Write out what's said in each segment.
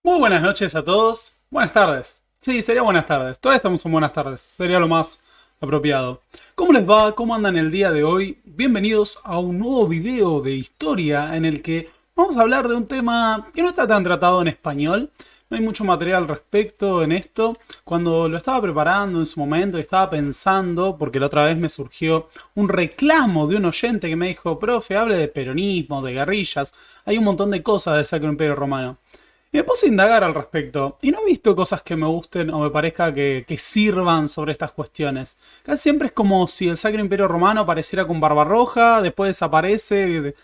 Muy buenas noches a todos. Buenas tardes. Sí, sería buenas tardes. Todavía estamos en buenas tardes. Sería lo más apropiado. ¿Cómo les va? ¿Cómo andan el día de hoy? Bienvenidos a un nuevo video de historia en el que vamos a hablar de un tema que no está tan tratado en español. No hay mucho material al respecto en esto. Cuando lo estaba preparando en su momento y estaba pensando, porque la otra vez me surgió un reclamo de un oyente que me dijo: profe, hable de peronismo, de guerrillas. Hay un montón de cosas del Sacro Imperio Romano. Y me puse a indagar al respecto y no he visto cosas que me gusten o me parezca que sirvan sobre estas cuestiones. Casi siempre es como si el Sacro Imperio Romano apareciera con Barbarroja, después desaparece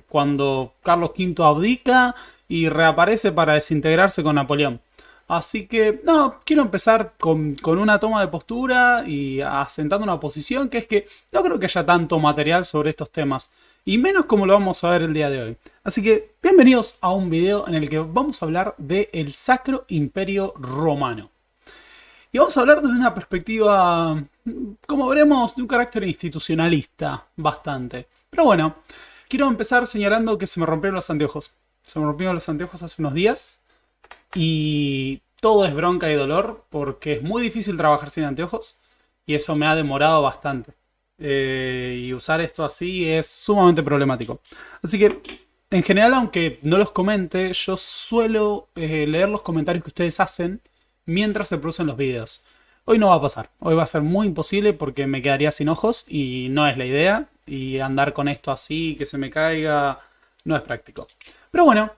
cuando Carlos V abdica y reaparece para desintegrarse con Napoleón. Así que, no, quiero empezar con una toma de postura y asentando una posición, que es que no creo que haya tanto material sobre estos temas, y menos como lo vamos a ver el día de hoy. Así que, bienvenidos a un video en el que vamos a hablar del Sacro Imperio Romano. Y vamos a hablar desde una perspectiva, como veremos, de un carácter institucionalista, bastante. Pero bueno, quiero empezar señalando que se me rompieron los anteojos. Se me rompieron los anteojos hace unos días y todo es bronca y dolor porque es muy difícil trabajar sin anteojos y eso me ha demorado bastante. Y usar esto así es sumamente problemático. Así que, en general, aunque no los comente, yo suelo leer los comentarios que ustedes hacen mientras se producen los videos. Hoy no va a pasar. Hoy va a ser muy imposible porque me quedaría sin ojos y no es la idea. Y andar con esto así, que se me caiga, no es práctico. Pero bueno,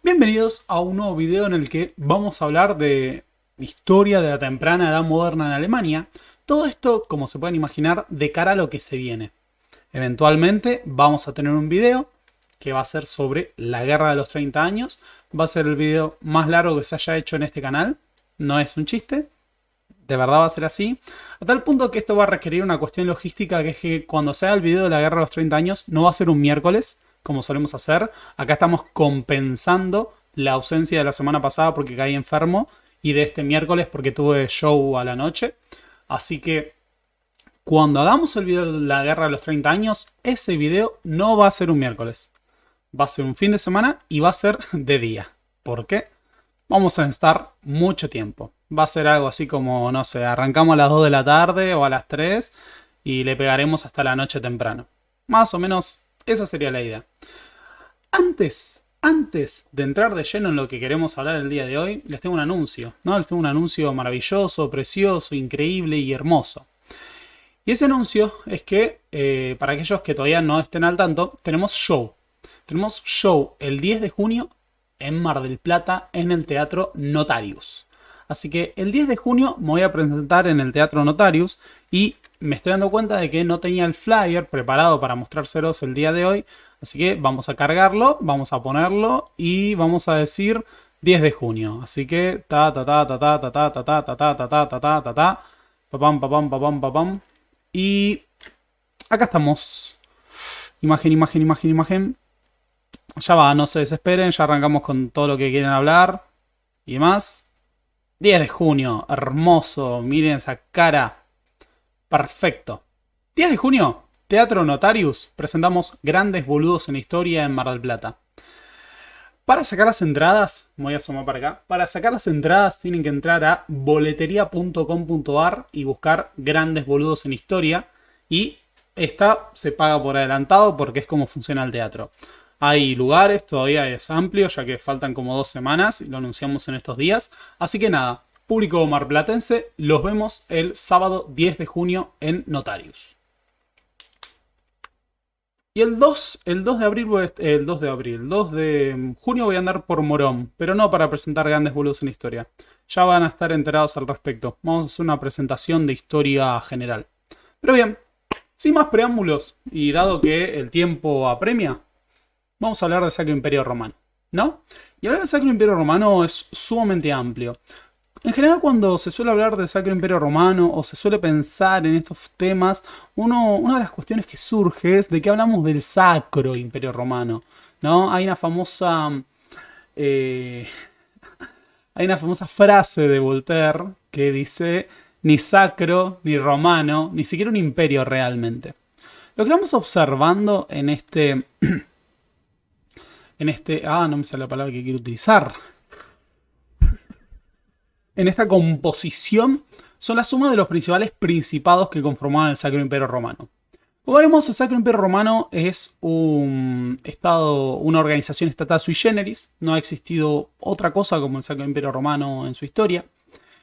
bienvenidos a un nuevo video en el que vamos a hablar de historia de la temprana edad moderna en Alemania. Todo esto, como se pueden imaginar, de cara a lo que se viene. Eventualmente vamos a tener un video que va a ser sobre la Guerra de los 30 años. Va a ser el video más largo que se haya hecho en este canal. No es un chiste, de verdad va a ser así. A tal punto que esto va a requerir una cuestión logística, que es que cuando sea el video de la Guerra de los 30 años no va a ser un miércoles, como solemos hacer. Acá estamos compensando la ausencia de la semana pasada porque caí enfermo y de este miércoles porque tuve show a la noche. Así que cuando hagamos el video de la Guerra de los 30 años, ese video no va a ser un miércoles. Va a ser un fin de semana y va a ser de día. ¿Por qué? Vamos a estar mucho tiempo. Va a ser algo así como, no sé, arrancamos a las 2 de la tarde o a las 3 y le pegaremos hasta la noche temprano. Más o menos esa sería la idea. Antes de entrar de lleno en lo que queremos hablar el día de hoy, les tengo un anuncio, ¿no? Les tengo un anuncio maravilloso, precioso, increíble y hermoso. Y ese anuncio es que, para aquellos que todavía no estén al tanto, tenemos show. Tenemos show el 10 de junio en Mar del Plata en el Teatro Notarius. Así que el 10 de junio me voy a presentar en el Teatro Notarius y me estoy dando cuenta de que no tenía el flyer preparado para mostrárselos el día de hoy. Así que vamos a cargarlo, vamos a ponerlo y vamos a decir 10 de junio. Así que ta ta ta ta ta ta ta ta ta ta ta ta ta ta ta ta papam papam papam papam. Y acá estamos. Imagen, imagen, imagen, imagen. Ya va, no se desesperen, ya arrancamos con todo lo que quieren hablar y demás. 10 de junio, hermoso, miren esa cara. Perfecto. 10 de junio, Teatro Notarius, presentamos Grandes Boludos en Historia en Mar del Plata. Para sacar las entradas, me voy a asomar para acá. Para sacar las entradas tienen que entrar a boleteria.com.ar y buscar Grandes Boludos en Historia. Y esta se paga por adelantado porque es como funciona el teatro. Hay lugares, todavía es amplio, ya que faltan como 2 semanas y lo anunciamos en estos días. Así que nada, público marplatense, los vemos el sábado 10 de junio en Notarius. Y el 2 de abril, el 2 de junio voy a andar por Morón, pero no para presentar Grandes Boludos en Historia. Ya van a estar enterados al respecto. Vamos a hacer una presentación de historia general. Pero bien, sin más preámbulos, y dado que el tiempo apremia, vamos a hablar del Sacro Imperio Romano, ¿no? Y hablar del Sacro Imperio Romano es sumamente amplio. En general, cuando se suele hablar del Sacro Imperio Romano o se suele pensar en estos temas, una de las cuestiones que surge es de que hablamos del Sacro Imperio Romano, ¿no? Eh, hay una famosa frase de Voltaire que dice: ni sacro, ni romano, ni siquiera un imperio realmente. Lo que estamos observando no me sale la palabra que quiero utilizar. en esta composición son la suma de los principales principados que conformaban el Sacro Imperio Romano. Como veremos, el Sacro Imperio Romano es un estado, una organización estatal sui generis. No ha existido otra cosa como el Sacro Imperio Romano en su historia.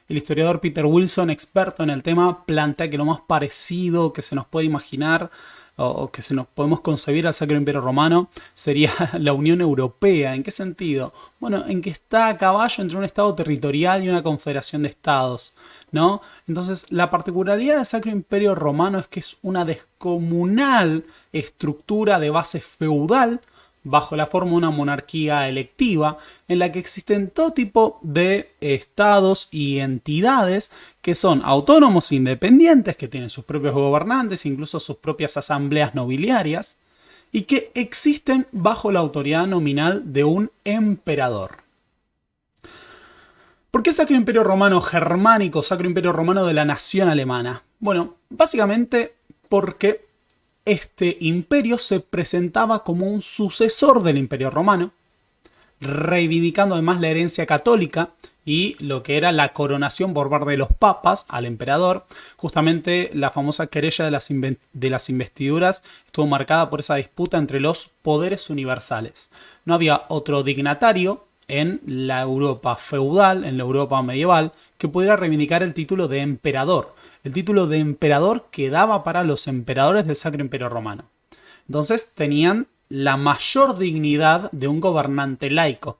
El historiador Peter Wilson, experto en el tema, plantea que lo más parecido que se nos puede imaginar o que se nos podemos concebir al Sacro Imperio Romano sería la Unión Europea. ¿En qué sentido? Bueno, en que está a caballo entre un estado territorial y una confederación de estados, ¿no? Entonces, la particularidad del Sacro Imperio Romano es que es una descomunal estructura de base feudal bajo la forma de una monarquía electiva, en la que existen todo tipo de estados y entidades que son autónomos e independientes, que tienen sus propios gobernantes, incluso sus propias asambleas nobiliarias, y que existen bajo la autoridad nominal de un emperador. ¿Por qué Sacro Imperio Romano Germánico, Sacro Imperio Romano de la nación alemana? Bueno, básicamente porque este imperio se presentaba como un sucesor del Imperio Romano, reivindicando además la herencia católica y lo que era la coronación por parte de los papas al emperador. Justamente la famosa querella de las investiduras estuvo marcada por esa disputa entre los poderes universales. No había otro dignatario en la Europa feudal, en la Europa medieval, que pudiera reivindicar el título de emperador. El título de emperador quedaba para los emperadores del Sacro Imperio Romano. Entonces tenían la mayor dignidad de un gobernante laico.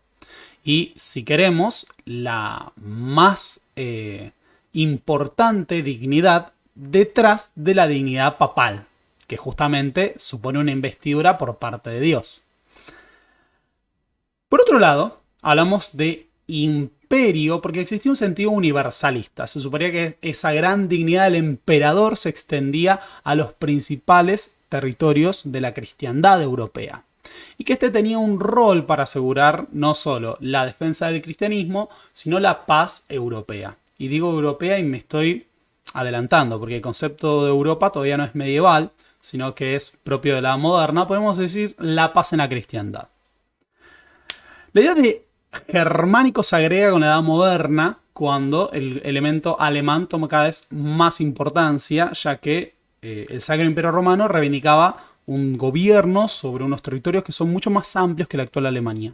Y si queremos, la más importante dignidad detrás de la dignidad papal, que justamente supone una investidura por parte de Dios. Por otro lado, hablamos de imperio porque existía un sentido universalista. Se suponía que esa gran dignidad del emperador se extendía a los principales territorios de la cristiandad europea. Y que este tenía un rol para asegurar no solo la defensa del cristianismo, sino la paz europea. Y digo europea y me estoy adelantando, porque el concepto de Europa todavía no es medieval, sino que es propio de la edad moderna. Podemos decir la paz en la cristiandad. La idea de germánico se agrega con la edad moderna, cuando el elemento alemán toma cada vez más importancia, ya que el Sacro Imperio Romano reivindicaba un gobierno sobre unos territorios que son mucho más amplios que la actual Alemania.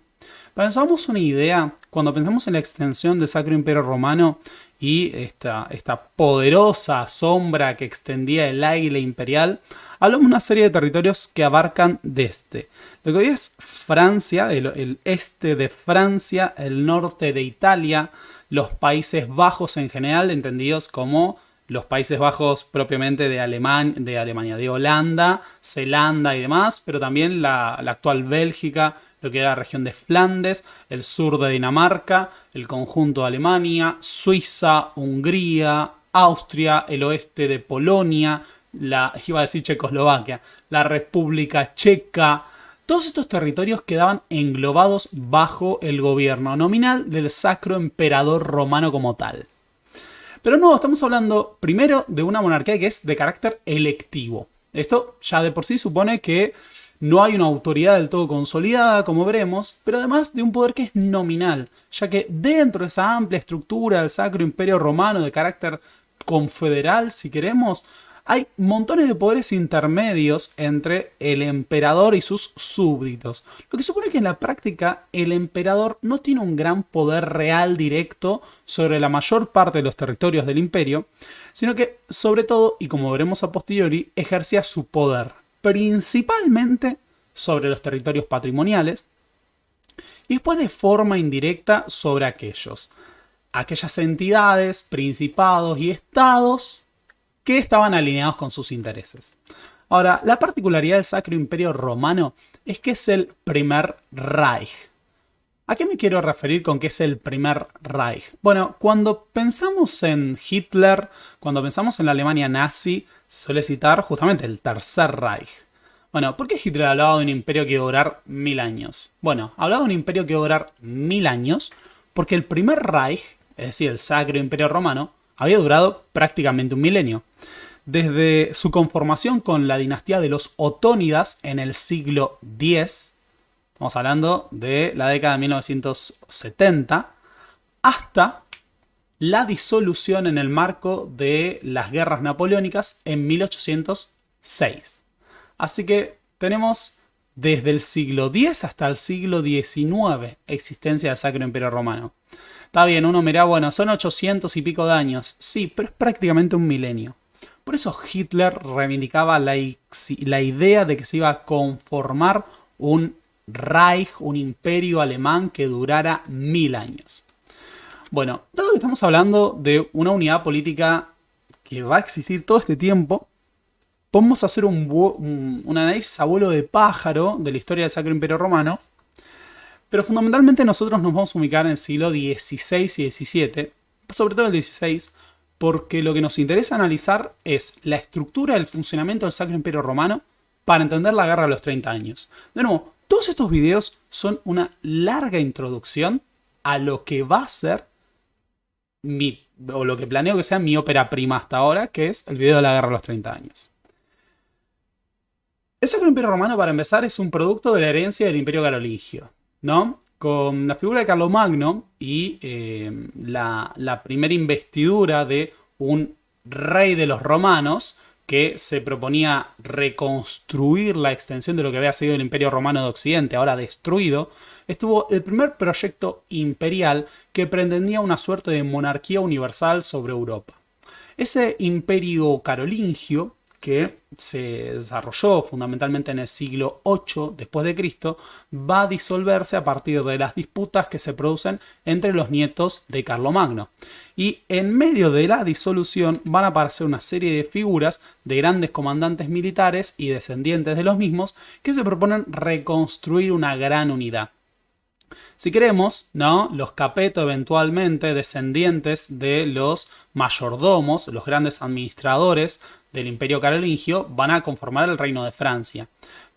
Para que nos hagamos una idea, cuando pensamos en la extensión del Sacro Imperio Romano y esta poderosa sombra que extendía el águila imperial, hablamos de una serie de territorios que abarcan desde lo que hoy es Francia, el este de Francia, el norte de Italia, los Países Bajos en general, entendidos como los Países Bajos propiamente de Alemania, de Holanda, Zelanda y demás, pero también la actual Bélgica, lo que era la región de Flandes, el sur de Dinamarca, el conjunto de Alemania, Suiza, Hungría, Austria, el oeste de Polonia, iba a decir Checoslovaquia, la República Checa. Todos estos territorios quedaban englobados bajo el gobierno nominal del Sacro Emperador Romano como tal. Pero no, estamos hablando primero de una monarquía que es de carácter electivo. Esto ya de por sí supone que no hay una autoridad del todo consolidada, como veremos, pero además de un poder que es nominal, ya que dentro de esa amplia estructura del Sacro Imperio Romano de carácter confederal, si queremos, hay montones de poderes intermedios entre el emperador y sus súbditos. Lo que supone que en la práctica el emperador no tiene un gran poder real directo sobre la mayor parte de los territorios del imperio, sino que sobre todo, y como veremos a posteriori, ejercía su poder principalmente sobre los territorios patrimoniales y después de forma indirecta sobre aquellas entidades, principados y estados que estaban alineados con sus intereses. Ahora, la particularidad del Sacro Imperio Romano es que es el primer Reich. ¿A qué me quiero referir con que es el primer Reich? Bueno, cuando pensamos en Hitler, cuando pensamos en la Alemania nazi, se suele citar justamente el Tercer Reich. Bueno, ¿por qué Hitler hablaba de un imperio que iba a durar 1000 años? Bueno, hablaba de un imperio que iba a durar 1000 años porque el primer Reich, es decir, el Sacro Imperio Romano, había durado prácticamente un milenio. Desde su conformación con la dinastía de los Otónidas en el siglo X, estamos hablando de la década de 1970, hasta la disolución en el marco de las guerras napoleónicas en 1806. Así que tenemos desde el siglo X hasta el siglo XIX existencia del Sacro Imperio Romano. Está bien, uno mirá, bueno, son 800 y pico de años. Sí, pero es prácticamente un milenio. Por eso Hitler reivindicaba la idea de que se iba a conformar un Reich, un imperio alemán que durara 1000 años. Bueno, dado que estamos hablando de una unidad política que va a existir todo este tiempo, podemos hacer un análisis a vuelo de pájaro de la historia del Sacro Imperio Romano, pero fundamentalmente nosotros nos vamos a ubicar en el siglo XVI y XVII, sobre todo el XVI, porque lo que nos interesa analizar es la estructura del funcionamiento del Sacro Imperio Romano para entender la Guerra de los 30 años. De nuevo, todos estos videos son una larga introducción a lo que va a ser o lo que planeo que sea mi ópera prima hasta ahora, que es el video de la Guerra de los 30 años. El Sacro Imperio Romano, para empezar, es un producto de la herencia del Imperio Carolingio, ¿no? Con la figura de Carlomagno y la primera investidura de un rey de los romanos que se proponía reconstruir la extensión de lo que había sido el Imperio Romano de Occidente, ahora destruido, estuvo el primer proyecto imperial que pretendía una suerte de monarquía universal sobre Europa. Ese imperio carolingio, que se desarrolló fundamentalmente en el siglo VIII después de Cristo, va a disolverse a partir de las disputas que se producen entre los nietos de Carlomagno. Y en medio de la disolución van a aparecer una serie de figuras de grandes comandantes militares y descendientes de los mismos que se proponen reconstruir una gran unidad. Si queremos, ¿no? Los Capeto, eventualmente descendientes de los mayordomos, los grandes administradores del Imperio Carolingio, van a conformar el Reino de Francia.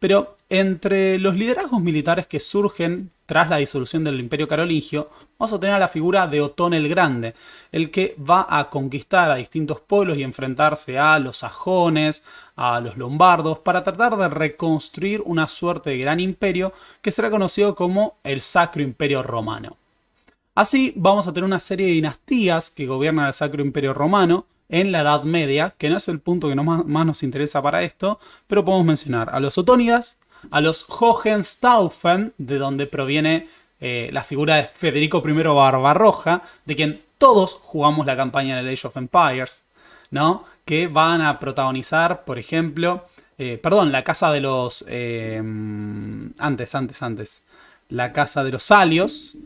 Pero entre los liderazgos militares que surgen tras la disolución del Imperio Carolingio, vamos a tener a la figura de Otón el Grande, el que va a conquistar a distintos pueblos y enfrentarse a los sajones, a los lombardos, para tratar de reconstruir una suerte de gran imperio que será conocido como el Sacro Imperio Romano. Así vamos a tener una serie de dinastías que gobiernan el Sacro Imperio Romano en la Edad Media, que no es el punto que más nos interesa para esto, pero podemos mencionar a los otónidas, a los Hohenstaufen, de donde proviene la figura de Federico I Barbarroja, de quien todos jugamos la campaña de Age of Empires, ¿no? Que van a protagonizar, por ejemplo, la casa de los... La casa de los Salios,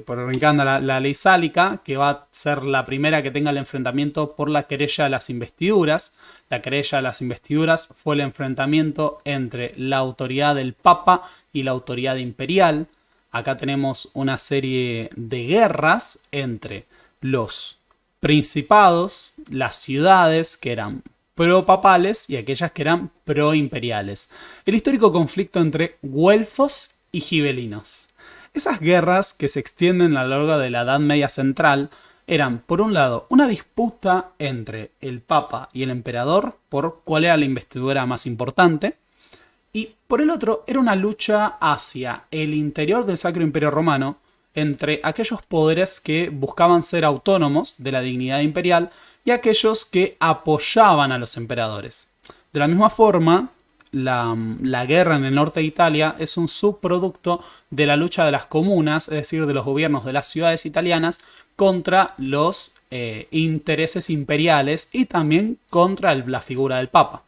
arrancando la ley sálica, que va a ser la primera que tenga el enfrentamiento por la querella de las investiduras. La querella de las investiduras fue el enfrentamiento entre la autoridad del Papa y la autoridad imperial. Acá tenemos una serie de guerras entre los principados, las ciudades que eran pro-papales y aquellas que eran pro-imperiales. El histórico conflicto entre güelfos y gibelinos. Esas guerras que se extienden a lo largo de la Edad Media Central eran, por un lado, una disputa entre el Papa y el Emperador por cuál era la investidura más importante, y por el otro, era una lucha hacia el interior del Sacro Imperio Romano entre aquellos poderes que buscaban ser autónomos de la dignidad imperial y aquellos que apoyaban a los emperadores. De la misma forma, la guerra en el norte de Italia es un subproducto de la lucha de las comunas, es decir, de los gobiernos de las ciudades italianas contra los intereses imperiales y también contra la figura del Papa.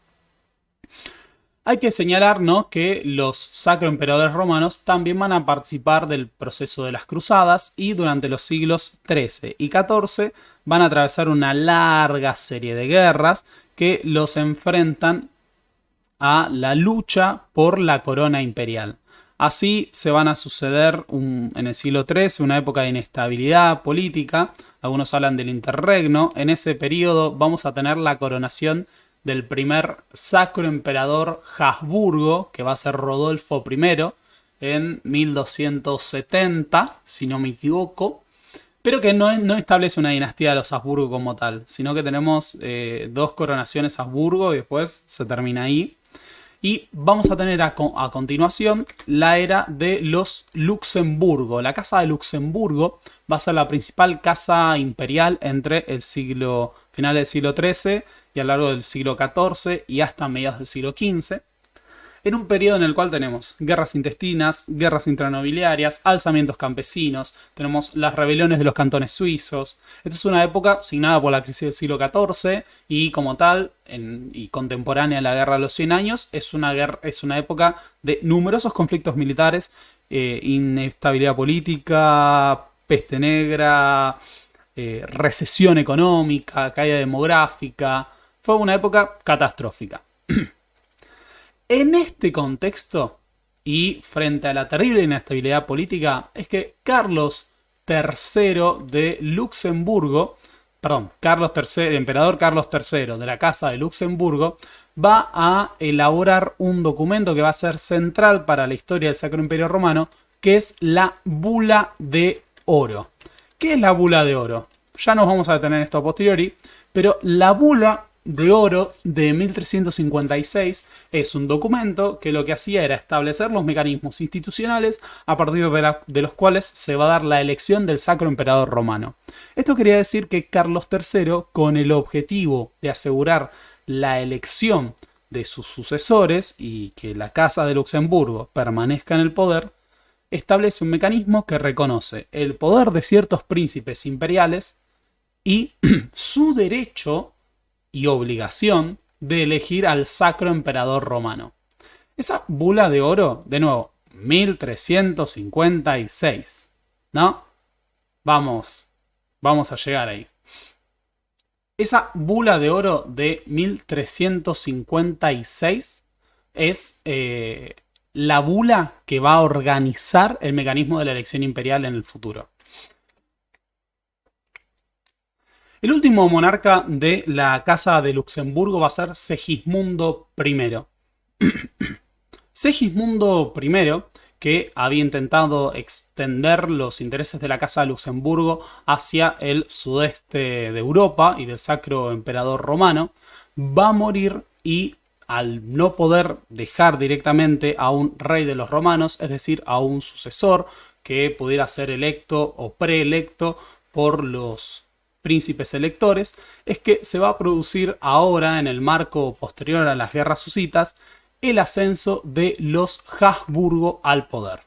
Hay que señalar, ¿no?, que los sacroemperadores romanos también van a participar del proceso de las cruzadas y durante los siglos XIII y XIV van a atravesar una larga serie de guerras que los enfrentan a la lucha por la corona imperial. Así se van a suceder en el siglo XIII una época de inestabilidad política. Algunos hablan del interregno. En ese periodo vamos a tener la coronación del primer sacro emperador Habsburgo, que va a ser Rodolfo I, en 1270, si no me equivoco, pero que no establece una dinastía de los Habsburgo como tal, sino que tenemos dos coronaciones Habsburgo y después se termina ahí. Y vamos a tener a continuación la era de los Luxemburgo. La casa de Luxemburgo va a ser la principal casa imperial entre el final del siglo XIII y a lo largo del siglo XIV y hasta mediados del siglo XV. En un periodo en el cual tenemos guerras intestinas, guerras intranobiliarias, alzamientos campesinos, tenemos las rebeliones de los cantones suizos. Esta es una época signada por la crisis del siglo XIV y como tal, y contemporánea a la guerra de los 100 años, es una época de numerosos conflictos militares, inestabilidad política, peste negra, recesión económica, caída demográfica. Fue una época catastrófica. En este contexto, y frente a la terrible inestabilidad política, es que Carlos III de Luxemburgo, el emperador Carlos III de la Casa de Luxemburgo, va a elaborar un documento que va a ser central para la historia del Sacro Imperio Romano, que es la Bula de Oro. ¿Qué es la Bula de Oro? Ya nos vamos a detener en esto a posteriori, pero la Bula de Oro de 1356 es un documento que lo que hacía era establecer los mecanismos institucionales a partir de los cuales se va a dar la elección del Sacro Emperador Romano. Esto quería decir que Carlos III, con el objetivo de asegurar la elección de sus sucesores y que la Casa de Luxemburgo permanezca en el poder, establece un mecanismo que reconoce el poder de ciertos príncipes imperiales y su derecho y obligación de elegir al Sacro Emperador Romano. Esa Bula de Oro, de nuevo, 1356, ¿no? Vamos a llegar ahí. Esa Bula de Oro de 1356 es la bula que va a organizar el mecanismo de la elección imperial en el futuro. El último monarca de la Casa de Luxemburgo va a ser Segismundo I. Segismundo I, que había intentado extender los intereses de la Casa de Luxemburgo hacia el sudeste de Europa y del Sacro Emperador Romano, va a morir y al no poder dejar directamente a un rey de los romanos, es decir, a un sucesor que pudiera ser electo o preelecto por los príncipes electores, es que se va a producir ahora, en el marco posterior a las guerras husitas, el ascenso de los Habsburgo al poder.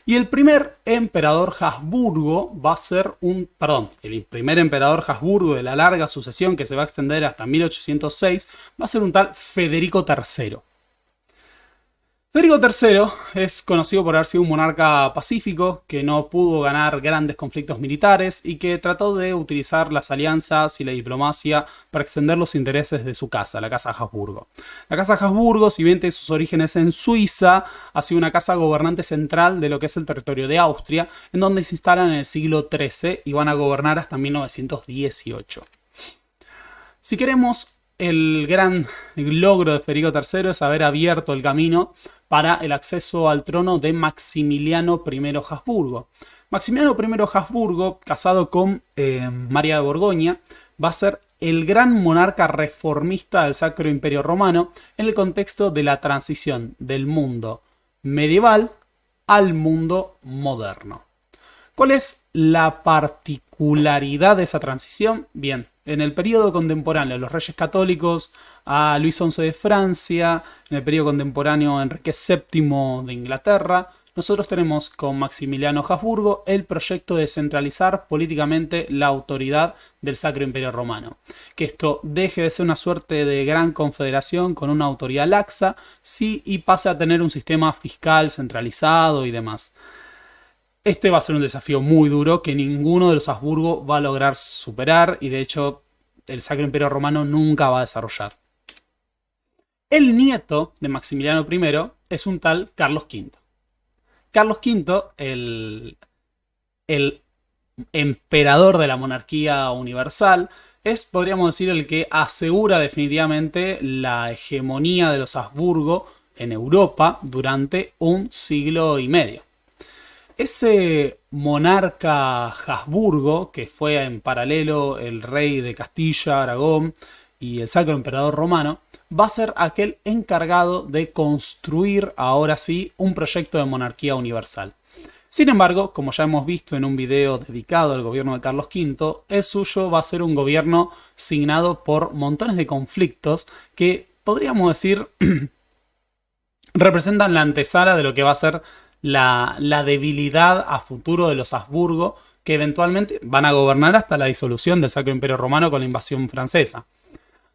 Y el primer emperador Habsburgo va a ser el primer emperador Habsburgo de la larga sucesión que se va a extender hasta 1806, va a ser un tal Federico III. Federico III es conocido por haber sido un monarca pacífico que no pudo ganar grandes conflictos militares y que trató de utilizar las alianzas y la diplomacia para extender los intereses de su casa, la Casa Habsburgo. La Casa Habsburgo, si bien tiene sus orígenes en Suiza, ha sido una casa gobernante central de lo que es el territorio de Austria, en donde se instalan en el siglo XIII y van a gobernar hasta 1918. Si queremos, el gran logro de Federico III es haber abierto el camino para el acceso al trono de Maximiliano I Habsburgo. Maximiliano I Habsburgo, casado con María de Borgoña, va a ser el gran monarca reformista del Sacro Imperio Romano en el contexto de la transición del mundo medieval al mundo moderno. ¿Cuál es la particularidad de esa transición? Bien, en el periodo contemporáneo, los reyes católicos, a Luis XI de Francia, en el periodo contemporáneo, Enrique VII de Inglaterra, nosotros tenemos con Maximiliano Habsburgo el proyecto de centralizar políticamente la autoridad del Sacro Imperio Romano. Que esto deje de ser una suerte de gran confederación con una autoridad laxa, sí, y pase a tener un sistema fiscal centralizado y demás. Este va a ser un desafío muy duro que ninguno de los Habsburgo va a lograr superar y de hecho el Sacro Imperio Romano nunca va a desarrollar. El nieto de Maximiliano I es un tal Carlos V. Carlos V, el emperador de la monarquía universal, es, podríamos decir, el que asegura definitivamente la hegemonía de los Habsburgo en Europa durante un siglo y medio. Ese monarca Habsburgo, que fue en paralelo el rey de Castilla, Aragón y el Sacro Emperador Romano, va a ser aquel encargado de construir, ahora sí, un proyecto de monarquía universal. Sin embargo, como ya hemos visto en un video dedicado al gobierno de Carlos V, el suyo va a ser un gobierno signado por montones de conflictos que, podríamos decir, representan la antesala de lo que va a ser la debilidad a futuro de los Habsburgo, que eventualmente van a gobernar hasta la disolución del Sacro Imperio Romano con la invasión francesa.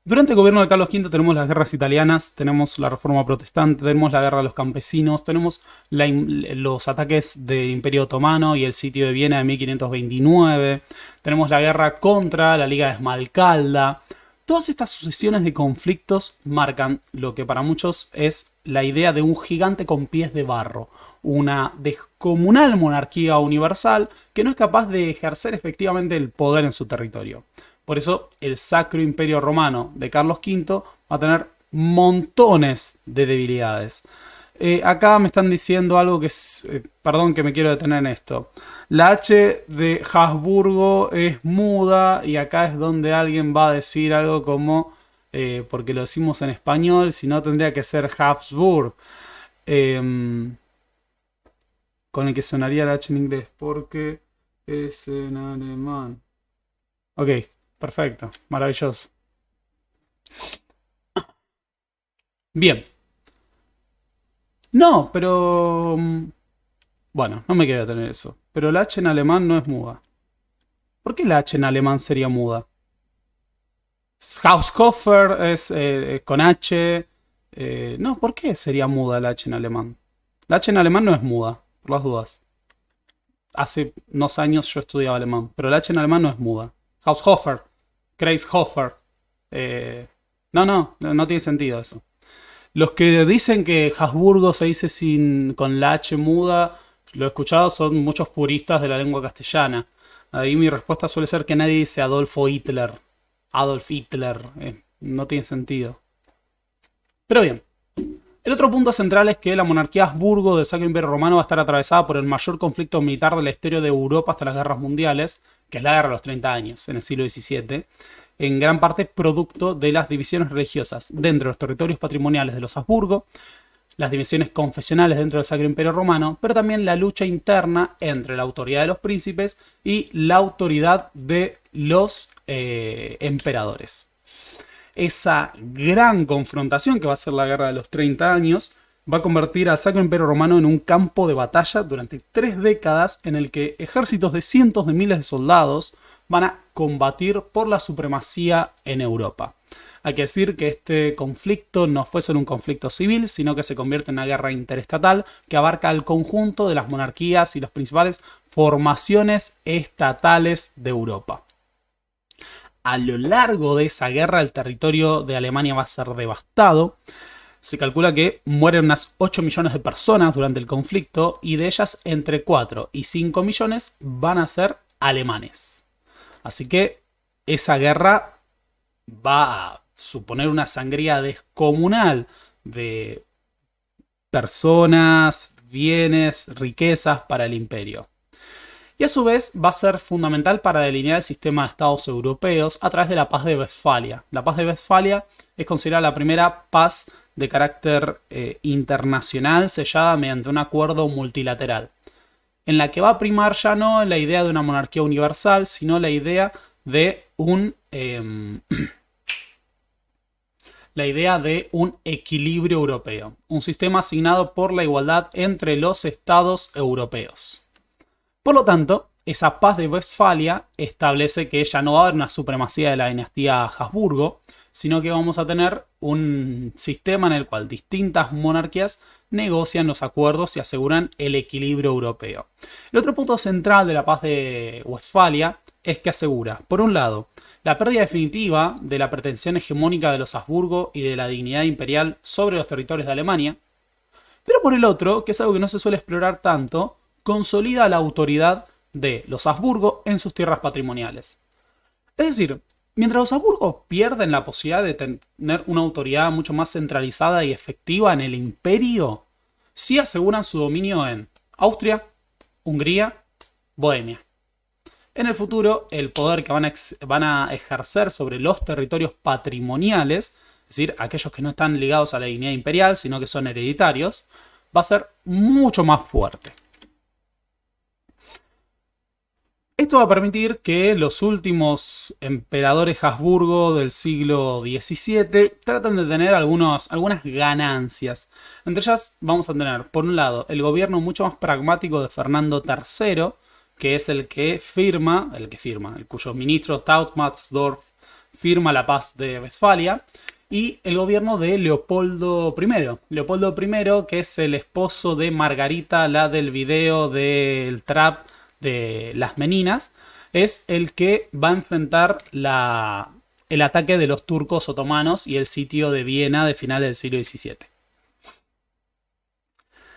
Durante el gobierno de Carlos V tenemos las guerras italianas, tenemos la reforma protestante, tenemos la guerra de los campesinos, tenemos los ataques del Imperio Otomano y el sitio de Viena de 1529, tenemos la guerra contra la Liga de Esmalcalda. Todas estas sucesiones de conflictos marcan lo que para muchos es la idea de un gigante con pies de barro, una descomunal monarquía universal que no es capaz de ejercer efectivamente el poder en su territorio. Por eso el Sacro Imperio Romano de Carlos V va a tener montones de debilidades. Acá me están diciendo algo que es... perdón que me quiero detener en esto. La H de Habsburgo es muda y acá es donde alguien va a decir algo como... porque lo decimos en español, si no tendría que ser Habsburg. Con el que sonaría la H en inglés, porque es en alemán. Ok, perfecto, maravilloso. Bien. No, pero... bueno, no me quería tener eso. Pero la H en alemán no es muda. ¿Por qué la H en alemán sería muda? Haushofer es con H. No, ¿por qué sería muda la H en alemán? La H en alemán no es muda, por las dudas. Hace unos años yo estudiaba alemán, pero la H en alemán no es muda. Haushofer, Kreishofer. No tiene sentido eso. Los que dicen que Habsburgo se dice con la H muda, lo he escuchado, son muchos puristas de la lengua castellana. Ahí mi respuesta suele ser que nadie dice Adolfo Hitler. Adolf Hitler. No tiene sentido. Pero bien. El otro punto central es que la monarquía Habsburgo del Sacro Imperio Romano va a estar atravesada por el mayor conflicto militar de la historia de Europa hasta las guerras mundiales, que es la guerra de los 30 años, en el siglo XVII, en gran parte producto de las divisiones religiosas dentro de los territorios patrimoniales de los Habsburgo, las divisiones confesionales dentro del Sacro Imperio Romano, pero también la lucha interna entre la autoridad de los príncipes y la autoridad de los emperadores. Esa gran confrontación que va a ser la guerra de los 30 años va a convertir al Sacro Imperio Romano en un campo de batalla durante 3 décadas en el que ejércitos de cientos de miles de soldados van a combatir por la supremacía en Europa. Hay que decir que este conflicto no fue solo un conflicto civil, sino que se convierte en una guerra interestatal que abarca el conjunto de las monarquías y las principales formaciones estatales de Europa. A lo largo de esa guerra, el territorio de Alemania va a ser devastado. Se calcula que mueren unas 8 millones de personas durante el conflicto y de ellas entre 4 y 5 millones van a ser alemanes. Así que esa guerra va a suponer una sangría descomunal de personas, bienes, riquezas para el imperio. Y a su vez va a ser fundamental para delinear el sistema de estados europeos a través de la Paz de Westfalia. La Paz de Westfalia es considerada la primera paz de carácter internacional sellada mediante un acuerdo multilateral, en la que va a primar ya no la idea de una monarquía universal, sino la idea de un equilibrio europeo, un sistema asignado por la igualdad entre los estados europeos. Por lo tanto, esa paz de Westfalia establece que ya no va a haber una supremacía de la dinastía Habsburgo, sino que vamos a tener un sistema en el cual distintas monarquías negocian los acuerdos y aseguran el equilibrio europeo. El otro punto central de la paz de Westfalia es que asegura, por un lado, la pérdida definitiva de la pretensión hegemónica de los Habsburgo y de la dignidad imperial sobre los territorios de Alemania, pero por el otro, que es algo que no se suele explorar tanto, consolida la autoridad de los Habsburgo en sus tierras patrimoniales. Es decir, mientras los Habsburgo pierden la posibilidad de tener una autoridad mucho más centralizada y efectiva en el imperio, sí aseguran su dominio en Austria, Hungría, Bohemia. En el futuro, el poder que van a ejercer sobre los territorios patrimoniales es decir, aquellos que no están ligados a la dignidad imperial, sino que son hereditarios, va a ser mucho más fuerte. Esto va a permitir que los últimos emperadores Habsburgo del siglo XVII traten de tener algunas ganancias. Entre ellas vamos a tener, por un lado, el gobierno mucho más pragmático de Fernando III, que es el cuyo ministro Tauttmarsdorf firma la paz de Westfalia, y el gobierno de Leopoldo I. Leopoldo I, que es el esposo de Margarita, la del video del trap de las Meninas, es el que va a enfrentar el ataque de los turcos otomanos y el sitio de Viena de finales del siglo XVII.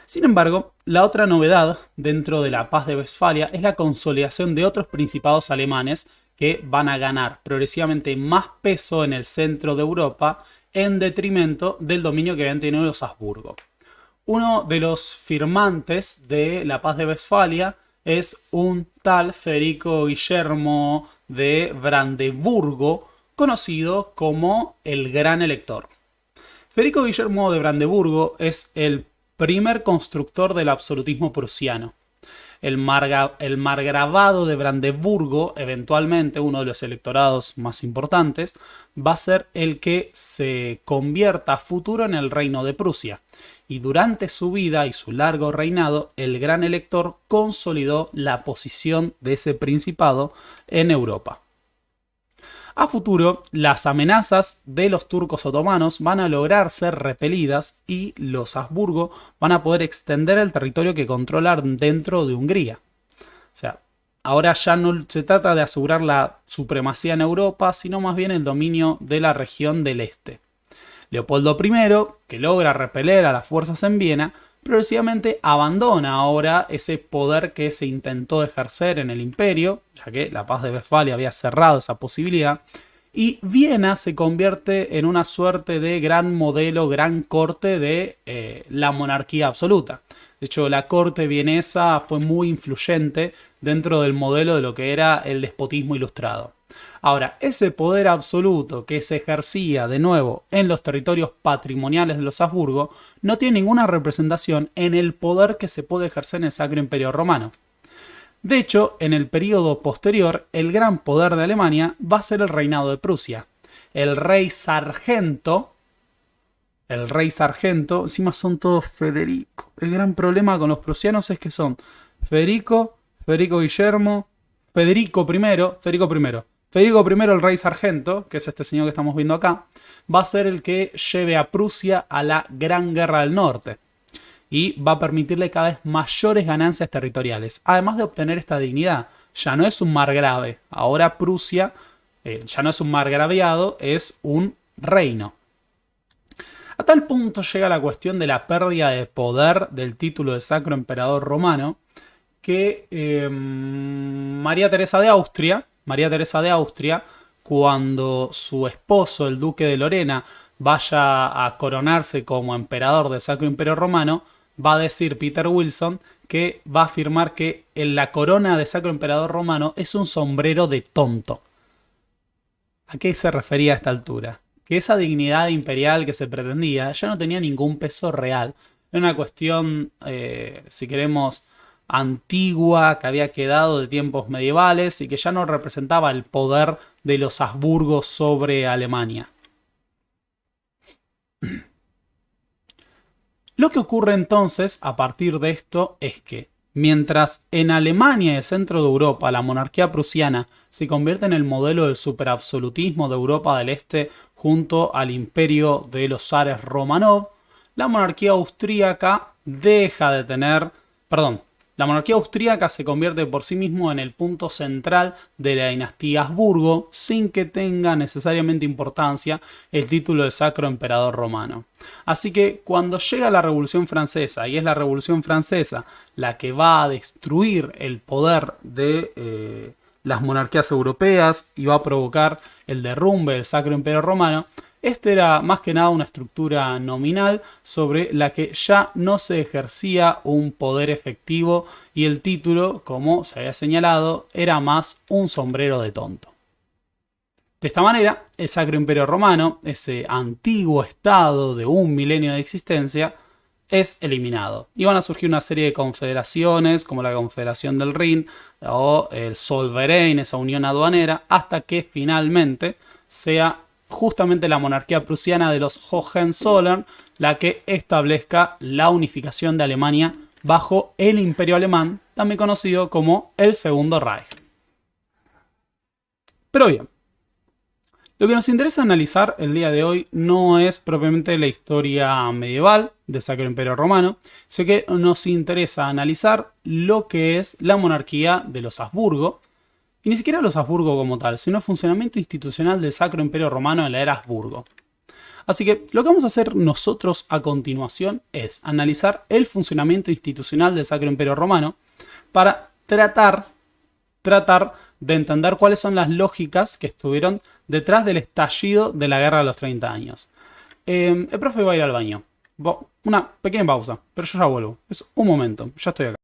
Sin embargo, la otra novedad dentro de la paz de Westfalia es la consolidación de otros principados alemanes que van a ganar progresivamente más peso en el centro de Europa en detrimento del dominio que habían tenido los Habsburgo. Uno de los firmantes de la paz de Westfalia es un tal Federico Guillermo de Brandeburgo, conocido como el Gran Elector. Federico Guillermo de Brandeburgo es el primer constructor del absolutismo prusiano. El margravado de Brandeburgo, eventualmente uno de los electorados más importantes, va a ser el que se convierta a futuro en el reino de Prusia. Y durante su vida y su largo reinado, el Gran Elector consolidó la posición de ese principado en Europa. A futuro, las amenazas de los turcos otomanos van a lograr ser repelidas y los Habsburgo van a poder extender el territorio que controlan dentro de Hungría. O sea, ahora ya no se trata de asegurar la supremacía en Europa, sino más bien el dominio de la región del este. Leopoldo I, que logra repeler a las fuerzas en Viena, progresivamente abandona ahora ese poder que se intentó ejercer en el imperio, ya que la paz de Westfalia había cerrado esa posibilidad, y Viena se convierte en una suerte de gran modelo, gran corte de la monarquía absoluta. De hecho, la corte vienesa fue muy influyente dentro del modelo de lo que era el despotismo ilustrado. Ahora, ese poder absoluto que se ejercía de nuevo en los territorios patrimoniales de los Habsburgo no tiene ninguna representación en el poder que se puede ejercer en el Sacro Imperio Romano. De hecho, en el periodo posterior, el gran poder de Alemania va a ser el reinado de Prusia. El rey sargento, encima son todos Federico. El gran problema con los prusianos es que son Federico Guillermo, Federico I, el rey sargento, que es este señor que estamos viendo acá, va a ser el que lleve a Prusia a la Gran Guerra del Norte y va a permitirle cada vez mayores ganancias territoriales, además de obtener esta dignidad. Ya no es un margrave, ahora Prusia ya no es un margraviado, es un reino. A tal punto llega la cuestión de la pérdida de poder del título de Sacro Emperador Romano que María Teresa de Austria, cuando su esposo, el duque de Lorena, vaya a coronarse como emperador del Sacro Imperio Romano, va a decir Peter Wilson que va a afirmar que en la corona de Sacro Emperador Romano es un sombrero de tonto. ¿A qué se refería a esta altura? Que esa dignidad imperial que se pretendía ya no tenía ningún peso real. Era una cuestión, si queremos, antigua, que había quedado de tiempos medievales y que ya no representaba el poder de los Habsburgo sobre Alemania. Lo que ocurre entonces a partir de esto es que mientras en Alemania y el centro de Europa la monarquía prusiana se convierte en el modelo del superabsolutismo de Europa del Este junto al imperio de los zares Romanov, la monarquía austríaca la monarquía austríaca se convierte por sí mismo en el punto central de la dinastía Habsburgo sin que tenga necesariamente importancia el título de Sacro Emperador Romano. Así que cuando llega la Revolución Francesa, y es la Revolución Francesa la que va a destruir el poder de las monarquías europeas y va a provocar el derrumbe del Sacro Imperio Romano, este era más que nada una estructura nominal sobre la que ya no se ejercía un poder efectivo y el título, como se había señalado, era más un sombrero de tonto. De esta manera, el Sacro Imperio Romano, ese antiguo estado de un milenio de existencia, es eliminado. Y van a surgir una serie de confederaciones, como la Confederación del Rin o el Zollverein, esa unión aduanera, hasta que finalmente sea justamente la monarquía prusiana de los Hohenzollern la que establezca la unificación de Alemania bajo el Imperio Alemán, también conocido como el Segundo Reich. Pero bien, lo que nos interesa analizar el día de hoy no es propiamente la historia medieval del Sacro Imperio Romano, sino que nos interesa analizar lo que es la monarquía de los Habsburgo, y ni siquiera los Habsburgo como tal, sino el funcionamiento institucional del Sacro Imperio Romano en la era Habsburgo. Así que lo que vamos a hacer nosotros a continuación es analizar el funcionamiento institucional del Sacro Imperio Romano para tratar de entender cuáles son las lógicas que estuvieron detrás del estallido de la Guerra de los 30 años. El profe va a ir al baño. Una pequeña pausa, pero yo ya vuelvo. Es un momento, ya estoy acá.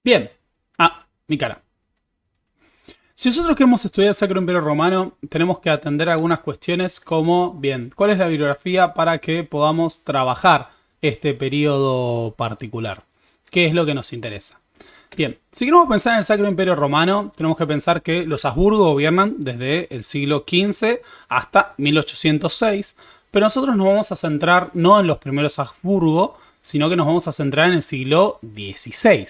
Bien. Mi cara. Si nosotros queremos estudiar el Sacro Imperio Romano, tenemos que atender algunas cuestiones como, bien, ¿cuál es la bibliografía para que podamos trabajar este periodo particular? ¿Qué es lo que nos interesa? Bien, si queremos pensar en el Sacro Imperio Romano, tenemos que pensar que los Habsburgo gobiernan desde el siglo XV hasta 1806, pero nosotros nos vamos a centrar no en los primeros Habsburgo, sino que nos vamos a centrar en el siglo XVI.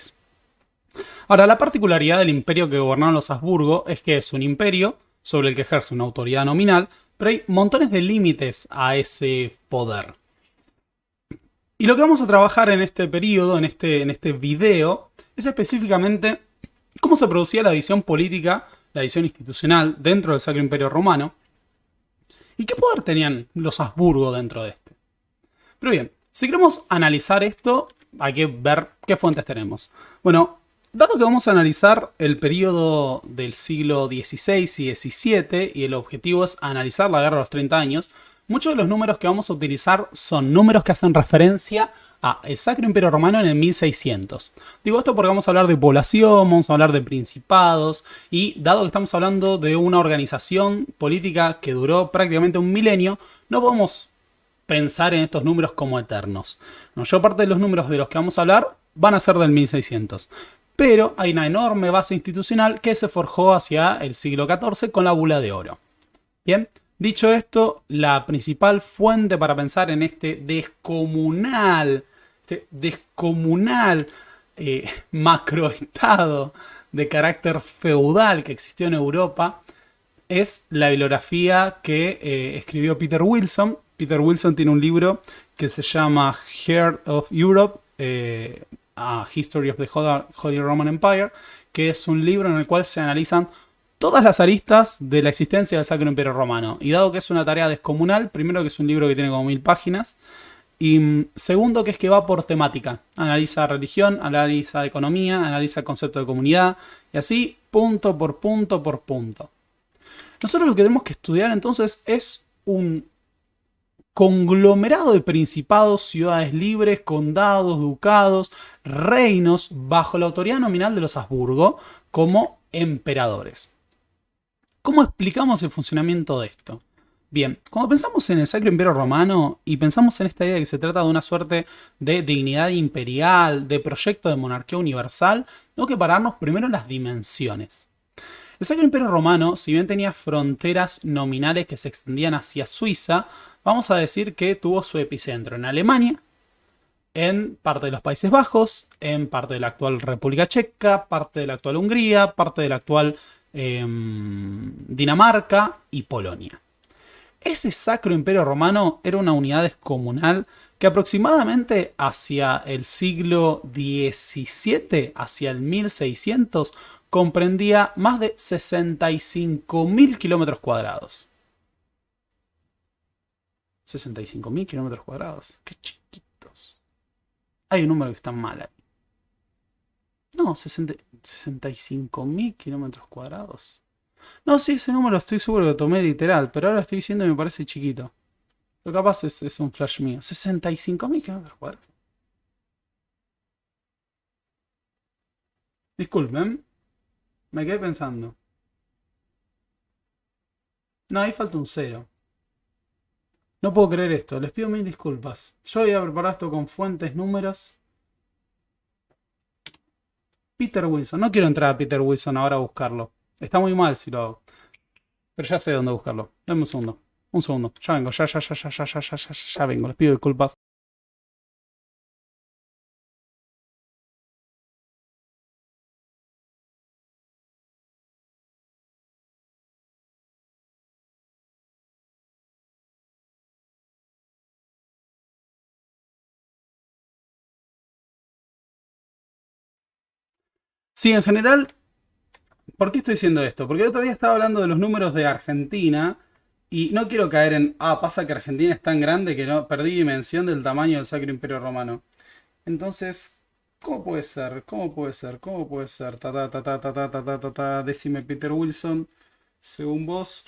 Ahora, la particularidad del imperio que gobernaron los Habsburgo es que es un imperio sobre el que ejerce una autoridad nominal, pero hay montones de límites a ese poder. Y lo que vamos a trabajar en este periodo, en este video, es específicamente cómo se producía la división política, la división institucional dentro del Sacro Imperio Romano y qué poder tenían los Habsburgo dentro de este. Pero bien, si queremos analizar esto, hay que ver qué fuentes tenemos. Bueno, dado que vamos a analizar el periodo del siglo XVI y XVII y el objetivo es analizar la Guerra de los 30 años, muchos de los números que vamos a utilizar son números que hacen referencia al Sacro Imperio Romano en el 1600. Digo esto porque vamos a hablar de población, vamos a hablar de principados y dado que estamos hablando de una organización política que duró prácticamente un milenio, no podemos pensar en estos números como eternos. La mayor parte de los números de los que vamos a hablar van a ser del 1600. Pero hay una enorme base institucional que se forjó hacia el siglo XIV con la Bula de Oro. Bien, dicho esto, la principal fuente para pensar en este descomunal macroestado de carácter feudal que existió en Europa es la bibliografía que escribió Peter Wilson. Peter Wilson tiene un libro que se llama Heart of Europe, A History of the Holy Roman Empire, que es un libro en el cual se analizan todas las aristas de la existencia del Sacro Imperio Romano. Y dado que es una tarea descomunal, primero que es un libro que tiene como 1000 páginas, Y segundo, que es que va por temática. Analiza religión, analiza economía, analiza el concepto de comunidad y así punto por punto por punto. Nosotros lo que tenemos que estudiar entonces es un conglomerado de principados, ciudades libres, condados, ducados, reinos bajo la autoridad nominal de los Habsburgo como emperadores. ¿Cómo explicamos el funcionamiento de esto? Bien, cuando pensamos en el Sacro Imperio Romano y pensamos en esta idea de que se trata de una suerte de dignidad imperial, de proyecto de monarquía universal, tenemos que pararnos primero en las dimensiones. El Sacro Imperio Romano, si bien tenía fronteras nominales que se extendían hacia Suiza, vamos a decir que tuvo su epicentro en Alemania, en parte de los Países Bajos, en parte de la actual República Checa, parte de la actual Hungría, parte de la actual Dinamarca y Polonia. Ese Sacro Imperio Romano era una unidad descomunal que aproximadamente hacia el siglo XVII, hacia el 1600, comprendía más de 65.000 kilómetros cuadrados. 65.000 kilómetros cuadrados. Qué chiquitos. Hay un número que está mal ahí. No, 65.000 kilómetros cuadrados. No, sí, ese número estoy seguro que lo tomé literal, pero ahora estoy diciendo y me parece chiquito. Lo capaz es un flash mío. 65.000 kilómetros cuadrados. Disculpen, me quedé pensando. No, ahí falta un cero. No puedo creer esto, les pido mil disculpas. Yo había preparado esto con fuentes, números. Peter Wilson, no quiero entrar a Peter Wilson ahora a buscarlo. Está muy mal si lo hago. Pero ya sé dónde buscarlo. Dame un segundo. Un segundo. Ya vengo. Ya vengo. Les pido disculpas. Sí, en general, ¿por qué estoy diciendo esto? Porque el otro día estaba hablando de los números de Argentina y no quiero caer en, pasa que Argentina es tan grande que no perdí dimensión del tamaño del Sacro Imperio Romano. Entonces, ¿cómo puede ser? ¿Cómo puede ser? ¿Cómo puede ser? Decime Peter Wilson, según vos.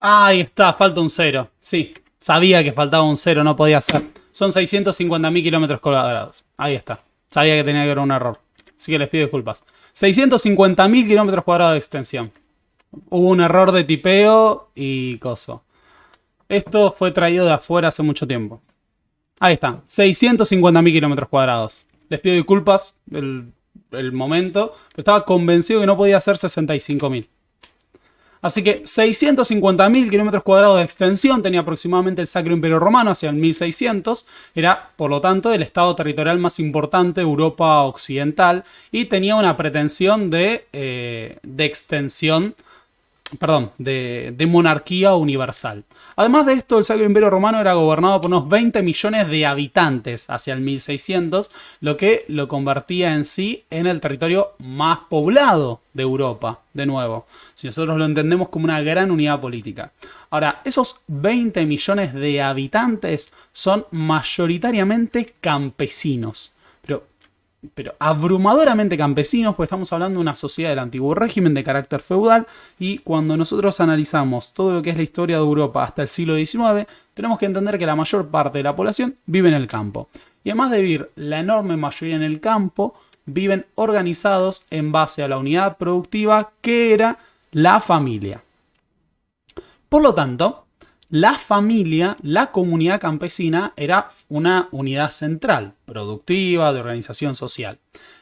Ahí está, falta un cero. Sí, sabía que faltaba un cero, no podía ser. Son 650.000 kilómetros cuadrados. Ahí está. Sabía que tenía que haber un error. Así que les pido disculpas. 650.000 kilómetros cuadrados de extensión. Hubo un error de tipeo y coso. Esto fue traído de afuera hace mucho tiempo. Ahí está. 650.000 kilómetros cuadrados. Les pido disculpas el momento. Pero estaba convencido que no podía ser 65.000. Así que 650.000 kilómetros cuadrados de extensión tenía aproximadamente el Sacro Imperio Romano hacia el 1600. Era, por lo tanto, el estado territorial más importante de Europa Occidental y tenía una pretensión de extensión, perdón, de monarquía universal. Además de esto, el Sacro Imperio Romano era gobernado por unos 20 millones de habitantes hacia el 1600, lo que lo convertía en sí en el territorio más poblado de Europa, de nuevo, si nosotros lo entendemos como una gran unidad política. Ahora, esos 20 millones de habitantes son mayoritariamente campesinos, pero abrumadoramente campesinos, pues estamos hablando de una sociedad del antiguo régimen de carácter feudal, y cuando nosotros analizamos todo lo que es la historia de Europa hasta el siglo XIX, tenemos que entender que la mayor parte de la población vive en el campo. Y además de vivir la enorme mayoría en el campo, viven organizados en base a la unidad productiva que era la familia. Por lo tanto, la familia, la comunidad campesina era una unidad central, productiva, de organización social.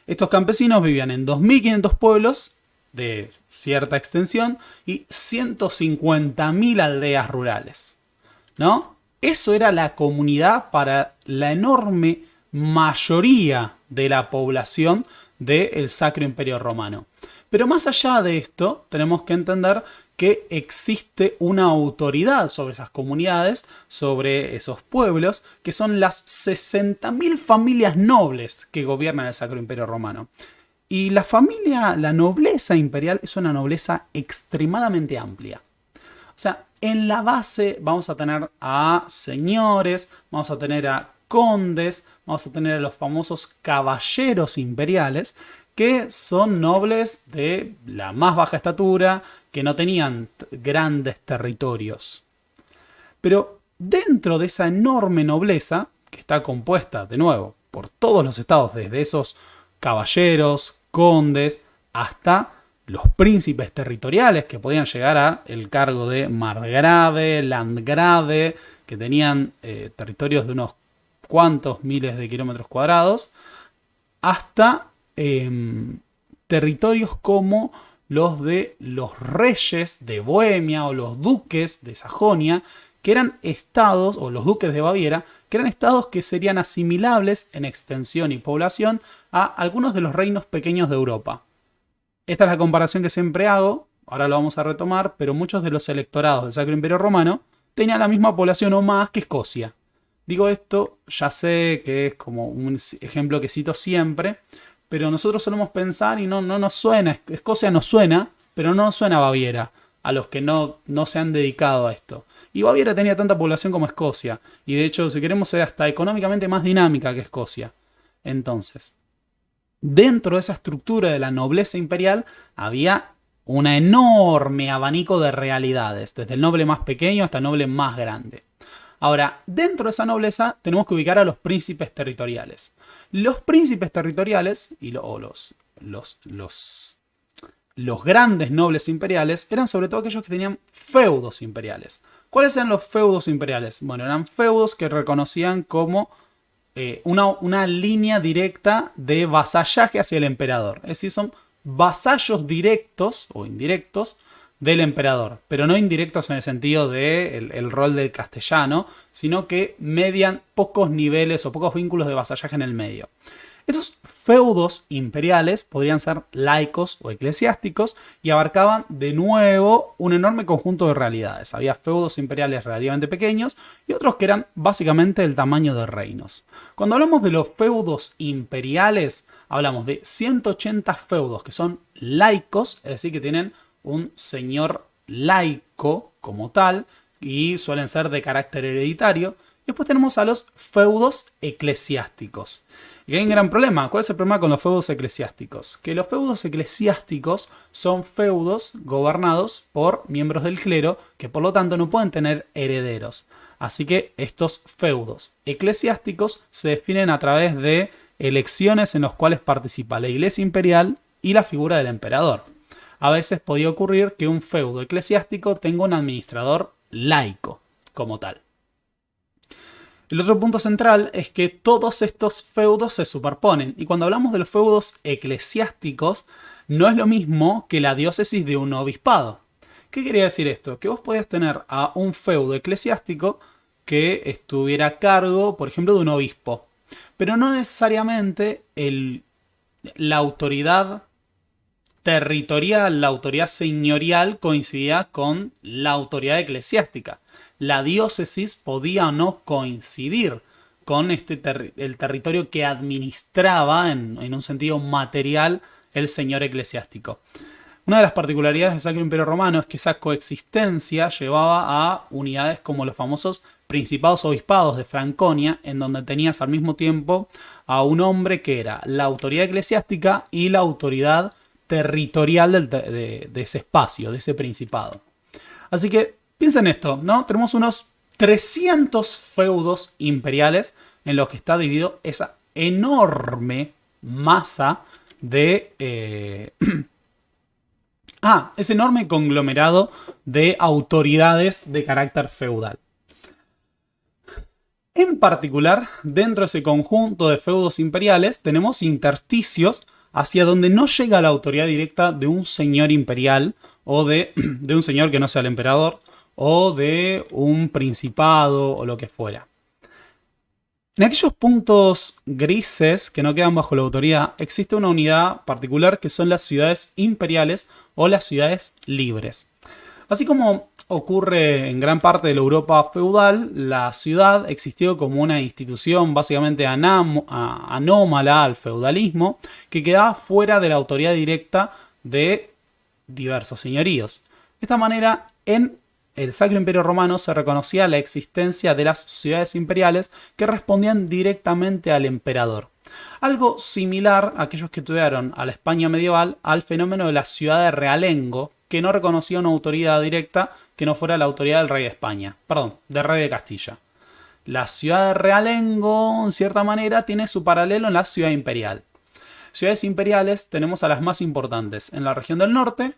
Estos campesinos vivían en 2.500 pueblos de cierta extensión y 150.000 aldeas rurales, ¿no? Eso era la comunidad para la enorme mayoría de la población del Sacro Imperio Romano. Pero más allá de esto, tenemos que entender que existe una autoridad sobre esas comunidades, sobre esos pueblos, que son las 60.000 familias nobles que gobiernan el Sacro Imperio Romano. Y la familia, la nobleza imperial, es una nobleza extremadamente amplia. O sea, en la base vamos a tener a señores, vamos a tener a condes, vamos a tener a los famosos caballeros imperiales, que son nobles de la más baja estatura, que no tenían grandes territorios. Pero dentro de esa enorme nobleza, que está compuesta, de nuevo, por todos los estados, desde esos caballeros, condes, hasta los príncipes territoriales, que podían llegar a el cargo de margrave, landgrave, que tenían territorios de unos cuantos miles de kilómetros cuadrados, hasta territorios como los de los reyes de Bohemia o los duques de Sajonia, que eran estados, o los duques de Baviera, que eran estados que serían asimilables en extensión y población a algunos de los reinos pequeños de Europa. Esta es la comparación que siempre hago, ahora lo vamos a retomar, pero muchos de los electorados del Sacro Imperio Romano tenían la misma población o más que Escocia. Digo esto, ya sé que es como un ejemplo que cito siempre, pero nosotros solemos pensar y no nos suena, Escocia nos suena, pero no nos suena a Baviera, a los que no se han dedicado a esto. Y Baviera tenía tanta población como Escocia, y de hecho, si queremos, ser hasta económicamente más dinámica que Escocia. Entonces, dentro de esa estructura de la nobleza imperial había un enorme abanico de realidades, desde el noble más pequeño hasta el noble más grande. Ahora, dentro de esa nobleza tenemos que ubicar a los príncipes territoriales. Los príncipes territoriales, los grandes nobles imperiales, eran sobre todo aquellos que tenían feudos imperiales. ¿Cuáles eran los feudos imperiales? Bueno, eran feudos que reconocían como una línea directa de vasallaje hacia el emperador. Es decir, son vasallos directos o indirectos del emperador, pero no indirectos en el sentido del rol del castellano, sino que median pocos niveles o pocos vínculos de vasallaje en el medio. Estos feudos imperiales podrían ser laicos o eclesiásticos y abarcaban de nuevo un enorme conjunto de realidades. Había feudos imperiales relativamente pequeños y otros que eran básicamente del tamaño de reinos. Cuando hablamos de los feudos imperiales, hablamos de 180 feudos que son laicos, es decir, que tienen un señor laico como tal y suelen ser de carácter hereditario. Y después tenemos a los feudos eclesiásticos. Y hay un gran problema. ¿Cuál es el problema con los feudos eclesiásticos? Que los feudos eclesiásticos son feudos gobernados por miembros del clero que por lo tanto no pueden tener herederos. Así que estos feudos eclesiásticos se definen a través de elecciones en las cuales participa la Iglesia imperial y la figura del emperador. A veces podía ocurrir que un feudo eclesiástico tenga un administrador laico como tal. El otro punto central es que todos estos feudos se superponen. Y cuando hablamos de los feudos eclesiásticos, no es lo mismo que la diócesis de un obispado. ¿Qué quería decir esto? Que vos podías tener a un feudo eclesiástico que estuviera a cargo, por ejemplo, de un obispo. Pero no necesariamente la autoridad territorial, la autoridad señorial coincidía con la autoridad eclesiástica. La diócesis podía o no coincidir con el territorio que administraba en un sentido material el señor eclesiástico. Una de las particularidades del Sacro Imperio Romano es que esa coexistencia llevaba a unidades como los famosos principados obispados de Franconia, en donde tenías al mismo tiempo a un hombre que era la autoridad eclesiástica y la autoridad territorial de ese espacio, de ese principado. Así que piensen esto, ¿no? Tenemos unos 300 feudos imperiales en los que está dividido esa enorme masa de Ese enorme conglomerado de autoridades de carácter feudal. En particular, dentro de ese conjunto de feudos imperiales, tenemos intersticios hacia donde no llega la autoridad directa de un señor imperial o de un señor que no sea el emperador o de un principado o lo que fuera. En aquellos puntos grises que no quedan bajo la autoridad, existe una unidad particular que son las ciudades imperiales o las ciudades libres. Así como ocurre en gran parte de la Europa feudal, la ciudad existió como una institución básicamente anómala al feudalismo que quedaba fuera de la autoridad directa de diversos señoríos. De esta manera, en el Sacro Imperio Romano se reconocía la existencia de las ciudades imperiales que respondían directamente al emperador. Algo similar a aquellos que estudiaron a la España medieval al fenómeno de la ciudad de realengo, que no reconocía una autoridad directa que no fuera la autoridad del rey de España, perdón, del rey de Castilla. La ciudad de realengo, en cierta manera, tiene su paralelo en la ciudad imperial. Ciudades imperiales tenemos a las más importantes en la región del norte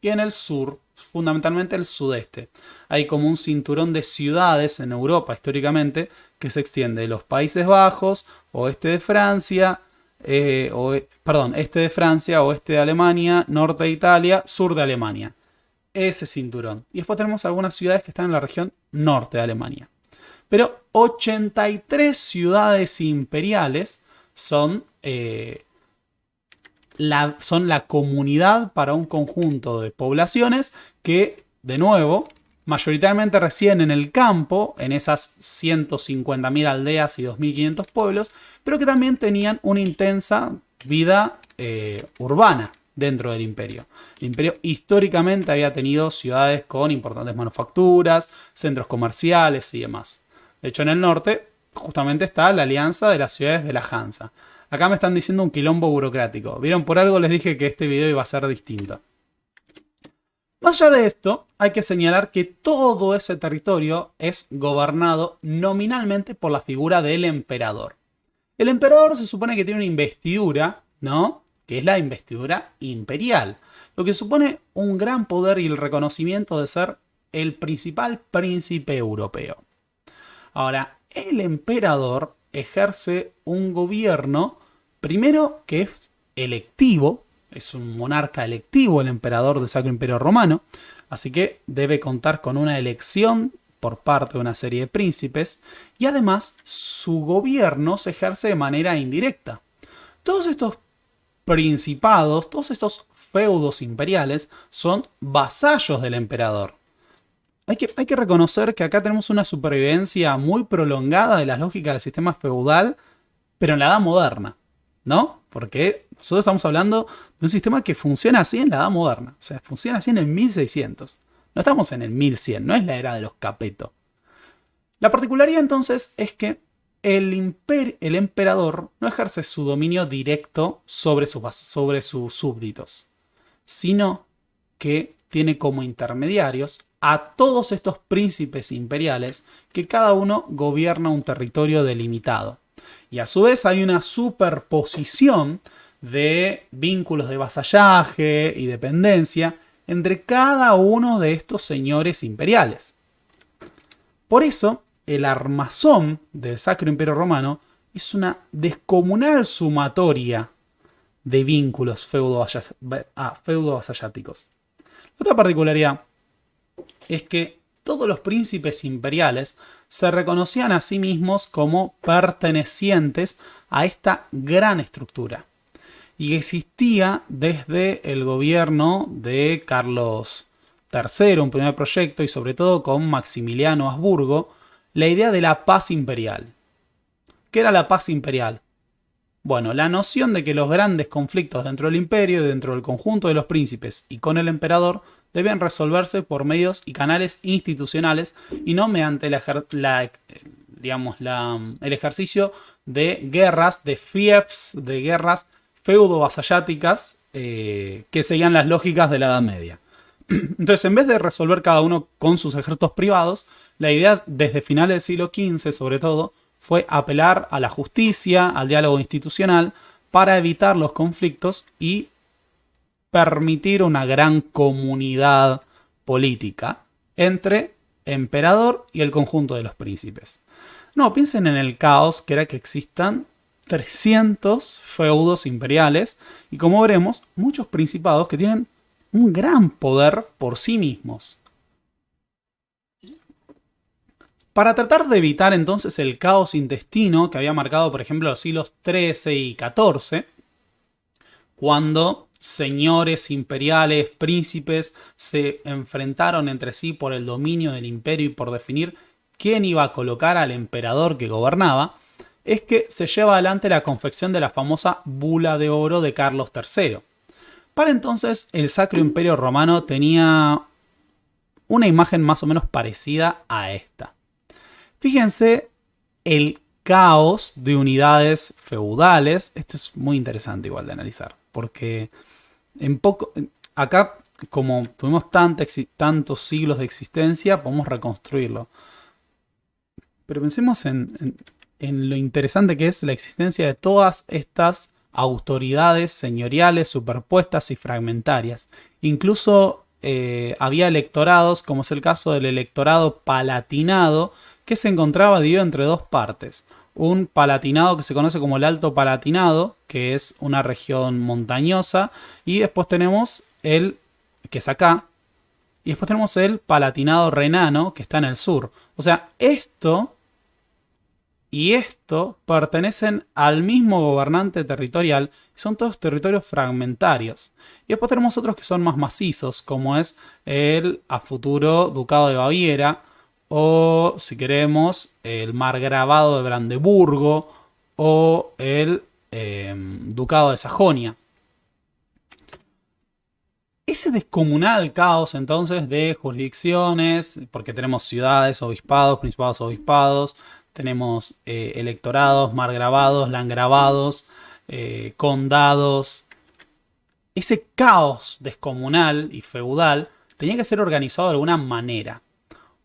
y en el sur, fundamentalmente el sudeste. Hay como un cinturón de ciudades en Europa históricamente que se extiende de los Países Bajos, oeste de Francia, este de Francia, oeste de Alemania, norte de Italia, sur de Alemania. Ese cinturón. Y después tenemos algunas ciudades que están en la región norte de Alemania. Pero 83 ciudades imperiales son la comunidad para un conjunto de poblaciones que, de nuevo, mayoritariamente residen en el campo, en esas 150.000 aldeas y 2.500 pueblos, pero que también tenían una intensa vida urbana dentro del imperio. El imperio históricamente había tenido ciudades con importantes manufacturas, centros comerciales y demás. De hecho, en el norte justamente está la alianza de las ciudades de la Hansa. Acá me están diciendo un quilombo burocrático. ¿Vieron? Por algo les dije que este video iba a ser distinto. Más allá de esto, hay que señalar que todo ese territorio es gobernado nominalmente por la figura del emperador. El emperador se supone que tiene una investidura, ¿no? Que es la investidura imperial, lo que supone un gran poder y el reconocimiento de ser el principal príncipe europeo. Ahora, el emperador ejerce un gobierno, primero que es electivo, es un monarca electivo el emperador del Sacro Imperio Romano, así que debe contar con una elección por parte de una serie de príncipes, y además su gobierno se ejerce de manera indirecta. Todos estos principados, todos estos feudos imperiales son vasallos del emperador. Hay que reconocer que acá tenemos una supervivencia muy prolongada de las lógicas del sistema feudal, pero en la Edad Moderna, ¿no? Porque nosotros estamos hablando de un sistema que funciona así en la Edad Moderna. O sea, funciona así en el 1600. No estamos en el 1100, no es la era de los Capeto. La particularidad entonces es que el emperador no ejerce su dominio directo sobre sus súbditos, sino que tiene como intermediarios a todos estos príncipes imperiales que cada uno gobierna un territorio delimitado. Y a su vez hay una superposición de vínculos de vasallaje y dependencia entre cada uno de estos señores imperiales. Por eso, el armazón del Sacro Imperio Romano es una descomunal sumatoria de vínculos feudo-vasalláticos. Otra particularidad es que todos los príncipes imperiales se reconocían a sí mismos como pertenecientes a esta gran estructura. Y existía desde el gobierno de Carlos III, un primer proyecto, y sobre todo con Maximiliano Habsburgo, la idea de la paz imperial. ¿Qué era la paz imperial? Bueno, la noción de que los grandes conflictos dentro del imperio, dentro del conjunto de los príncipes y con el emperador, deben resolverse por medios y canales institucionales y no mediante el ejercicio de guerras, de fiefs, de guerras feudo-vasalláticas que seguían las lógicas de la Edad Media. Entonces, en vez de resolver cada uno con sus ejércitos privados, la idea desde finales del siglo XV, sobre todo, fue apelar a la justicia, al diálogo institucional, para evitar los conflictos y permitir una gran comunidad política entre emperador y el conjunto de los príncipes. No, piensen en el caos que era que existan 300 feudos imperiales y, como veremos, muchos principados que tienen un gran poder por sí mismos. Para tratar de evitar entonces el caos intestino que había marcado, por ejemplo, los siglos XIII y XIV, cuando señores imperiales, príncipes, se enfrentaron entre sí por el dominio del imperio y por definir quién iba a colocar al emperador que gobernaba, es que se lleva adelante la confección de la famosa Bula de Oro de Carlos III. Para entonces, el Sacro Imperio Romano tenía una imagen más o menos parecida a esta. Fíjense el caos de unidades feudales. Esto es muy interesante igual de analizar, porque acá, como tuvimos tantos siglos de existencia, podemos reconstruirlo. Pero pensemos en lo interesante que es la existencia de todas estas autoridades señoriales superpuestas y fragmentarias. Incluso había electorados, como es el caso del electorado palatinado, que se encontraba dividido entre dos partes. Un palatinado que se conoce como el Alto Palatinado, que es una región montañosa, y después tenemos el, que es acá, y después tenemos el Palatinado Renano, que está en el sur. O sea, esto y esto pertenecen al mismo gobernante territorial, y son todos territorios fragmentarios. Y después tenemos otros que son más macizos, como es el a futuro Ducado de Baviera, o si queremos el Margravado de Brandeburgo, o el Ducado de Sajonia. Ese descomunal caos entonces de jurisdicciones, porque tenemos ciudades, obispados, principados, obispados, tenemos electorados, margravados, landgravados, condados. Ese caos descomunal y feudal tenía que ser organizado de alguna manera.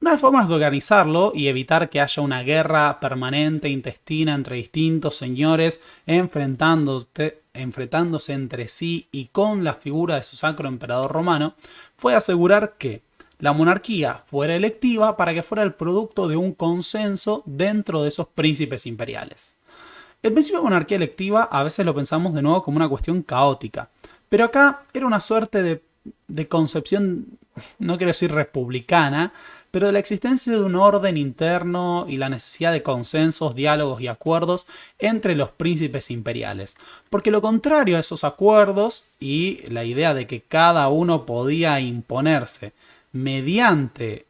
Una de las formas de organizarlo y evitar que haya una guerra permanente intestina entre distintos señores enfrentándose entre sí y con la figura de su sacro emperador romano fue asegurar que la monarquía fuera electiva para que fuera el producto de un consenso dentro de esos príncipes imperiales. El principio de monarquía electiva a veces lo pensamos de nuevo como una cuestión caótica, pero acá era una suerte de concepción, no quiero decir republicana, pero de la existencia de un orden interno y la necesidad de consensos, diálogos y acuerdos entre los príncipes imperiales. Porque lo contrario a esos acuerdos y la idea de que cada uno podía imponerse mediante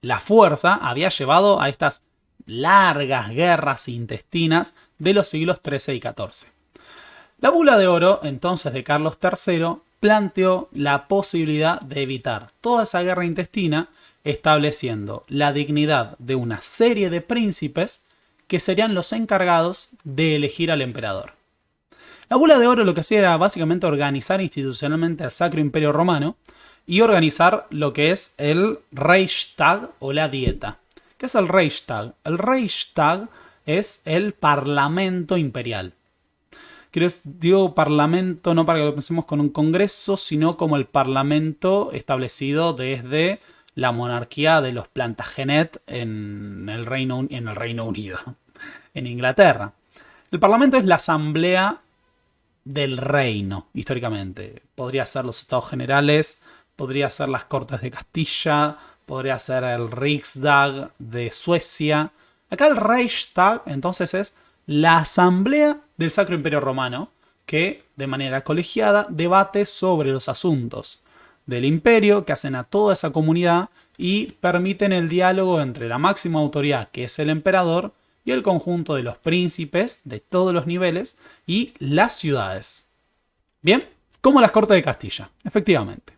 la fuerza había llevado a estas largas guerras intestinas de los siglos XIII y XIV. La Bula de Oro, entonces de Carlos III, planteó la posibilidad de evitar toda esa guerra intestina, estableciendo la dignidad de una serie de príncipes que serían los encargados de elegir al emperador. La Bula de Oro lo que hacía era básicamente organizar institucionalmente al Sacro Imperio Romano y organizar lo que es el Reichstag o la Dieta. ¿Qué es el Reichstag? El Reichstag es el Parlamento Imperial. Digo parlamento no para que lo pensemos con un congreso, sino como el parlamento establecido desde la monarquía de los Plantagenet en el Reino Unido, en Inglaterra. El parlamento es la asamblea del reino, históricamente. Podría ser los estados generales, podría ser las Cortes de Castilla, podría ser el Riksdag de Suecia. Acá el Reichstag entonces es la asamblea del Sacro Imperio Romano que de manera colegiada debate sobre los asuntos del imperio que hacen a toda esa comunidad y permiten el diálogo entre la máxima autoridad que es el emperador y el conjunto de los príncipes de todos los niveles y las ciudades. Bien, como las Cortes de Castilla, efectivamente.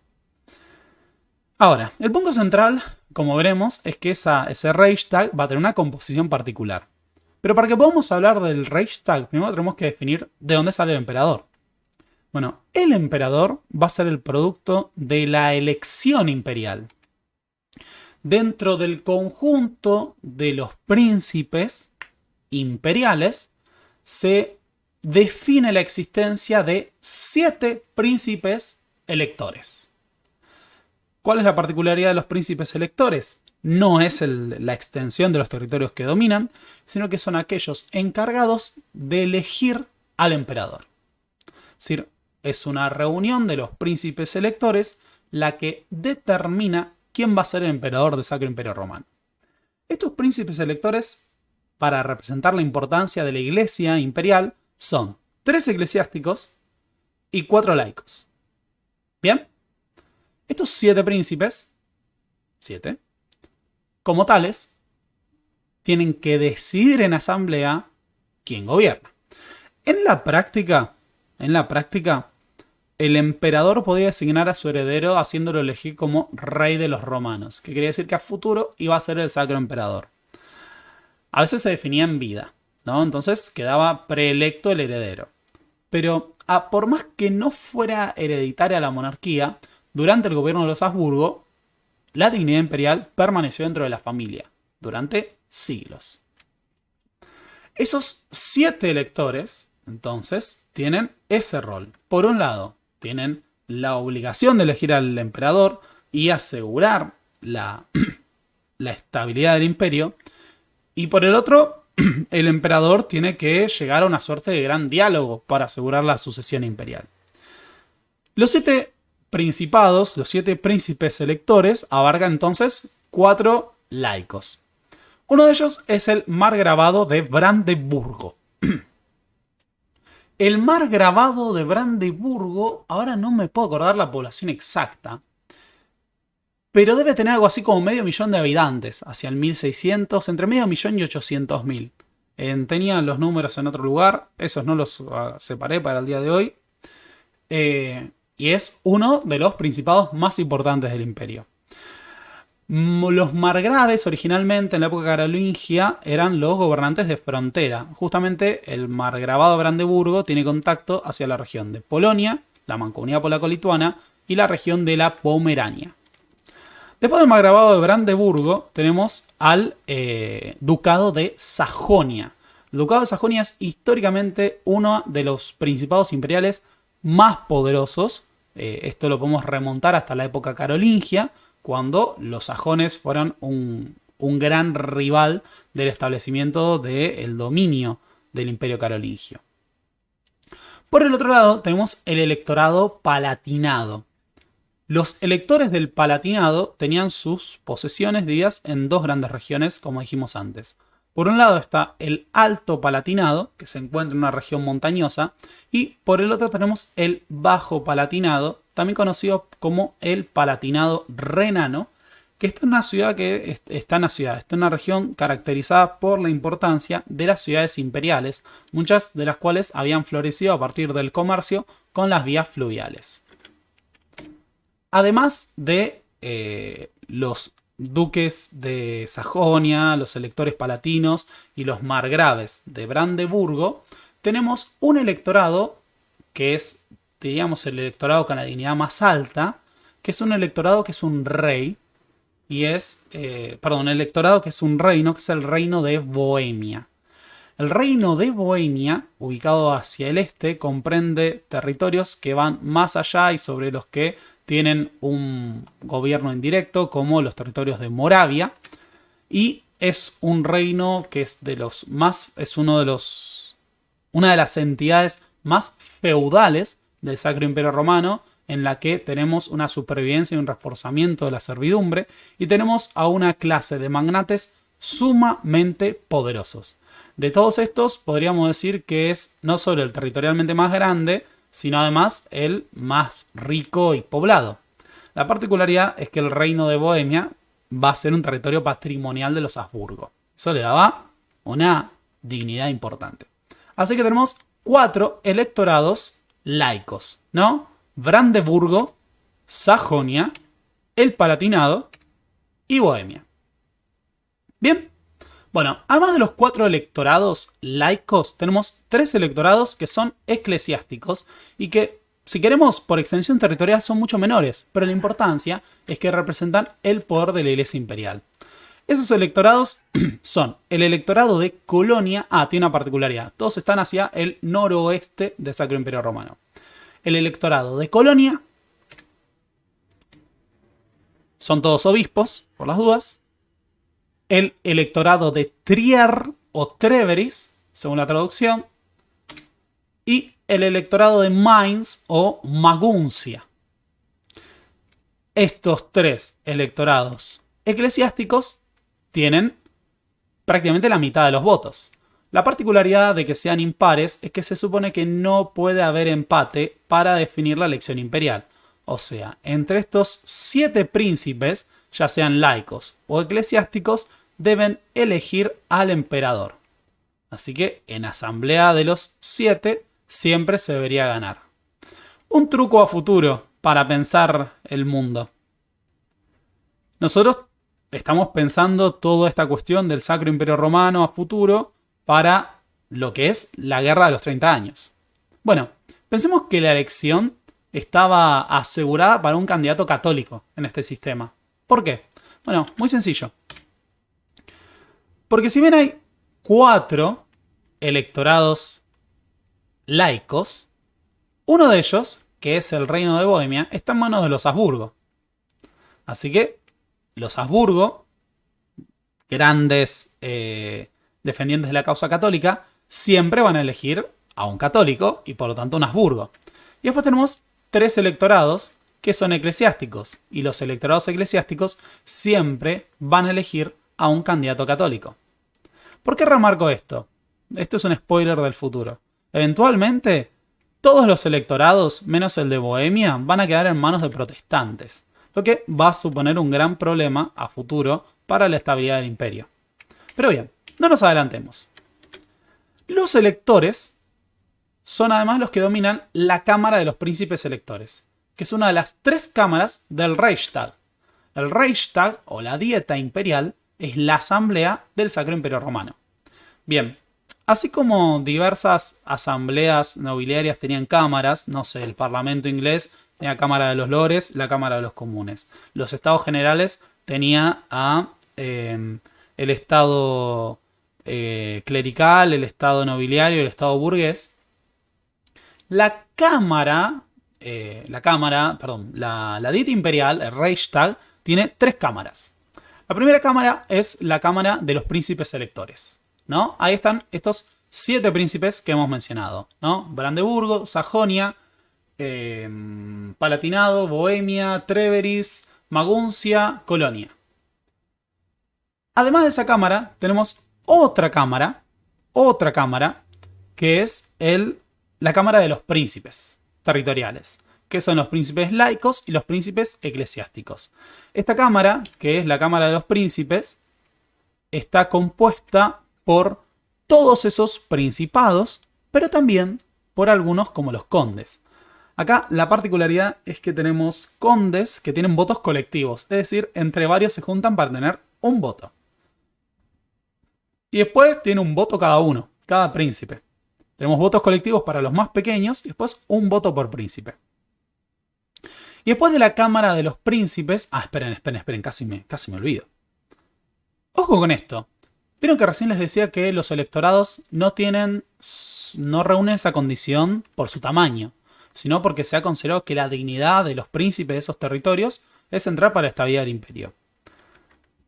Ahora, el punto central, como veremos, es que ese Reichstag va a tener una composición particular. Pero para que podamos hablar del Reichstag, primero tenemos que definir de dónde sale el emperador. Bueno, el emperador va a ser el producto de la elección imperial. Dentro del conjunto de los príncipes imperiales se define la existencia de 7 príncipes electores. ¿Cuál es la particularidad de los príncipes electores? No es la extensión de los territorios que dominan, sino que son aquellos encargados de elegir al emperador. Es decir, es una reunión de los príncipes electores la que determina quién va a ser el emperador del Sacro Imperio Romano. Estos príncipes electores, para representar la importancia de la Iglesia imperial, son 3 eclesiásticos y 4 laicos. ¿Bien? Estos 7 príncipes, 7, como tales, tienen que decidir en asamblea quién gobierna. En la práctica, el emperador podía designar a su heredero haciéndolo elegir como rey de los romanos, que quería decir que a futuro iba a ser el Sacro Emperador. A veces se definía en vida, ¿no? Entonces quedaba preelecto el heredero. Pero por más que no fuera hereditaria la monarquía, durante el gobierno de los Habsburgo, la dignidad imperial permaneció dentro de la familia durante siglos. Esos 7 electores, entonces, tienen ese rol. Por un lado, tienen la obligación de elegir al emperador y asegurar la estabilidad del imperio. Y por el otro, el emperador tiene que llegar a una suerte de gran diálogo para asegurar la sucesión imperial. Los 7 principados, los 7 príncipes electores, abarcan entonces 4 laicos. Uno de ellos es el margravado de Brandeburgo. El margravado de Brandeburgo, ahora no me puedo acordar la población exacta, pero debe tener algo así como 500.000 de habitantes, hacia el 1600, entre 500.000 y 800.000. Tenía los números en otro lugar, esos no los separé para el día de hoy. Y es uno de los principados más importantes del imperio. Los margraves originalmente en la época carolingia eran los gobernantes de frontera. Justamente el margravado de Brandeburgo tiene contacto hacia la región de Polonia, la Mancomunidad Polaco-Lituana y la región de la Pomerania. Después del margravado de Brandeburgo tenemos al ducado de Sajonia. El ducado de Sajonia es históricamente uno de los principados imperiales más poderosos. Esto lo podemos remontar hasta la época carolingia, cuando los sajones fueron un gran rival del establecimiento del dominio del imperio carolingio. Por el otro lado tenemos el electorado palatinado. Los electores del Palatinado tenían sus posesiones divididas en 2 grandes regiones, como dijimos antes. Por un lado está el Alto Palatinado, que se encuentra en una región montañosa, y por el otro tenemos el Bajo Palatinado, también conocido como el Palatinado renano, que está en una región caracterizada por la importancia de las ciudades imperiales, muchas de las cuales habían florecido a partir del comercio con las vías fluviales. Además de los duques de Sajonia, los electores palatinos y los margraves de Brandeburgo, tenemos un electorado que es, diríamos, el electorado con la dignidad más alta, que es un electorado que es un rey, y es, un electorado que es un reino, que es el reino de Bohemia. El reino de Bohemia, ubicado hacia el este, comprende territorios que van más allá y sobre los que tienen un gobierno indirecto, como los territorios de Moravia, y es un reino que es una de las entidades más feudales del Sacro Imperio Romano, en la que tenemos una supervivencia y un reforzamiento de la servidumbre, y tenemos a una clase de magnates sumamente poderosos. De todos estos, podríamos decir que es no solo el territorialmente más grande, sino además el más rico y poblado. La particularidad es que el reino de Bohemia va a ser un territorio patrimonial de los Habsburgo. Eso le daba una dignidad importante. Así que tenemos 4 electorados laicos, ¿no? Brandeburgo, Sajonia, el Palatinado y Bohemia. Bien. Bueno, además de los 4 electorados laicos, tenemos 3 electorados que son eclesiásticos y que, si queremos, por extensión territorial son mucho menores, pero la importancia es que representan el poder de la Iglesia imperial. Esos electorados son el electorado de Colonia. Tiene una particularidad. Todos están hacia el noroeste del Sacro Imperio Romano. El electorado de Colonia son todos obispos, por las dudas. El electorado de Trier o Treveris, según la traducción. Y el electorado de Mainz o Maguncia. Estos tres electorados eclesiásticos tienen prácticamente la mitad de los votos. La particularidad de que sean impares es que se supone que no puede haber empate para definir la elección imperial. O sea, entre estos 7 príncipes, ya sean laicos o eclesiásticos, deben elegir al emperador. Así que en asamblea de los 7 siempre se debería ganar. Un truco a futuro para pensar el mundo. Nosotros estamos pensando toda esta cuestión del Sacro Imperio Romano a futuro para lo que es la Guerra de los 30 años. Bueno, pensemos que la elección estaba asegurada para un candidato católico en este sistema. ¿Por qué? Bueno, muy sencillo. Porque si bien hay 4 electorados laicos, uno de ellos, que es el Reino de Bohemia, está en manos de los Habsburgo. Así que los Habsburgo, grandes defendientes de la causa católica, siempre van a elegir a un católico y por lo tanto un Habsburgo. Y después tenemos 3 electorados que son eclesiásticos. Y los electorados eclesiásticos siempre van a elegir a un candidato católico. ¿Por qué remarco esto? Esto es un spoiler del futuro. Eventualmente, todos los electorados, menos el de Bohemia, van a quedar en manos de protestantes, lo que va a suponer un gran problema a futuro para la estabilidad del imperio. Pero bien, no nos adelantemos. Los electores son además los que dominan la Cámara de los Príncipes Electores, que es una de las 3 cámaras del Reichstag. El Reichstag, o la Dieta Imperial, es la asamblea del Sacro Imperio Romano. Bien, así como diversas asambleas nobiliarias tenían cámaras, no sé, el Parlamento inglés tenía Cámara de los Lores, la Cámara de los Comunes. Los Estados Generales tenía el Estado clerical, el Estado nobiliario, el Estado burgués. La Dieta Imperial, el Reichstag, tiene 3 cámaras. La primera cámara es la Cámara de los Príncipes Electores, ¿no? Ahí están estos 7 príncipes que hemos mencionado, ¿no? Brandeburgo, Sajonia, Palatinado, Bohemia, Treveris, Maguncia, Colonia. Además de esa cámara, tenemos otra cámara, que es la Cámara de los Príncipes Territoriales, que son los príncipes laicos y los príncipes eclesiásticos. Esta cámara, que es la Cámara de los Príncipes, está compuesta por todos esos principados, pero también por algunos como los condes. Acá la particularidad es que tenemos condes que tienen votos colectivos, es decir, entre varios se juntan para tener un voto. Y después tiene un voto cada uno, cada príncipe. Tenemos votos colectivos para los más pequeños y después un voto por príncipe. Y después de la Cámara de los Príncipes... esperen, casi me olvido. Ojo con esto. Vieron que recién les decía que los electorados no reúnen esa condición por su tamaño, sino porque se ha considerado que la dignidad de los príncipes de esos territorios es central para la estabilidad del imperio.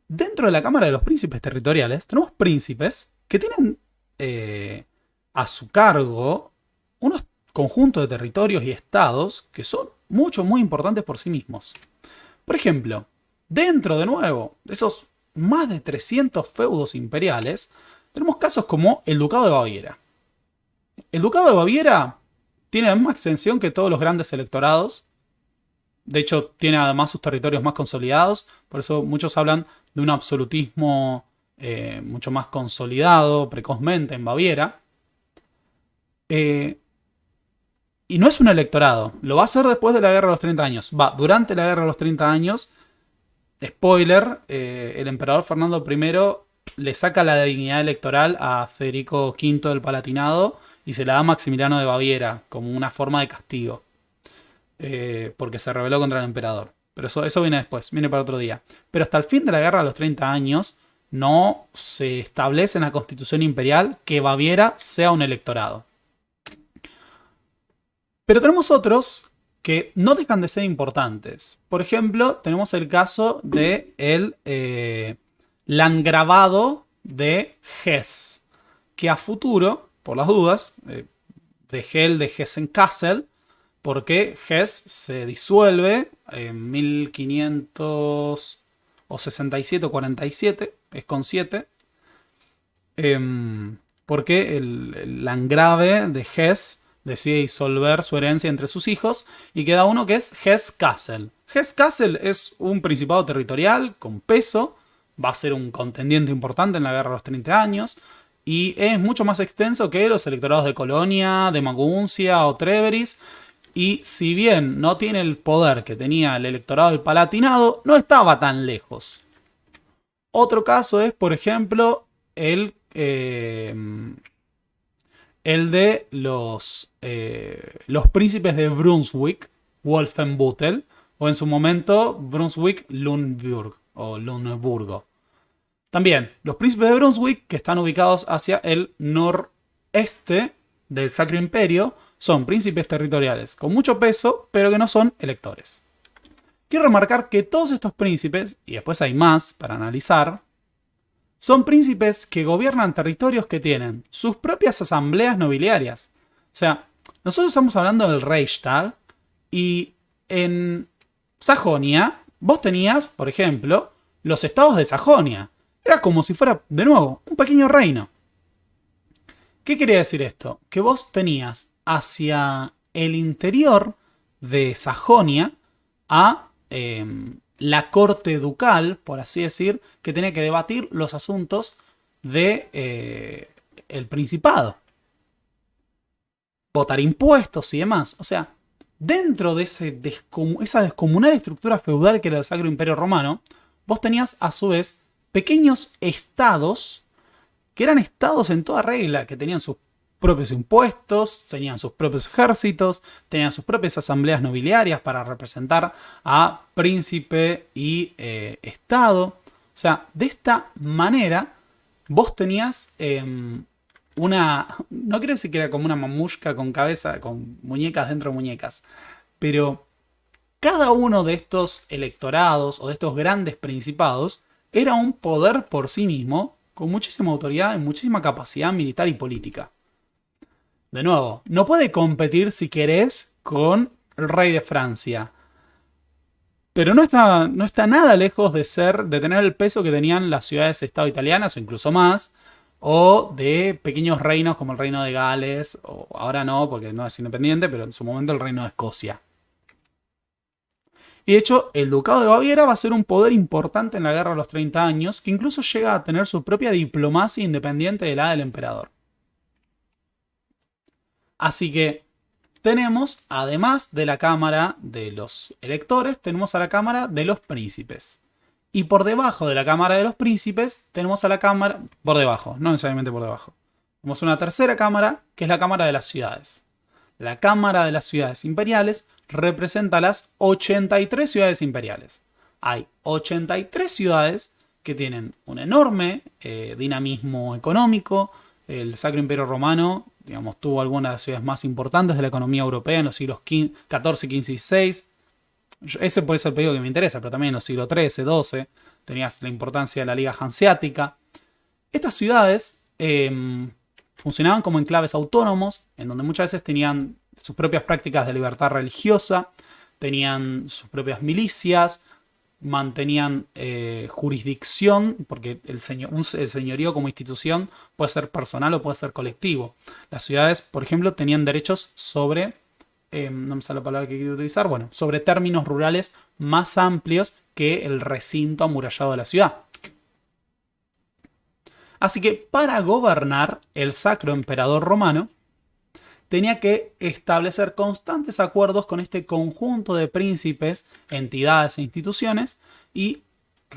Dentro de la Cámara de los Príncipes Territoriales tenemos príncipes que tienen a su cargo unos conjuntos de territorios y estados que son muy importantes por sí mismos. Por ejemplo, dentro de nuevo de esos más de 300 feudos imperiales, tenemos casos como el Ducado de Baviera. El Ducado de Baviera tiene la misma extensión que todos los grandes electorados. De hecho, tiene además sus territorios más consolidados. Por eso muchos hablan de un absolutismo mucho más consolidado precozmente en Baviera. Y no es un electorado. Lo va a hacer después de la Guerra de los 30 años. Durante la Guerra de los 30 años, spoiler, el emperador Fernando I le saca la dignidad electoral a Federico V del Palatinado y se la da a Maximiliano de Baviera como una forma de castigo. Porque se rebeló contra el emperador. Pero eso viene después, viene para otro día. Pero hasta el fin de la Guerra de los 30 años, no se establece en la Constitución Imperial que Baviera sea un electorado. Pero tenemos otros que no dejan de ser importantes. Por ejemplo, tenemos el caso de el Landgravado de Hesse, que a futuro, por las dudas, dejé el de Hessen-Kassel, porque Hesse se disuelve en 1567 o 47, es con 7, porque el landgrave de Hesse decide disolver su herencia entre sus hijos y queda uno que es Hesse-Kassel. Hesse-Kassel es un principado territorial con peso, va a ser un contendiente importante en la Guerra de los 30 años y es mucho más extenso que los electorados de Colonia, de Maguncia o Treveris. Y si bien no tiene el poder que tenía el electorado del Palatinado, no estaba tan lejos. Otro caso es, por ejemplo, el de los príncipes de Brunswick, Wolfenbüttel, o en su momento Brunswick-Luneburg o Luneburgo. También, los príncipes de Brunswick, que están ubicados hacia el noreste del Sacro Imperio, son príncipes territoriales con mucho peso, pero que no son electores. Quiero remarcar que todos estos príncipes, y después hay más para analizar, son príncipes que gobiernan territorios que tienen sus propias asambleas nobiliarias. O sea, nosotros estamos hablando del Reichstag y en Sajonia vos tenías, por ejemplo, los estados de Sajonia. Era como si fuera, de nuevo, un pequeño reino. ¿Qué quería decir esto? Que vos tenías hacia el interior de Sajonia a la corte ducal, por así decir, que tenía que debatir los asuntos de el principado. Votar impuestos y demás. O sea, dentro de esa descomunal estructura feudal que era el Sacro Imperio Romano, vos tenías a su vez pequeños estados que eran estados en toda regla, que tenían sus propios impuestos, tenían sus propios ejércitos, tenían sus propias asambleas nobiliarias para representar a príncipe y estado. O sea, de esta manera vos tenías no quiero decir que era como una mamushka con cabeza, con muñecas dentro de muñecas, pero cada uno de estos electorados o de estos grandes principados era un poder por sí mismo, con muchísima autoridad y muchísima capacidad militar y política. De nuevo, no puede competir, si querés, con el rey de Francia. Pero no está nada lejos de tener el peso que tenían las ciudades-estado italianas, o incluso más, o de pequeños reinos como el reino de Gales, o ahora no, porque no es independiente, pero en su momento el reino de Escocia. Y de hecho, el ducado de Baviera va a ser un poder importante en la Guerra de los 30 años, que incluso llega a tener su propia diplomacia independiente de la del emperador. Así que tenemos, además de la Cámara de los Electores, tenemos a la Cámara de los Príncipes. Y por debajo de la Cámara de los Príncipes tenemos a la Cámara... Por debajo, no necesariamente por debajo. Tenemos una tercera Cámara, que es la Cámara de las Ciudades. La Cámara de las Ciudades Imperiales representa las 83 ciudades imperiales. Hay 83 ciudades que tienen un enorme dinamismo económico. El Sacro Imperio Romano, digamos, tuvo algunas de las ciudades más importantes de la economía europea en los siglos XIV, XV y XVI. Ese puede ser el periodo que me interesa, pero también en los siglos XIII, XII tenías la importancia de la Liga Hanseática. Estas ciudades funcionaban como enclaves autónomos, en donde muchas veces tenían sus propias prácticas de libertad religiosa, tenían sus propias milicias, mantenían jurisdicción, porque el señorío como institución puede ser personal o puede ser colectivo. Las ciudades, por ejemplo, tenían derechos sobre, no me sale la palabra que quiero utilizar, bueno, sobre términos rurales más amplios que el recinto amurallado de la ciudad. Así que para gobernar, el Sacro Emperador Romano tenía que establecer constantes acuerdos con este conjunto de príncipes, entidades e instituciones y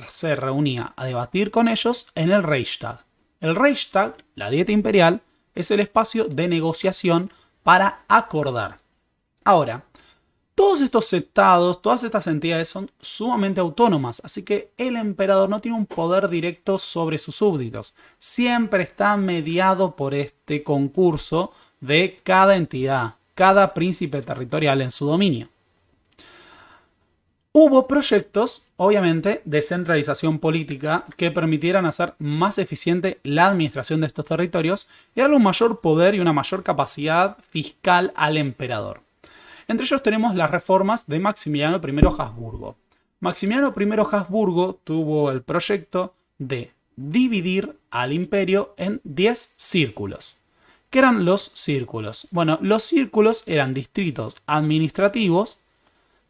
se reunía a debatir con ellos en el Reichstag. El Reichstag, la dieta imperial, es el espacio de negociación para acordar. Ahora, Todos estos estados, todas estas entidades son sumamente autónomas, así que el emperador no tiene un poder directo sobre sus súbditos. Siempre está mediado por este concurso de cada entidad, cada príncipe territorial en su dominio. Hubo proyectos, obviamente, de centralización política que permitieran hacer más eficiente la administración de estos territorios y darle un mayor poder y una mayor capacidad fiscal al emperador. Entre ellos tenemos las reformas de Maximiliano I Habsburgo. Maximiliano I Habsburgo tuvo el proyecto de dividir al imperio en 10 círculos. ¿Qué eran los círculos? Bueno, los círculos eran distritos administrativos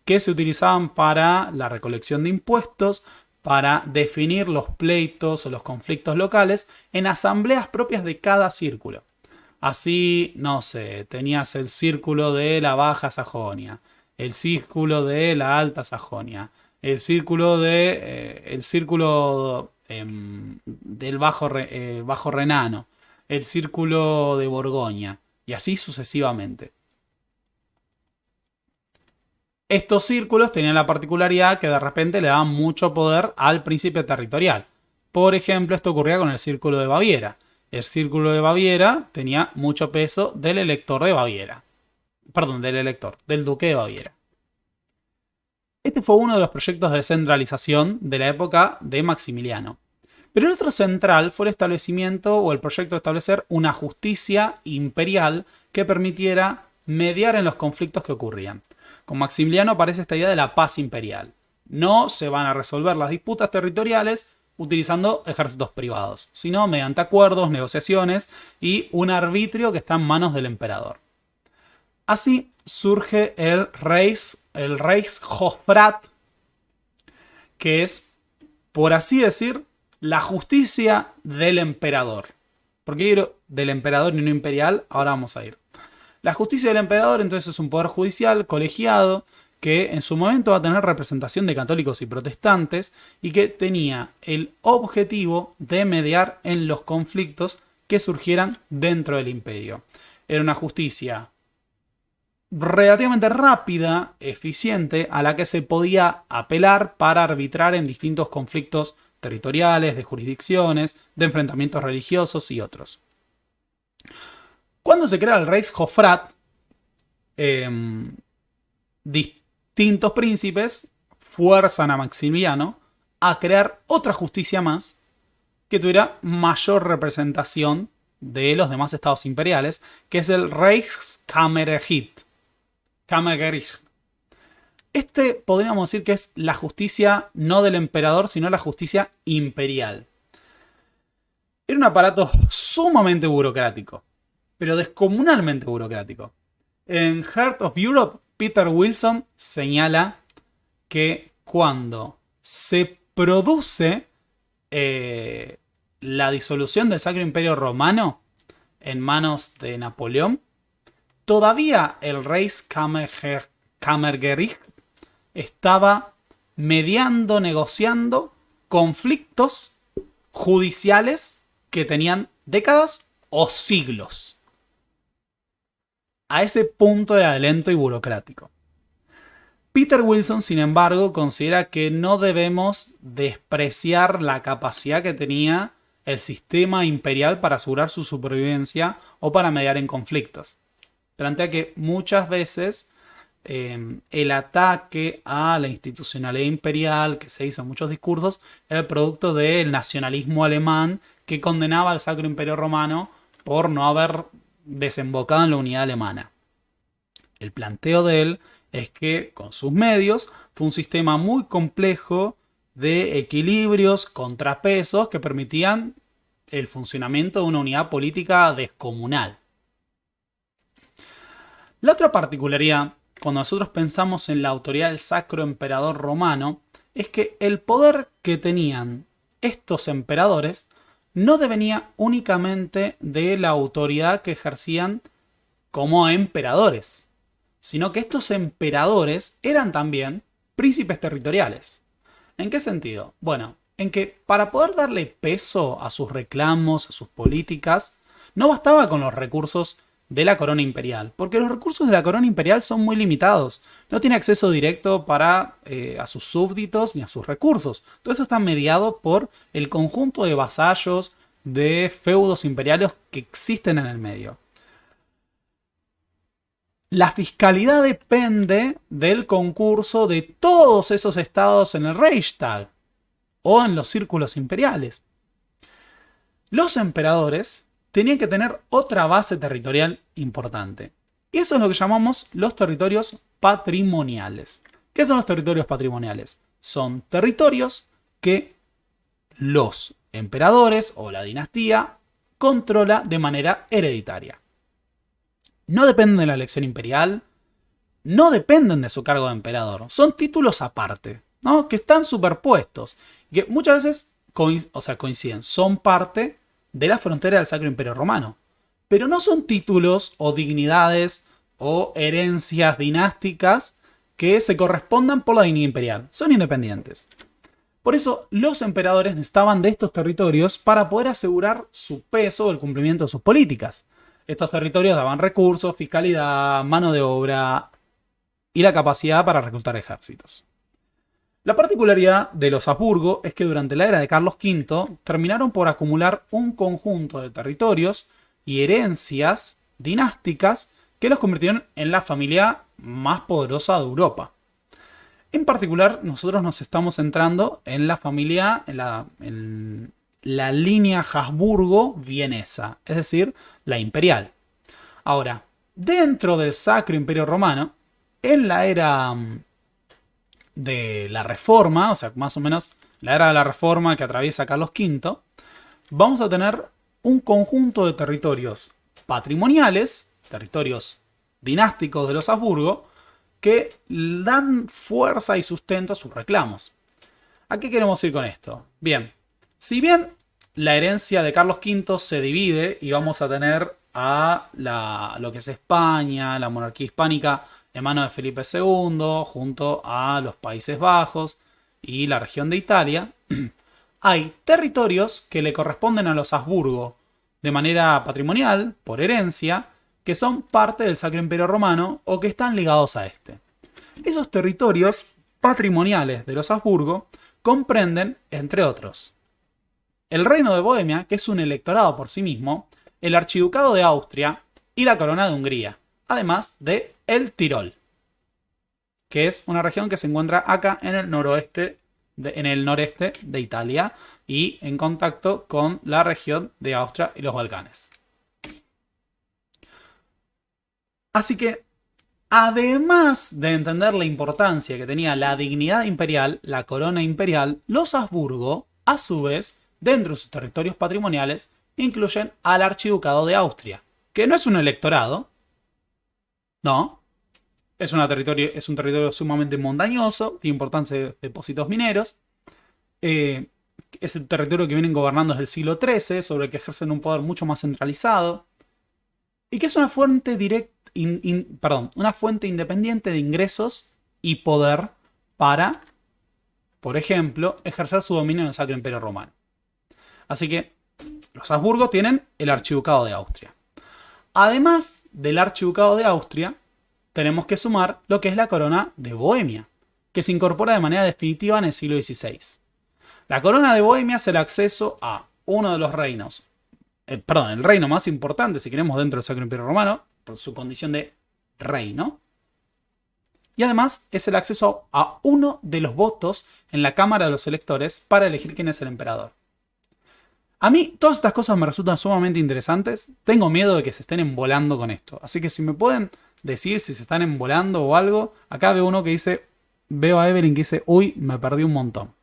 que se utilizaban para la recolección de impuestos, para definir los pleitos o los conflictos locales en asambleas propias de cada círculo. Así, no sé, tenías el círculo de la Baja Sajonia, el círculo de la Alta Sajonia, el círculo del Bajo Renano, el círculo de Borgoña, y así sucesivamente. Estos círculos tenían la particularidad que de repente le daban mucho poder al príncipe territorial. Por ejemplo, esto ocurría con el círculo de Baviera. El círculo de Baviera tenía mucho peso del elector de Baviera. Perdón, del duque de Baviera. Este fue uno de los proyectos de centralización de la época de Maximiliano. Pero el otro central fue el establecimiento o el proyecto de establecer una justicia imperial que permitiera mediar en los conflictos que ocurrían. Con Maximiliano aparece esta idea de la paz imperial. No se van a resolver las disputas territoriales utilizando ejércitos privados, sino mediante acuerdos, negociaciones y un arbitrio que está en manos del emperador. Así surge el Reichshofrat, que es, por así decir, la justicia del emperador. ¿Por qué digo del emperador y no imperial? Ahora vamos a ir. La justicia del emperador entonces es un poder judicial colegiado que en su momento va a tener representación de católicos y protestantes y que tenía el objetivo de mediar en los conflictos que surgieran dentro del imperio. Era una justicia relativamente rápida, eficiente, a la que se podía apelar para arbitrar en distintos conflictos territoriales, de jurisdicciones, de enfrentamientos religiosos y otros. Cuando se crea el Reichshofrat, distintos príncipes fuerzan a Maximiliano a crear otra justicia más que tuviera mayor representación de los demás estados imperiales, que es el Reichskammergericht. Este podríamos decir que es la justicia no del emperador, sino la justicia imperial. Era un aparato sumamente burocrático, pero descomunalmente burocrático. En Heart of Europe, Peter Wilson señala que cuando se produce la disolución del Sacro Imperio Romano en manos de Napoleón, todavía el Reichskammergericht estaba mediando, negociando conflictos judiciales que tenían décadas o siglos. A ese punto era lento y burocrático. Peter Wilson, sin embargo, considera que no debemos despreciar la capacidad que tenía el sistema imperial para asegurar su supervivencia o para mediar en conflictos. Plantea que muchas veces el ataque a la institucionalidad imperial que se hizo en muchos discursos era el producto del nacionalismo alemán que condenaba al Sacro Imperio Romano por no haber desembocado en la unidad alemana. El planteo de él es que con sus medios fue un sistema muy complejo de equilibrios, contrapesos que permitían el funcionamiento de una unidad política descomunal. La otra particularidad, cuando nosotros pensamos en la autoridad del Sacro Emperador Romano, es que el poder que tenían estos emperadores no devenía únicamente de la autoridad que ejercían como emperadores, sino que estos emperadores eran también príncipes territoriales. ¿En qué sentido? Bueno, en que para poder darle peso a sus reclamos, a sus políticas, no bastaba con los recursos de la corona imperial, porque los recursos de la corona imperial son muy limitados. No tiene acceso directo a sus súbditos ni a sus recursos. Todo eso está mediado por el conjunto de vasallos, de feudos imperiales que existen en el medio. La fiscalidad depende del concurso de todos esos estados en el Reichstag o en los círculos imperiales. Los emperadores tenían que tener otra base territorial importante. Y eso es lo que llamamos los territorios patrimoniales. ¿Qué son los territorios patrimoniales? Son territorios que los emperadores o la dinastía controla de manera hereditaria. No dependen de la elección imperial, no dependen de su cargo de emperador. Son títulos aparte, ¿no? Que están superpuestos. Y que muchas veces coinciden, son parte de la frontera del Sacro Imperio Romano. Pero no son títulos o dignidades o herencias dinásticas que se correspondan por la dignidad imperial. Son independientes. Por eso los emperadores necesitaban de estos territorios para poder asegurar su peso o el cumplimiento de sus políticas. Estos territorios daban recursos, fiscalidad, mano de obra y la capacidad para reclutar ejércitos. La particularidad de los Habsburgo es que durante la era de Carlos V terminaron por acumular un conjunto de territorios y herencias dinásticas que los convirtieron en la familia más poderosa de Europa. En particular, nosotros nos estamos centrando en la familia, en la línea Habsburgo vienesa, es decir, la imperial. Ahora, dentro del Sacro Imperio Romano, en la era de la Reforma, o sea, más o menos la era de la Reforma que atraviesa Carlos V, vamos a tener un conjunto de territorios patrimoniales, territorios dinásticos de los Habsburgo, que dan fuerza y sustento a sus reclamos. ¿A qué queremos ir con esto? Bien, si bien la herencia de Carlos V se divide y vamos a tener a lo que es España, la monarquía hispánica en manos de Felipe II, junto a los Países Bajos y la región de Italia, hay territorios que le corresponden a los Habsburgo de manera patrimonial, por herencia, que son parte del Sacro Imperio Romano o que están ligados a este. Esos territorios patrimoniales de los Habsburgo comprenden, entre otros, el Reino de Bohemia, que es un electorado por sí mismo, el Archiducado de Austria y la Corona de Hungría, además de el Tirol, que es una región que se encuentra acá en el noreste de Italia y en contacto con la región de Austria y los Balcanes. Así que, además de entender la importancia que tenía la dignidad imperial, la corona imperial, los Habsburgo, a su vez, dentro de sus territorios patrimoniales, incluyen al Archiducado de Austria, que no es un electorado, no, es un territorio sumamente montañoso, tiene importancia depósitos mineros, es el territorio que vienen gobernando desde el siglo XIII, sobre el que ejercen un poder mucho más centralizado, y que es una fuente una fuente independiente de ingresos y poder para, por ejemplo, ejercer su dominio en el Sacro Imperio Romano. Así que los Habsburgo tienen el Archiducado de Austria. Además del Archiducado de Austria, tenemos que sumar lo que es la Corona de Bohemia, que se incorpora de manera definitiva en el siglo XVI. La Corona de Bohemia es el acceso a uno de los reinos, el reino más importante, si queremos, dentro del Sacro Imperio Romano, por su condición de reino. Y además es el acceso a uno de los votos en la Cámara de los Electores para elegir quién es el emperador. A mí todas estas cosas me resultan sumamente interesantes. Tengo miedo de que se estén embolando con esto. Así que si me pueden decir si se están embolando o algo. Acá veo uno que dice, veo a Evelyn que dice, uy, me perdí un montón.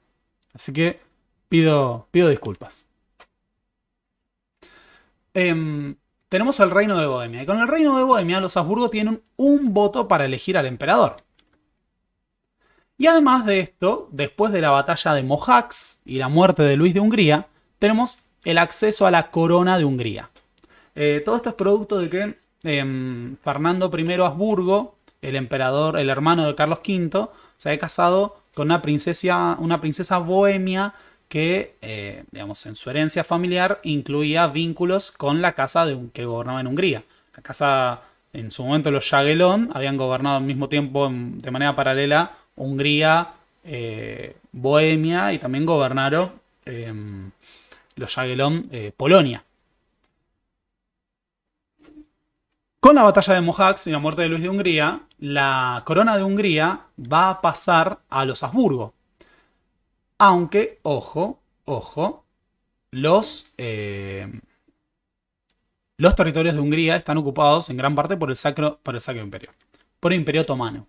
Así que pido disculpas. Tenemos el Reino de Bohemia. Y con el Reino de Bohemia los Habsburgo tienen un voto para elegir al emperador. Y además de esto, después de la batalla de Mohacs y la muerte de Luis de Hungría, tenemos el acceso a la corona de Hungría. Todo esto es producto de que Fernando I Habsburgo, el emperador, el hermano de Carlos V, se había casado con una princesa bohemia que, digamos, en su herencia familiar incluía vínculos con la casa que gobernaba en Hungría. La casa, en su momento los Jagellón habían gobernado al mismo tiempo, de manera paralela, Hungría, Bohemia, y también gobernaron los Jagellón Polonia. Con la batalla de Mohacs y la muerte de Luis de Hungría, la corona de Hungría va a pasar a los Habsburgo. Aunque, ojo, los territorios de Hungría están ocupados en gran parte por el Sacro Imperio, por el Imperio Otomano.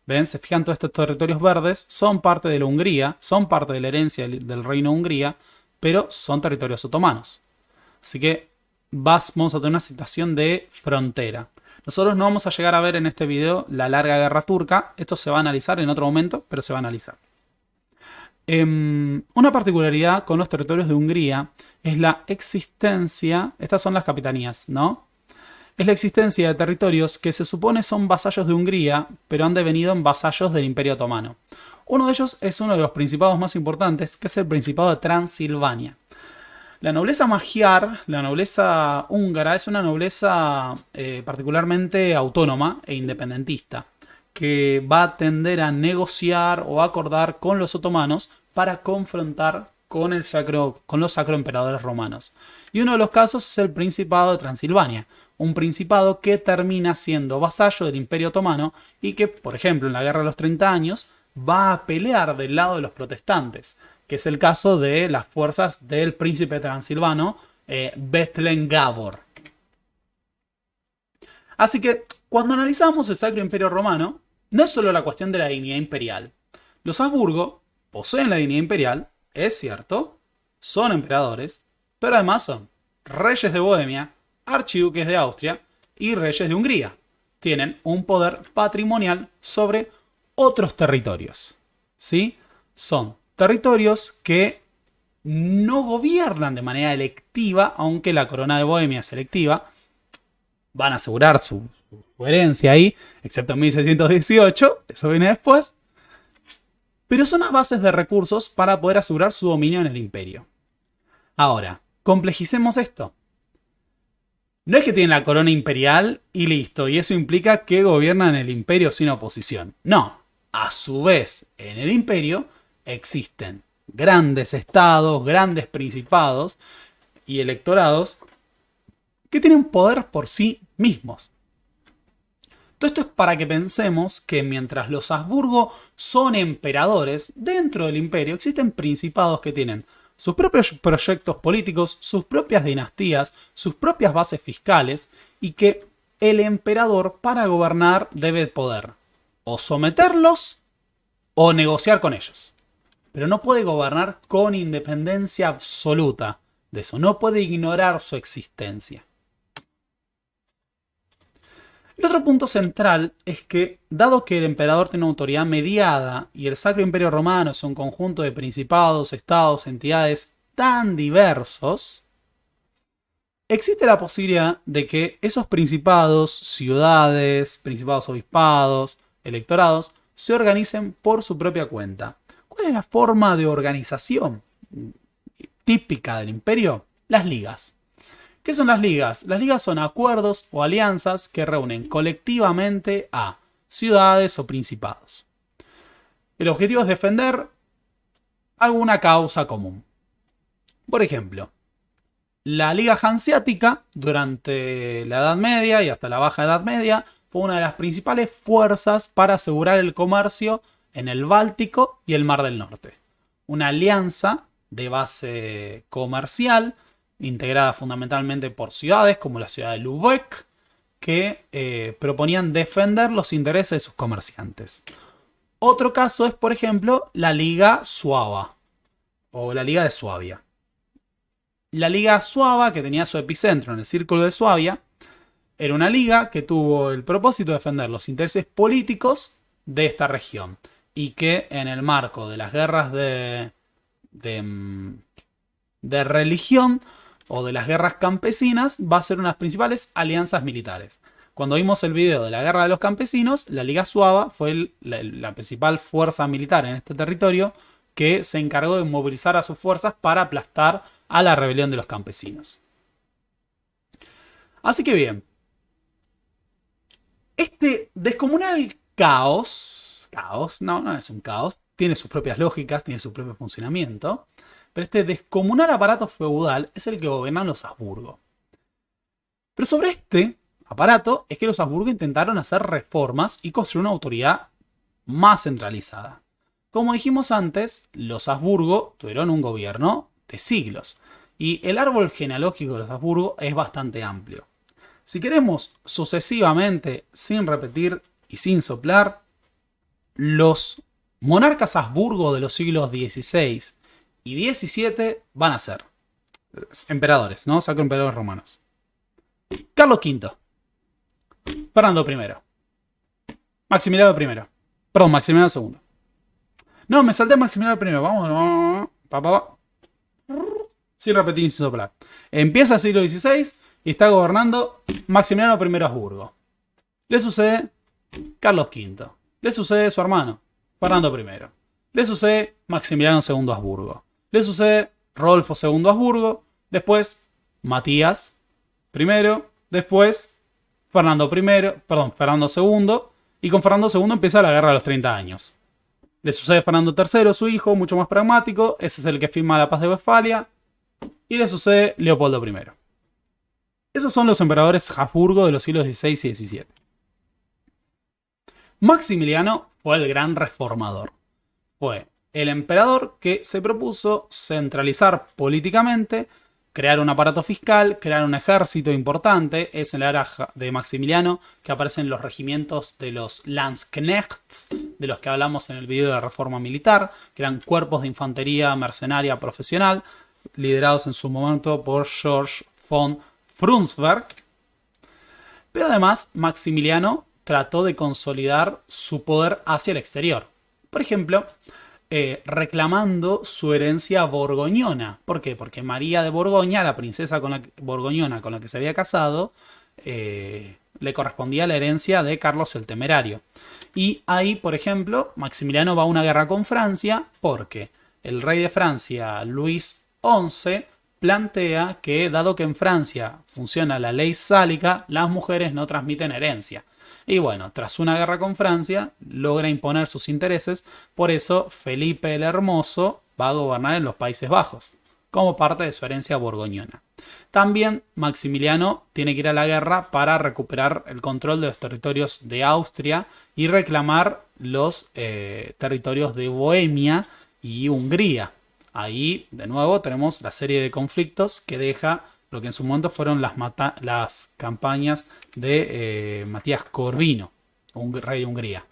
¿Ven? Se fijan, todos estos territorios verdes son parte de la Hungría, son parte de la herencia del reino de Hungría, pero son territorios otomanos. Así que vamos a tener una situación de frontera. Nosotros no vamos a llegar a ver en este video la larga guerra turca. Esto se va a analizar en otro momento, pero se va a analizar. Una particularidad con los territorios de Hungría es la existencia, estas son las capitanías, ¿no? Es la existencia de territorios que se supone son vasallos de Hungría, pero han devenido en vasallos del Imperio Otomano. Uno de ellos es uno de los principados más importantes, que es el Principado de Transilvania. La nobleza magiar, la nobleza húngara, es una nobleza particularmente autónoma e independentista, que va a tender a negociar o acordar con los otomanos para confrontar con los sacroemperadores romanos. Y uno de los casos es el Principado de Transilvania, un principado que termina siendo vasallo del Imperio Otomano y que, por ejemplo, en la Guerra de los 30 años, va a pelear del lado de los protestantes, que es el caso de las fuerzas del príncipe transilvano Bethlen Gábor. Así que, cuando analizamos el Sacro Imperio Romano, no es solo la cuestión de la dignidad imperial. Los Habsburgo poseen la dignidad imperial, es cierto, son emperadores, pero además son reyes de Bohemia, archiduques de Austria y reyes de Hungría. Tienen un poder patrimonial sobre otros territorios. ¿Sí? Son territorios que no gobiernan de manera electiva, aunque la corona de Bohemia es electiva. Van a asegurar su herencia ahí, excepto en 1618, eso viene después. Pero son las bases de recursos para poder asegurar su dominio en el imperio. Ahora, complejicemos esto. No es que tienen la corona imperial y listo, y eso implica que gobiernan el imperio sin oposición. No, a su vez, en el imperio existen grandes estados, grandes principados y electorados que tienen poder por sí mismos. Todo esto es para que pensemos que mientras los Habsburgo son emperadores, dentro del imperio existen principados que tienen sus propios proyectos políticos, sus propias dinastías, sus propias bases fiscales, y que el emperador para gobernar debe poder o someterlos o negociar con ellos. Pero no puede gobernar con independencia absoluta de eso, no puede ignorar su existencia. El otro punto central es que, dado que el emperador tiene una autoridad mediada y el Sacro Imperio Romano es un conjunto de principados, estados, entidades tan diversos, existe la posibilidad de que esos principados, ciudades, principados obispados, electorados, se organicen por su propia cuenta. ¿Cuál es la forma de organización típica del imperio? Las ligas. ¿Qué son las ligas? Las ligas son acuerdos o alianzas que reúnen colectivamente a ciudades o principados. El objetivo es defender alguna causa común. Por ejemplo, la Liga Hanseática durante la Edad Media y hasta la Baja Edad Media fue una de las principales fuerzas para asegurar el comercio en el Báltico y el Mar del Norte. Una alianza de base comercial integrada fundamentalmente por ciudades como la ciudad de Lübeck, que proponían defender los intereses de sus comerciantes. Otro caso es, por ejemplo, la Liga Suaba o la Liga de Suabia. La Liga Suaba, que tenía su epicentro en el Círculo de Suabia, era una liga que tuvo el propósito de defender los intereses políticos de esta región y que en el marco de las guerras de religión o de las guerras campesinas va a ser una de las principales alianzas militares. Cuando vimos el video de la guerra de los campesinos, la Liga Suaba fue la principal fuerza militar en este territorio que se encargó de movilizar a sus fuerzas para aplastar a la rebelión de los campesinos. Así que bien, Este descomunal caos, no es un caos, tiene sus propias lógicas, tiene su propio funcionamiento, pero este descomunal aparato feudal es el que gobiernan los Habsburgo. Pero sobre este aparato es que los Habsburgo intentaron hacer reformas y construir una autoridad más centralizada. Como dijimos antes, los Habsburgo tuvieron un gobierno de siglos y el árbol genealógico de los Habsburgo es bastante amplio. Si queremos sucesivamente, sin repetir y sin soplar, los monarcas Habsburgo de los siglos XVI y XVII van a ser emperadores, ¿no? Sacro emperadores romanos. Carlos V, Fernando I, Maximiliano I, perdón, Maximiliano II. No, me salté Maximiliano I, vamos, sin repetir y sin soplar. Empieza el siglo XVI y está gobernando Maximiliano I Habsburgo. Le sucede Carlos V. Le sucede su hermano, Fernando I. Le sucede Maximiliano II Habsburgo. Le sucede Rodolfo II Habsburgo. Después Matías I. Después Fernando II. Y con Fernando II empieza la guerra de los 30 años. Le sucede Fernando III, su hijo, mucho más pragmático. Ese es el que firma la paz de Westfalia. Y le sucede Leopoldo I. Esos son los emperadores Habsburgo de los siglos XVI y XVII. Maximiliano fue el gran reformador. Fue el emperador que se propuso centralizar políticamente, crear un aparato fiscal, crear un ejército importante. Es en la era de Maximiliano que aparecen los regimientos de los Landsknechts, de los que hablamos en el video de la reforma militar, que eran cuerpos de infantería mercenaria profesional, liderados en su momento por George von Frundsberg. Pero además, Maximiliano trató de consolidar su poder hacia el exterior. Por ejemplo, reclamando su herencia borgoñona. ¿Por qué? Porque María de Borgoña, la princesa borgoñona con la que se había casado, le correspondía la herencia de Carlos el Temerario. Y ahí, por ejemplo, Maximiliano va a una guerra con Francia porque el rey de Francia, Luis XI, plantea que, dado que en Francia funciona la ley sálica, las mujeres no transmiten herencia. Y bueno, tras una guerra con Francia, logra imponer sus intereses. Por eso, Felipe el Hermoso va a gobernar en los Países Bajos, como parte de su herencia borgoñona. También Maximiliano tiene que ir a la guerra para recuperar el control de los territorios de Austria y reclamar los territorios de Bohemia y Hungría. Ahí, de nuevo, tenemos la serie de conflictos que deja lo que en su momento fueron las campañas de Matías Corvino, rey de Hungría.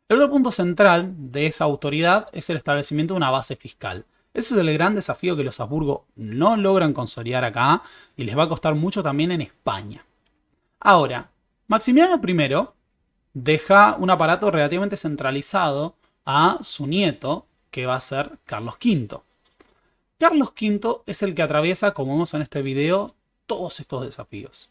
El otro punto central de esa autoridad es el establecimiento de una base fiscal. Ese es el gran desafío que los Habsburgo no logran consolidar acá y les va a costar mucho también en España. Ahora, Maximiliano I deja un aparato relativamente centralizado a su nieto, que va a ser Carlos V. Carlos V es el que atraviesa, como vemos en este video, todos estos desafíos.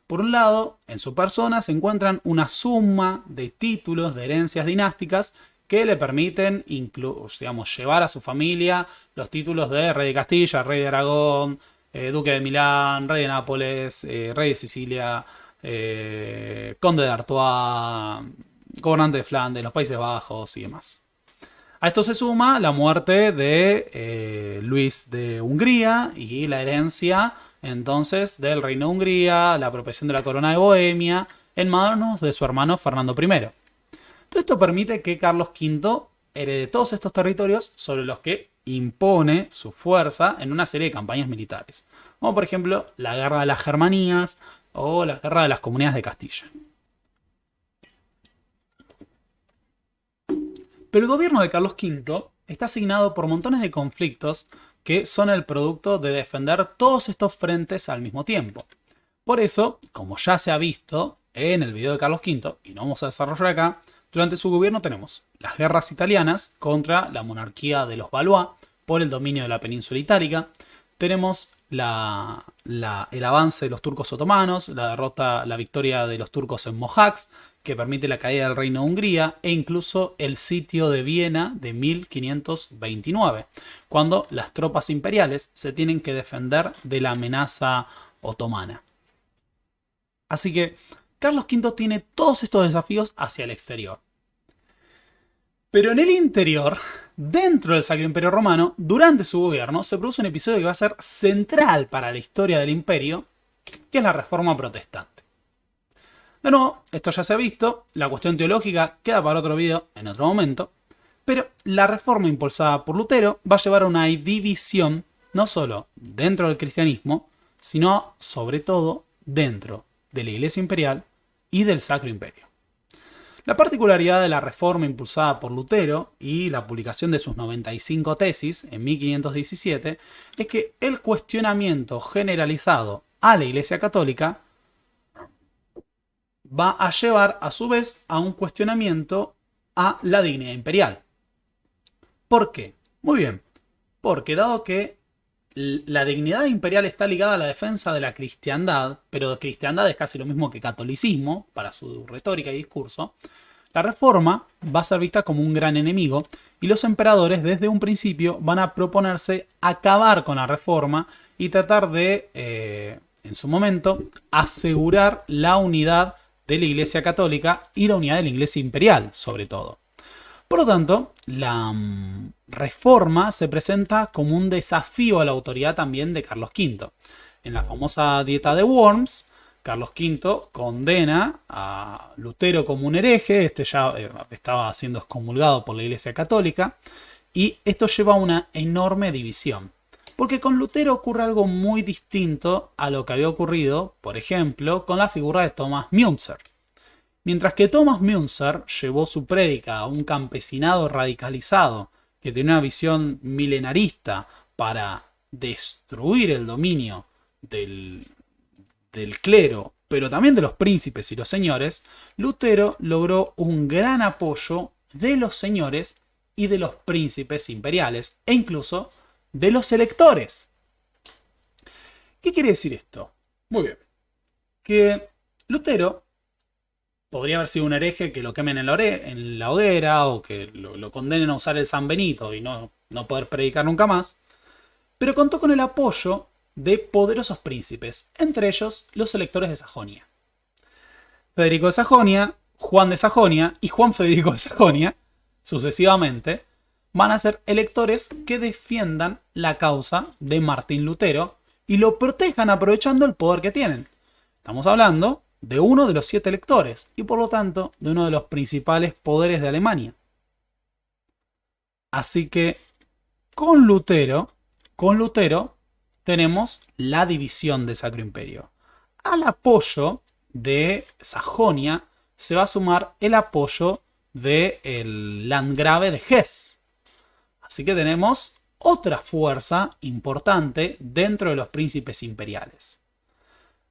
Por un lado, en su persona se encuentran una suma de títulos, de herencias dinásticas que le permiten llevar a su familia los títulos de rey de Castilla, rey de Aragón, duque de Milán, rey de Nápoles, rey de Sicilia, conde de Artois, gobernante de Flandes, los Países Bajos y demás. A esto se suma la muerte de Luis de Hungría y la herencia entonces del Reino de Hungría, la apropiación de la corona de Bohemia en manos de su hermano Fernando I. Todo esto permite que Carlos V herede todos estos territorios sobre los que impone su fuerza en una serie de campañas militares, como por ejemplo la Guerra de las Germanías o la Guerra de las Comunidades de Castilla. Pero el gobierno de Carlos V está asignado por montones de conflictos que son el producto de defender todos estos frentes al mismo tiempo. Por eso, como ya se ha visto en el video de Carlos V, y no vamos a desarrollar acá, durante su gobierno tenemos las guerras italianas contra la monarquía de los Valois por el dominio de la península itálica, tenemos el avance de los turcos otomanos, la victoria de los turcos en Mohacs, que permite la caída del Reino de Hungría, e incluso el sitio de Viena de 1529, cuando las tropas imperiales se tienen que defender de la amenaza otomana. Así que Carlos V tiene todos estos desafíos hacia el exterior. Pero en el interior, dentro del Sacro Imperio Romano, durante su gobierno, se produce un episodio que va a ser central para la historia del imperio, que es la Reforma Protestante. De nuevo, esto ya se ha visto, la cuestión teológica queda para otro video en otro momento, pero la reforma impulsada por Lutero va a llevar a una división no solo dentro del cristianismo, sino sobre todo dentro de la Iglesia Imperial y del Sacro Imperio. La particularidad de la reforma impulsada por Lutero y la publicación de sus 95 tesis en 1517 es que el cuestionamiento generalizado a la Iglesia Católica va a llevar a su vez a un cuestionamiento a la dignidad imperial. ¿Por qué? Muy bien, porque dado que la dignidad imperial está ligada a la defensa de la cristiandad, pero cristiandad es casi lo mismo que catolicismo para su retórica y discurso, la reforma va a ser vista como un gran enemigo y los emperadores desde un principio van a proponerse acabar con la reforma y tratar de, en su momento, asegurar la unidad de la Iglesia Católica y la unidad de la Iglesia Imperial, sobre todo. Por lo tanto, la reforma se presenta como un desafío a la autoridad también de Carlos V. En la famosa Dieta de Worms, Carlos V condena a Lutero como un hereje, este ya estaba siendo excomulgado por la Iglesia Católica, y esto lleva a una enorme división. Porque con Lutero ocurre algo muy distinto a lo que había ocurrido, por ejemplo, con la figura de Thomas Müntzer. Mientras que Thomas Müntzer llevó su prédica a un campesinado radicalizado que tenía una visión milenarista para destruir el dominio del clero, pero también de los príncipes y los señores, Lutero logró un gran apoyo de los señores y de los príncipes imperiales, e incluso de los electores. ¿Qué quiere decir esto? Muy bien. Que Lutero podría haber sido un hereje que lo quemen en la hoguera o que lo condenen a usar el San Benito y no poder predicar nunca más, pero contó con el apoyo de poderosos príncipes, entre ellos los electores de Sajonia. Federico de Sajonia, Juan de Sajonia y Juan Federico de Sajonia, sucesivamente, van a ser electores que defiendan la causa de Martín Lutero y lo protejan aprovechando el poder que tienen. Estamos hablando de uno de los 7 electores y por lo tanto de uno de los principales poderes de Alemania. Así que con Lutero tenemos la división del Sacro Imperio. Al apoyo de Sajonia se va a sumar el apoyo del Landgrave de Hesse. Así que tenemos otra fuerza importante dentro de los príncipes imperiales.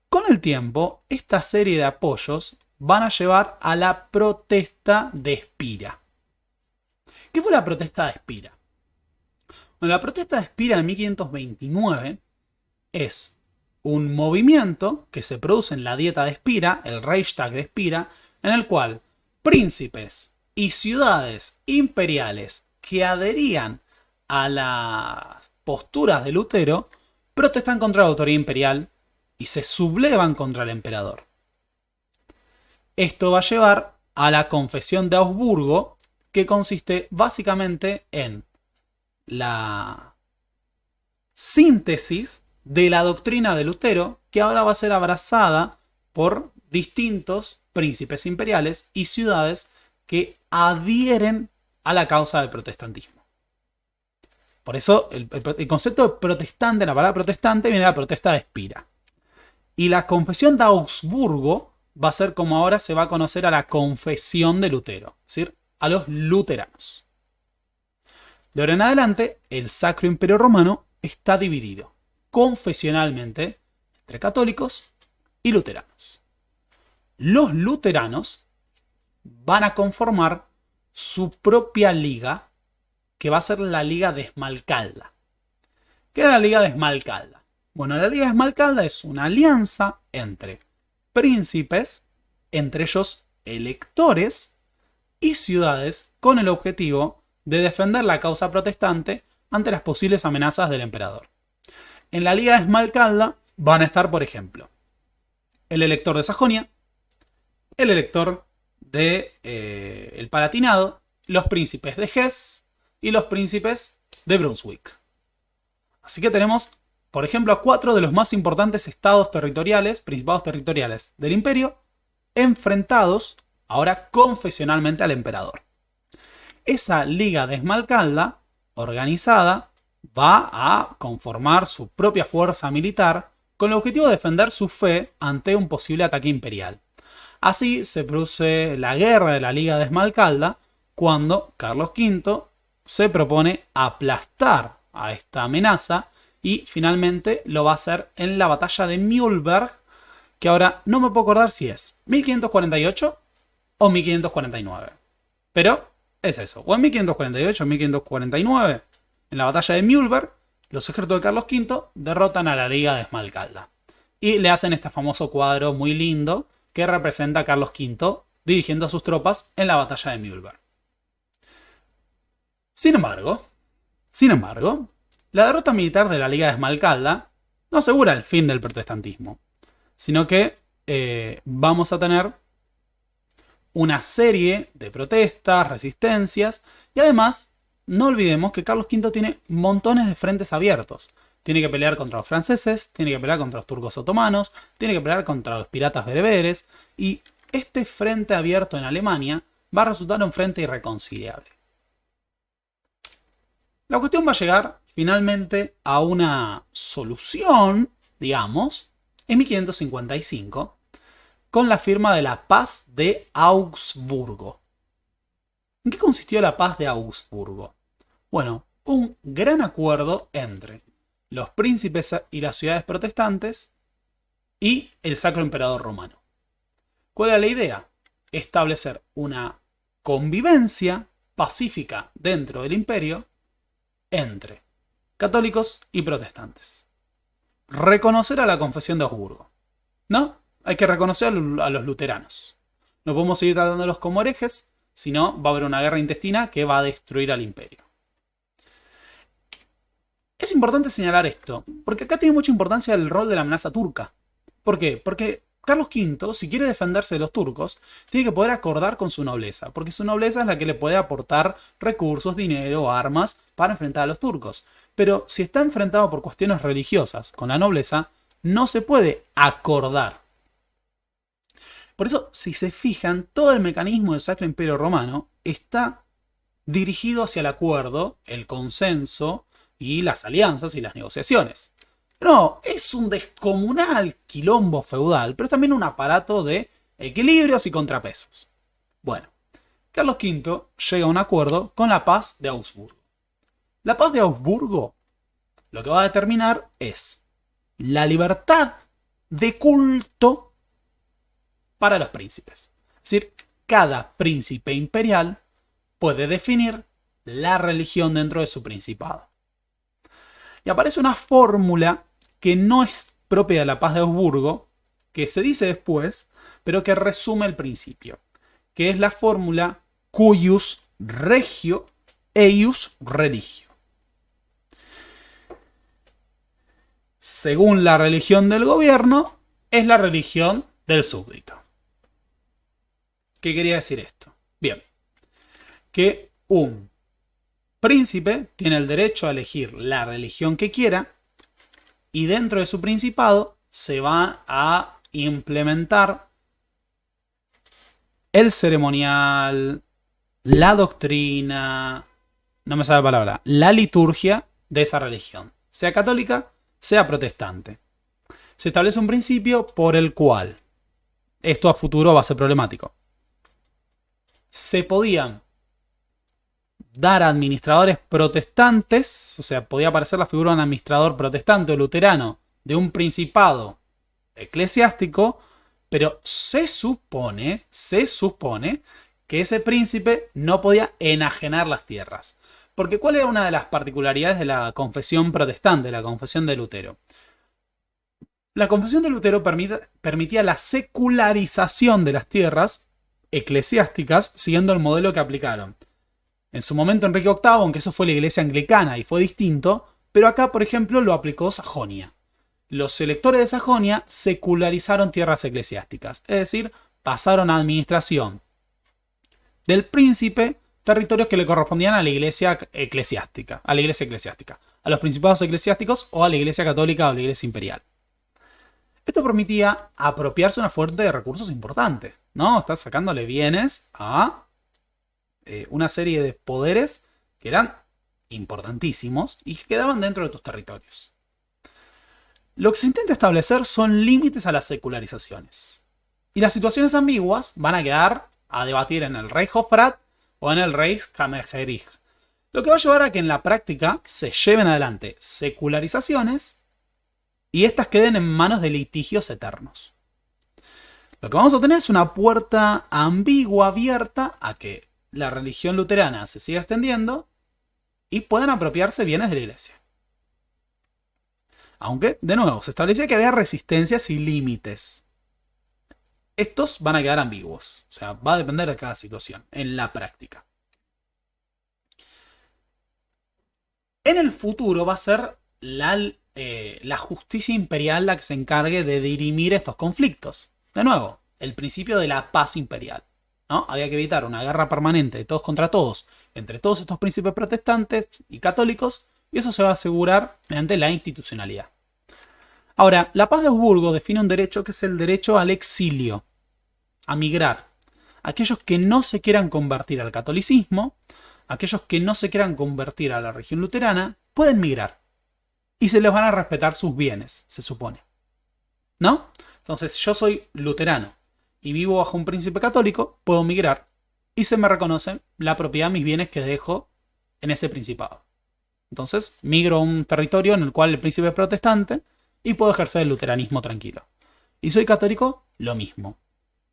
Con el tiempo, esta serie de apoyos van a llevar a la protesta de Espira. ¿Qué fue la protesta de Espira? Bueno, la protesta de Espira de 1529 es un movimiento que se produce en la Dieta de Espira, el Reichstag de Espira, en el cual príncipes y ciudades imperiales que adherían a las posturas de Lutero protestan contra la autoridad imperial y se sublevan contra el emperador. Esto va a llevar a la Confesión de Augsburgo, que consiste básicamente en la síntesis de la doctrina de Lutero, que ahora va a ser abrazada por distintos príncipes imperiales y ciudades que adhieren a la causa del protestantismo. Por eso el concepto de protestante, la palabra protestante, viene de la protesta de Espira. Y la Confesión de Augsburgo va a ser como ahora se va a conocer a la Confesión de Lutero, es decir, a los luteranos. De ahora en adelante, el Sacro Imperio Romano está dividido confesionalmente entre católicos y luteranos. Los luteranos van a conformar su propia liga, que va a ser la Liga de Esmalcalda. ¿Qué es la Liga de Esmalcalda? Bueno, la Liga de Esmalcalda es una alianza entre príncipes, entre ellos electores y ciudades, con el objetivo de defender la causa protestante ante las posibles amenazas del emperador. En la Liga de Esmalcalda van a estar, por ejemplo, el elector de Sajonia, el elector de el Palatinado, los príncipes de Hesse y los príncipes de Brunswick. Así que tenemos, por ejemplo, a 4 de los más importantes estados territoriales, principados territoriales del imperio, enfrentados ahora confesionalmente al emperador. Esa liga de Esmalcalda, organizada, va a conformar su propia fuerza militar con el objetivo de defender su fe ante un posible ataque imperial. Así se produce la guerra de la Liga de Esmalcalda cuando Carlos V se propone aplastar a esta amenaza y finalmente lo va a hacer en la batalla de Mühlberg, que ahora no me puedo acordar si es 1548 o 1549. Pero es eso, o en 1548 o 1549, en la batalla de Mühlberg, los ejércitos de Carlos V derrotan a la Liga de Esmalcalda. Y le hacen este famoso cuadro muy lindo que representa a Carlos V dirigiendo a sus tropas en la batalla de Mühlberg. Sin embargo, la derrota militar de la Liga de Esmalcalda no asegura el fin del protestantismo, sino que vamos a tener una serie de protestas, resistencias y además no olvidemos que Carlos V tiene montones de frentes abiertos. Tiene que pelear contra los franceses, tiene que pelear contra los turcos otomanos, tiene que pelear contra los piratas bereberes y este frente abierto en Alemania va a resultar un frente irreconciliable. La cuestión va a llegar finalmente a una solución, digamos, en 1555, con la firma de la Paz de Augsburgo. ¿En qué consistió la Paz de Augsburgo? Bueno, un gran acuerdo entre los príncipes y las ciudades protestantes y el Sacro Emperador Romano. ¿Cuál era la idea? Establecer una convivencia pacífica dentro del imperio entre católicos y protestantes. Reconocer a la confesión de Augsburgo. ¿No? Hay que reconocer a los luteranos. No podemos seguir tratándolos como herejes, sino va a haber una guerra intestina que va a destruir al imperio. Es importante señalar esto, porque acá tiene mucha importancia el rol de la amenaza turca. ¿Por qué? Porque Carlos V, si quiere defenderse de los turcos, tiene que poder acordar con su nobleza, porque su nobleza es la que le puede aportar recursos, dinero, armas para enfrentar a los turcos. Pero si está enfrentado por cuestiones religiosas con la nobleza, no se puede acordar. Por eso, si se fijan, todo el mecanismo del Sacro Imperio Romano está dirigido hacia el acuerdo, el consenso y las alianzas y las negociaciones. No, es un descomunal quilombo feudal, pero también un aparato de equilibrios y contrapesos. Bueno, Carlos V llega a un acuerdo con la Paz de Augsburgo. La Paz de Augsburgo lo que va a determinar es la libertad de culto para los príncipes. Es decir, cada príncipe imperial puede definir la religión dentro de su principado. Y aparece una fórmula que no es propia de la Paz de Augsburgo, que se dice después, pero que resume el principio, que es la fórmula cuius regio eius religio. Según la religión del gobierno, es la religión del súbdito. ¿Qué quería decir esto? Bien, que un príncipe tiene el derecho a elegir la religión que quiera y dentro de su principado se va a implementar el ceremonial, la doctrina, no me sale la palabra, la liturgia de esa religión, sea católica, sea protestante. Se establece un principio por el cual esto a futuro va a ser problemático. Se podían dar a administradores protestantes, o sea, podía aparecer la figura de un administrador protestante o luterano de un principado eclesiástico, pero se supone que ese príncipe no podía enajenar las tierras. Porque ¿cuál era una de las particularidades de la confesión protestante, la confesión de Lutero? La confesión de Lutero permitía la secularización de las tierras eclesiásticas siguiendo el modelo que aplicaron en su momento Enrique VIII, aunque eso fue la iglesia anglicana y fue distinto, pero acá, por ejemplo, lo aplicó Sajonia. Los electores de Sajonia secularizaron tierras eclesiásticas, es decir, pasaron a administración del príncipe territorios que le correspondían a la iglesia eclesiástica, a los principados eclesiásticos o a la iglesia católica o a la iglesia imperial. Esto permitía apropiarse una fuente de recursos importante, ¿no? Estás sacándole bienes a una serie de poderes que eran importantísimos y que quedaban dentro de tus territorios. Lo que se intenta establecer son límites a las secularizaciones. Y las situaciones ambiguas van a quedar a debatir en el Reichshofrat o en el Reichskammergericht. Lo que va a llevar a que en la práctica se lleven adelante secularizaciones y estas queden en manos de litigios eternos. Lo que vamos a tener es una puerta ambigua abierta a que la religión luterana se siga extendiendo y puedan apropiarse bienes de la iglesia. Aunque, de nuevo, se establecía que había resistencias y límites. Estos van a quedar ambiguos. O sea, va a depender de cada situación en la práctica. En el futuro va a ser la justicia imperial la que se encargue de dirimir estos conflictos. De nuevo, el principio de la paz imperial, ¿no? Había que evitar una guerra permanente de todos contra todos entre todos estos príncipes protestantes y católicos, y eso se va a asegurar mediante la institucionalidad. Ahora, la Paz de Augsburgo define un derecho que es el derecho al exilio, a migrar. Aquellos que no se quieran convertir al catolicismo, aquellos que no se quieran convertir a la religión luterana, pueden migrar. Y se les van a respetar sus bienes, se supone. ¿No? Entonces, yo soy luterano y vivo bajo un príncipe católico, puedo migrar y se me reconoce la propiedad de mis bienes que dejo en ese principado. Entonces, migro a un territorio en el cual el príncipe es protestante y puedo ejercer el luteranismo tranquilo. Y soy católico, lo mismo.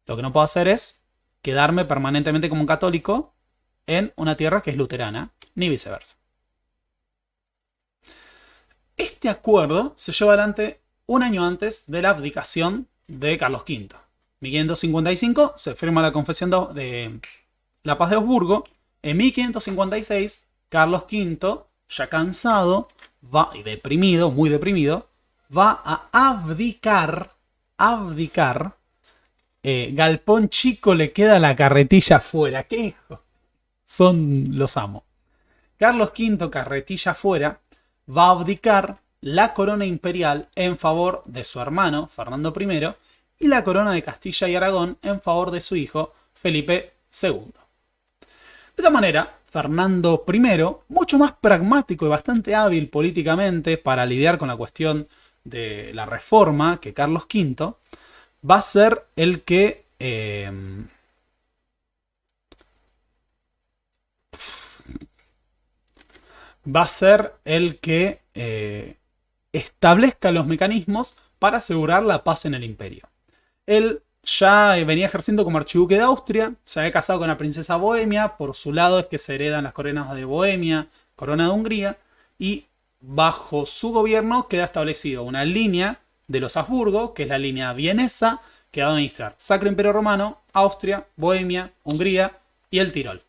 Lo que no puedo hacer es quedarme permanentemente como un católico en una tierra que es luterana, ni viceversa. Este acuerdo se lleva adelante un año antes de la abdicación de Carlos V. En 1555 se firma la Confesión de la Paz de Augsburgo. En 1556, Carlos V, ya cansado y deprimido, muy deprimido, va a abdicar. Galpón chico le queda la carretilla afuera. ¿Qué hijo? Los amo. Carlos V, carretilla afuera, va a abdicar la corona imperial en favor de su hermano, Fernando I, y la corona de Castilla y Aragón en favor de su hijo, Felipe II. De esta manera, Fernando I, mucho más pragmático y bastante hábil políticamente para lidiar con la cuestión de la reforma que Carlos V, va a ser el que establezca los mecanismos para asegurar la paz en el imperio. Él ya venía ejerciendo como archiduque de Austria, se había casado con la princesa Bohemia, por su lado es que se heredan las coronas de Bohemia, corona de Hungría, y bajo su gobierno queda establecido una línea de los Habsburgo, que es la línea vienesa, que va a administrar Sacro Imperio Romano, Austria, Bohemia, Hungría y el Tirol.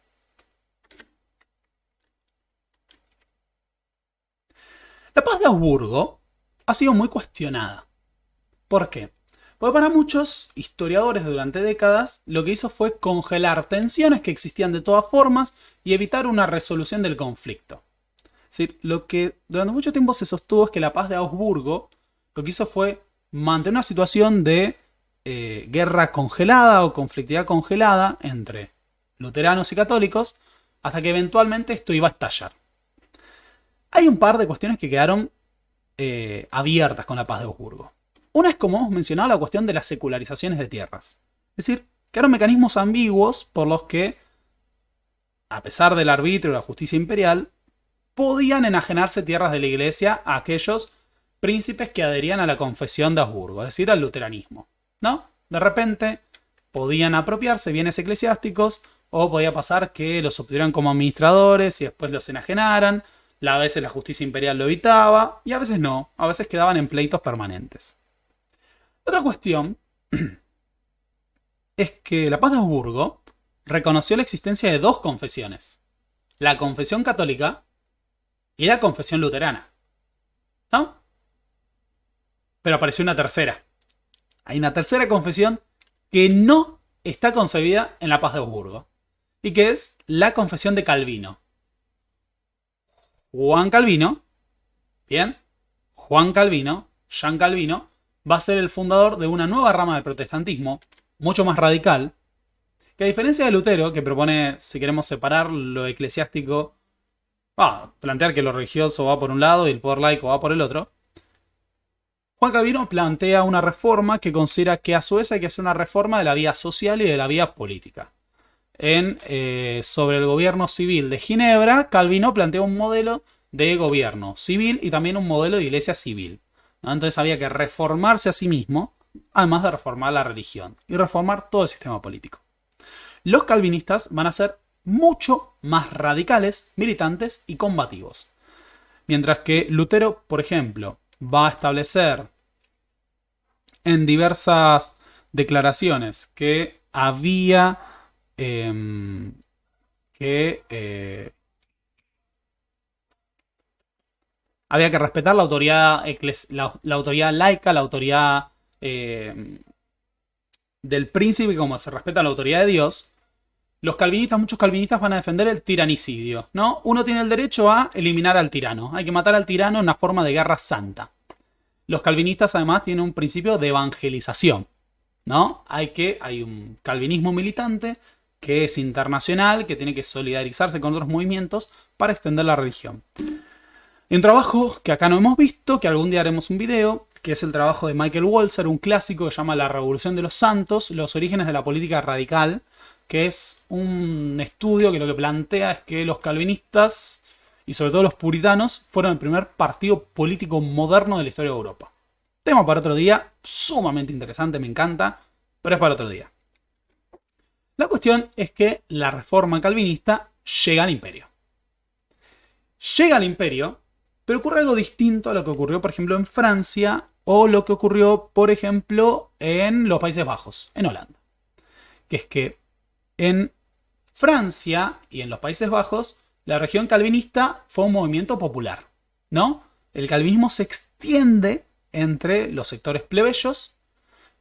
La Paz de Augsburgo ha sido muy cuestionada. ¿Por qué? Porque para muchos historiadores durante décadas lo que hizo fue congelar tensiones que existían de todas formas y evitar una resolución del conflicto. Es decir, lo que durante mucho tiempo se sostuvo es que la Paz de Augsburgo lo que hizo fue mantener una situación de guerra congelada o conflictividad congelada entre luteranos y católicos hasta que eventualmente esto iba a estallar. Hay un par de cuestiones que quedaron abiertas con la Paz de Augsburgo. Una es, como hemos mencionado, la cuestión de las secularizaciones de tierras. Es decir, quedaron mecanismos ambiguos por los que, a pesar del arbitrio y la justicia imperial, podían enajenarse tierras de la iglesia a aquellos príncipes que adherían a la confesión de Augsburgo, es decir, al luteranismo, ¿no? De repente podían apropiarse bienes eclesiásticos o podía pasar que los obtuvieran como administradores y después los enajenaran. A veces la justicia imperial lo evitaba y a veces no, a veces quedaban en pleitos permanentes. Otra cuestión es que la Paz de Augsburgo reconoció la existencia de dos confesiones, la confesión católica y la confesión luterana, ¿no? Pero apareció una tercera. Hay una tercera confesión que no está concebida en la Paz de Augsburgo y que es la Confesión de Calvino. Juan Calvino, bien, Juan Calvino, Jean Calvino, va a ser el fundador de una nueva rama del protestantismo, mucho más radical, que a diferencia de Lutero, que propone, si queremos separar lo eclesiástico, plantear que lo religioso va por un lado y el poder laico va por el otro, Juan Calvino plantea una reforma que considera que a su vez hay que hacer una reforma de la vía social y de la vía política. Sobre el gobierno civil de Ginebra, Calvino plantea un modelo de gobierno civil y también un modelo de iglesia civil, ¿no? Entonces había que reformarse a sí mismo, además de reformar la religión y reformar todo el sistema político. Los calvinistas van a ser mucho más radicales, militantes y combativos. Mientras que Lutero, por ejemplo, va a establecer en diversas declaraciones que había había que respetar la autoridad, la autoridad laica, la autoridad del príncipe, como se respeta la autoridad de Dios. Muchos calvinistas van a defender el tiranicidio, ¿no? Uno tiene el derecho a eliminar al tirano. Hay que matar al tirano en una forma de guerra santa. Los calvinistas además tienen un principio de evangelización, ¿no? Hay un calvinismo militante que es internacional, que tiene que solidarizarse con otros movimientos para extender la religión. Y un trabajo que acá no hemos visto, que algún día haremos un video, que es el trabajo de Michael Walzer, un clásico que se llama La Revolución de los Santos, los orígenes de la política radical, que es un estudio que lo que plantea es que los calvinistas, y sobre todo los puritanos, fueron el primer partido político moderno de la historia de Europa. Tema para otro día, sumamente interesante, me encanta, pero es para otro día. La cuestión es que la reforma calvinista llega al imperio. Llega al imperio, pero ocurre algo distinto a lo que ocurrió, por ejemplo, en Francia o lo que ocurrió, por ejemplo, en los Países Bajos, en Holanda. Que es que en Francia y en los Países Bajos, la región calvinista fue un movimiento popular, ¿no? El calvinismo se extiende entre los sectores plebeyos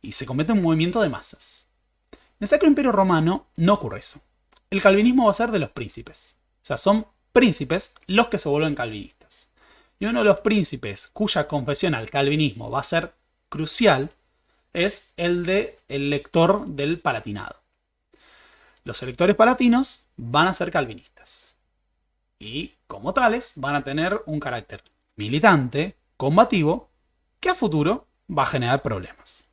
y se convierte en un movimiento de masas. En el Sacro Imperio Romano no ocurre eso. El calvinismo va a ser de los príncipes. O sea, son príncipes los que se vuelven calvinistas. Y uno de los príncipes cuya confesión al calvinismo va a ser crucial es el de el elector del Palatinado. Los electores palatinos van a ser calvinistas. Y como tales van a tener un carácter militante, combativo, que a futuro va a generar problemas.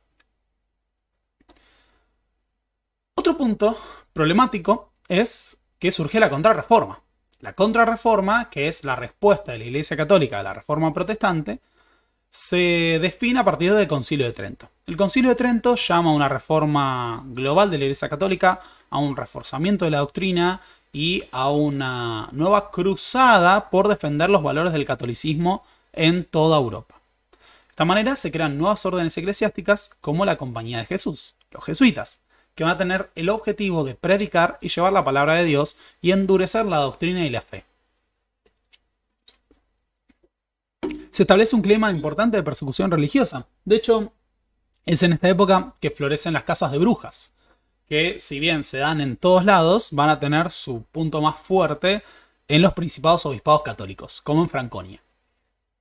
Otro punto problemático es que surge la contrarreforma. La contrarreforma, que es la respuesta de la Iglesia Católica a la Reforma Protestante, se define a partir del Concilio de Trento. El Concilio de Trento llama a una reforma global de la Iglesia Católica, a un reforzamiento de la doctrina y a una nueva cruzada por defender los valores del catolicismo en toda Europa. De esta manera se crean nuevas órdenes eclesiásticas como la Compañía de Jesús, los jesuitas, que van a tener el objetivo de predicar y llevar la palabra de Dios y endurecer la doctrina y la fe. Se establece un clima importante de persecución religiosa. De hecho, es en esta época que florecen las casas de brujas, que si bien se dan en todos lados, van a tener su punto más fuerte en los principados obispados católicos, como en Franconia.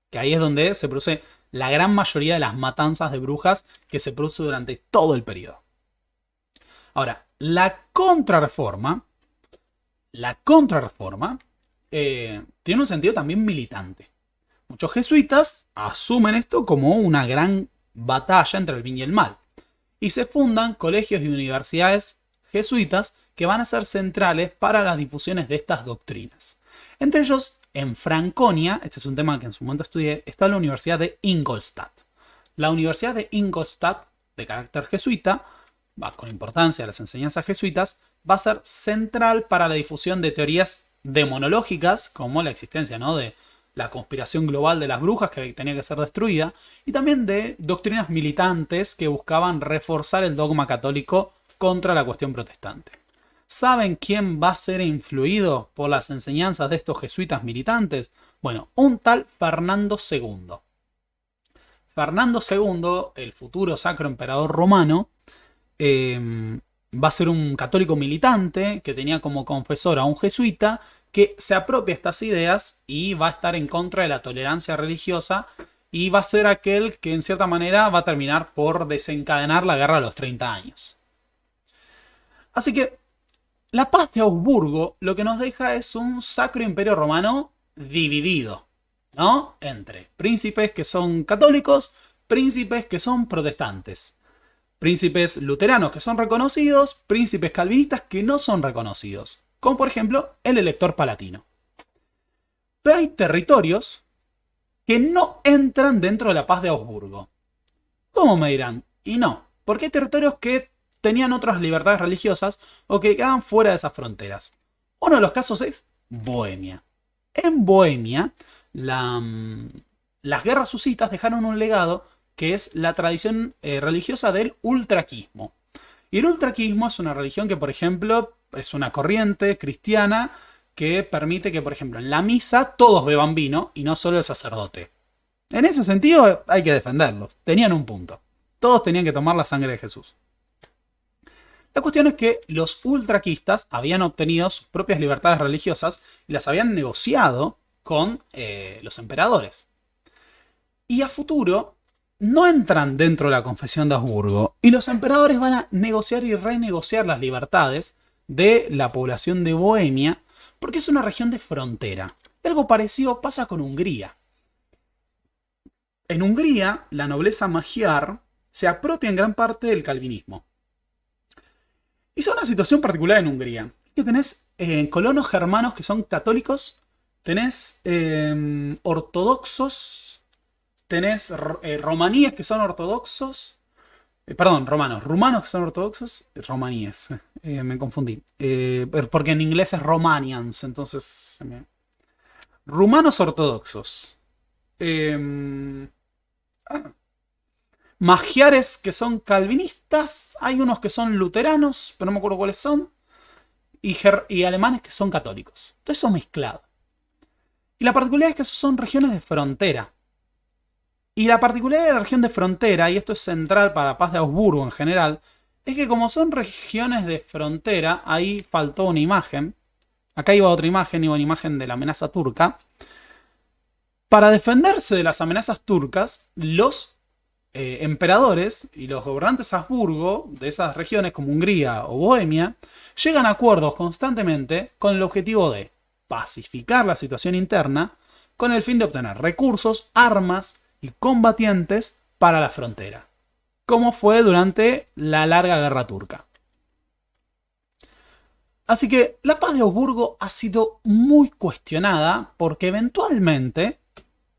Que ahí es donde se produce la gran mayoría de las matanzas de brujas que se produce durante todo el periodo. Ahora, la contrarreforma tiene un sentido también militante. Muchos jesuitas asumen esto como una gran batalla entre el bien y el mal. Y se fundan colegios y universidades jesuitas que van a ser centrales para las difusiones de estas doctrinas. Entre ellos, en Franconia, este es un tema que en su momento estudié, está la Universidad de Ingolstadt. La Universidad de Ingolstadt, de carácter jesuita, va con importancia a las enseñanzas jesuitas, va a ser central para la difusión de teorías demonológicas, como la existencia, ¿no?, de la conspiración global de las brujas que tenía que ser destruida, y también de doctrinas militantes que buscaban reforzar el dogma católico contra la cuestión protestante. ¿Saben quién va a ser influido por las enseñanzas de estos jesuitas militantes? Bueno, un tal Fernando II. Fernando II, el futuro sacro emperador romano, va a ser un católico militante que tenía como confesor a un jesuita que se apropia estas ideas y va a estar en contra de la tolerancia religiosa y va a ser aquel que en cierta manera va a terminar por desencadenar la guerra de los 30 años. Así que la paz de Augsburgo lo que nos deja es un Sacro Imperio Romano dividido, ¿no? Entre príncipes que son católicos, príncipes que son protestantes. Príncipes luteranos que son reconocidos, príncipes calvinistas que no son reconocidos, como por ejemplo el elector palatino. Pero hay territorios que no entran dentro de la paz de Augsburgo. ¿Cómo me dirán? Y no, porque hay territorios que tenían otras libertades religiosas o que quedaban fuera de esas fronteras. Uno de los casos es Bohemia. En Bohemia, las guerras husitas dejaron un legado que es la tradición religiosa del ultraquismo. Y el ultraquismo es una religión que, por ejemplo, es una corriente cristiana que permite que, por ejemplo, en la misa todos beban vino y no solo el sacerdote. En ese sentido hay que defenderlos. Tenían un punto. Todos tenían que tomar la sangre de Jesús. La cuestión es que los ultraquistas habían obtenido sus propias libertades religiosas y las habían negociado con los emperadores. Y a futuro no entran dentro de la confesión de Augsburgo y los emperadores van a negociar y renegociar las libertades de la población de Bohemia porque es una región de frontera. Algo parecido pasa con Hungría. En Hungría, la nobleza magiar se apropia en gran parte del calvinismo. Y es una situación particular en Hungría. Que tenés colonos germanos que son católicos, tenés ortodoxos, tenés romaníes que son ortodoxos, rumanos que son ortodoxos, romaníes, me confundí. Porque en inglés es Romanians, entonces... Rumanos ortodoxos. Magiares que son calvinistas, hay unos que son luteranos, pero no me acuerdo cuáles son, y alemanes que son católicos. Todo eso mezclado. Y la particularidad es que esos son regiones de frontera. Y la particularidad de la región de frontera, y esto es central para la paz de Augsburgo en general, es que como son regiones de frontera, ahí faltó una imagen. Acá iba otra imagen, iba una imagen de la amenaza turca. Para defenderse de las amenazas turcas, los emperadores y los gobernantes Habsburgo de esas regiones como Hungría o Bohemia llegan a acuerdos constantemente con el objetivo de pacificar la situación interna con el fin de obtener recursos, armas y combatientes para la frontera, como fue durante la larga guerra turca. Así que la paz de Augsburgo ha sido muy cuestionada porque eventualmente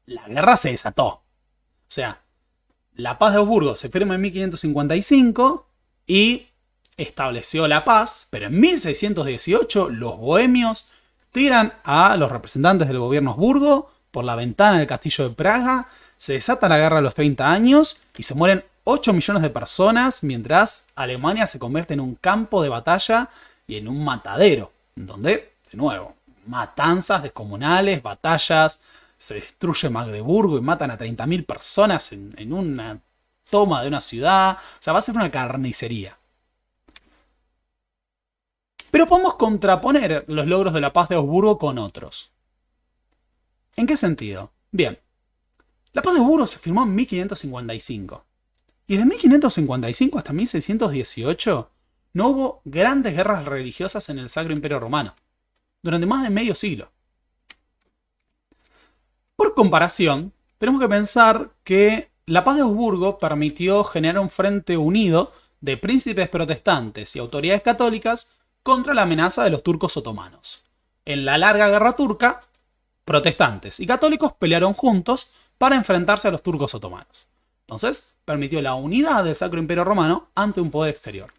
la guerra se desató. O sea, la paz de Augsburgo se firma en 1555 y estableció la paz, pero en 1618 los bohemios tiran a los representantes del gobierno Habsburgo por la ventana del castillo de Praga, se desata la guerra de los 30 años y se mueren 8 millones de personas mientras Alemania se convierte en un campo de batalla y en un matadero, donde, de nuevo, matanzas descomunales, batallas, se destruye Magdeburgo y matan a 30.000 personas en una toma de una ciudad. O sea, va a ser una carnicería. Pero podemos contraponer los logros de la paz de Augsburgo con otros. ¿En qué sentido? Bien, la paz de Augsburgo se firmó en 1555. Y de 1555 hasta 1618 no hubo grandes guerras religiosas en el Sacro Imperio Romano. Durante más de medio siglo. Por comparación, tenemos que pensar que la paz de Augsburgo permitió generar un frente unido de príncipes protestantes y autoridades católicas contra la amenaza de los turcos otomanos. En la larga guerra turca, protestantes y católicos pelearon juntos para enfrentarse a los turcos otomanos. Entonces, permitió la unidad del Sacro Imperio Romano ante un poder exterior.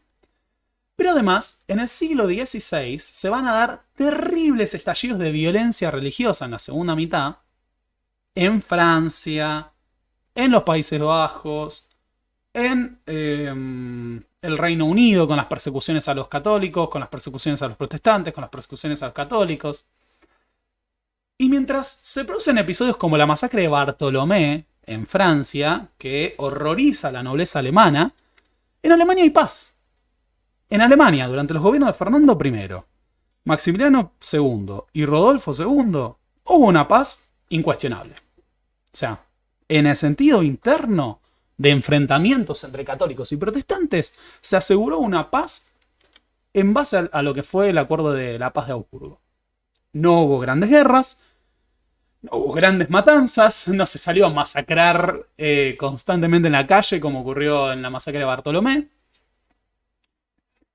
Pero además, en el siglo XVI se van a dar terribles estallidos de violencia religiosa en la segunda mitad, en Francia, en los Países Bajos, en el Reino Unido con las persecuciones a los católicos, con las persecuciones a los protestantes, con las persecuciones a los católicos. Y mientras se producen episodios como la masacre de Bartolomé en Francia, que horroriza a la nobleza alemana, en Alemania hay paz. En Alemania, durante los gobiernos de Fernando I, Maximiliano II y Rodolfo II, hubo una paz incuestionable. O sea, en el sentido interno de enfrentamientos entre católicos y protestantes, se aseguró una paz en base a lo que fue el acuerdo de la paz de Augsburgo. No hubo grandes guerras, no hubo grandes matanzas, no se salió a masacrar constantemente en la calle como ocurrió en la masacre de Bartolomé.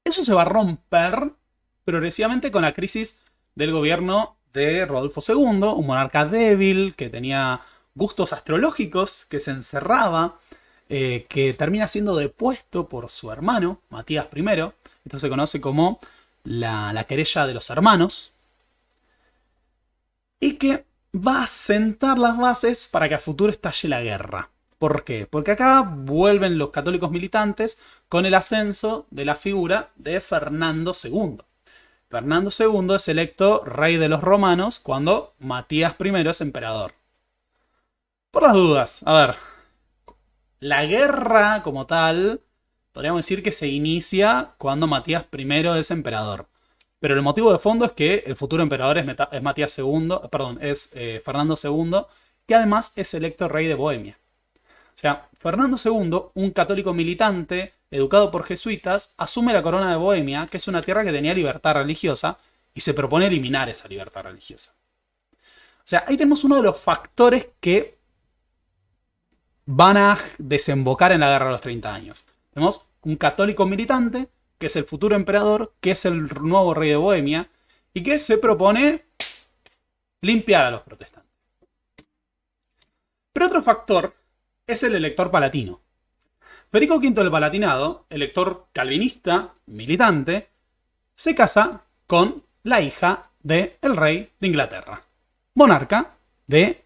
Eso se va a romper progresivamente con la crisis del gobierno de Rodolfo II, un monarca débil que tenía gustos astrológicos, que se encerraba, que termina siendo depuesto por su hermano, Matías I. Esto se conoce como la querella de los hermanos. Y que va a sentar las bases para que a futuro estalle la guerra. ¿Por qué? Porque acá vuelven los católicos militantes con el ascenso de la figura de Fernando II. Fernando II es electo rey de los romanos cuando Matías I es emperador. Por las dudas, a ver, la guerra como tal, podríamos decir que se inicia cuando Matías I es emperador. Pero el motivo de fondo es que el futuro emperador es Matías II, perdón, es Fernando II, que además es electo rey de Bohemia. O sea, Fernando II, un católico militante, educado por jesuitas, asume la corona de Bohemia, que es una tierra que tenía libertad religiosa, y se propone eliminar esa libertad religiosa. O sea, ahí tenemos uno de los factores que van a desembocar en la guerra de los 30 años. Tenemos un católico militante, que es el futuro emperador, que es el nuevo rey de Bohemia, y que se propone limpiar a los protestantes. Pero otro factor es el elector palatino. Federico V del Palatinado, elector calvinista, militante, se casa con la hija del rey de Inglaterra, monarca de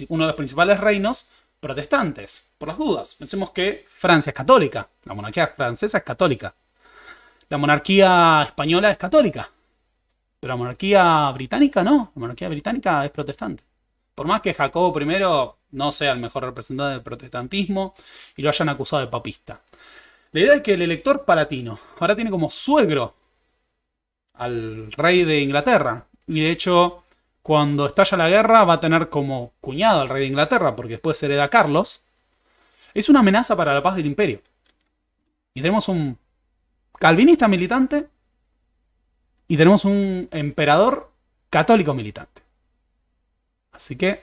uno de los principales reinos protestantes. Por las dudas, pensemos que Francia es católica, la monarquía francesa es católica. La monarquía española es católica, pero la monarquía británica no. La monarquía británica es protestante. Por más que Jacobo I no sea el mejor representante del protestantismo y lo hayan acusado de papista. La idea es que el elector palatino ahora tiene como suegro al rey de Inglaterra. Y de hecho, cuando estalla la guerra, va a tener como cuñado al rey de Inglaterra, porque después se hereda Carlos. Es una amenaza para la paz del imperio. Y tenemos un calvinista militante y tenemos un emperador católico militante. Así que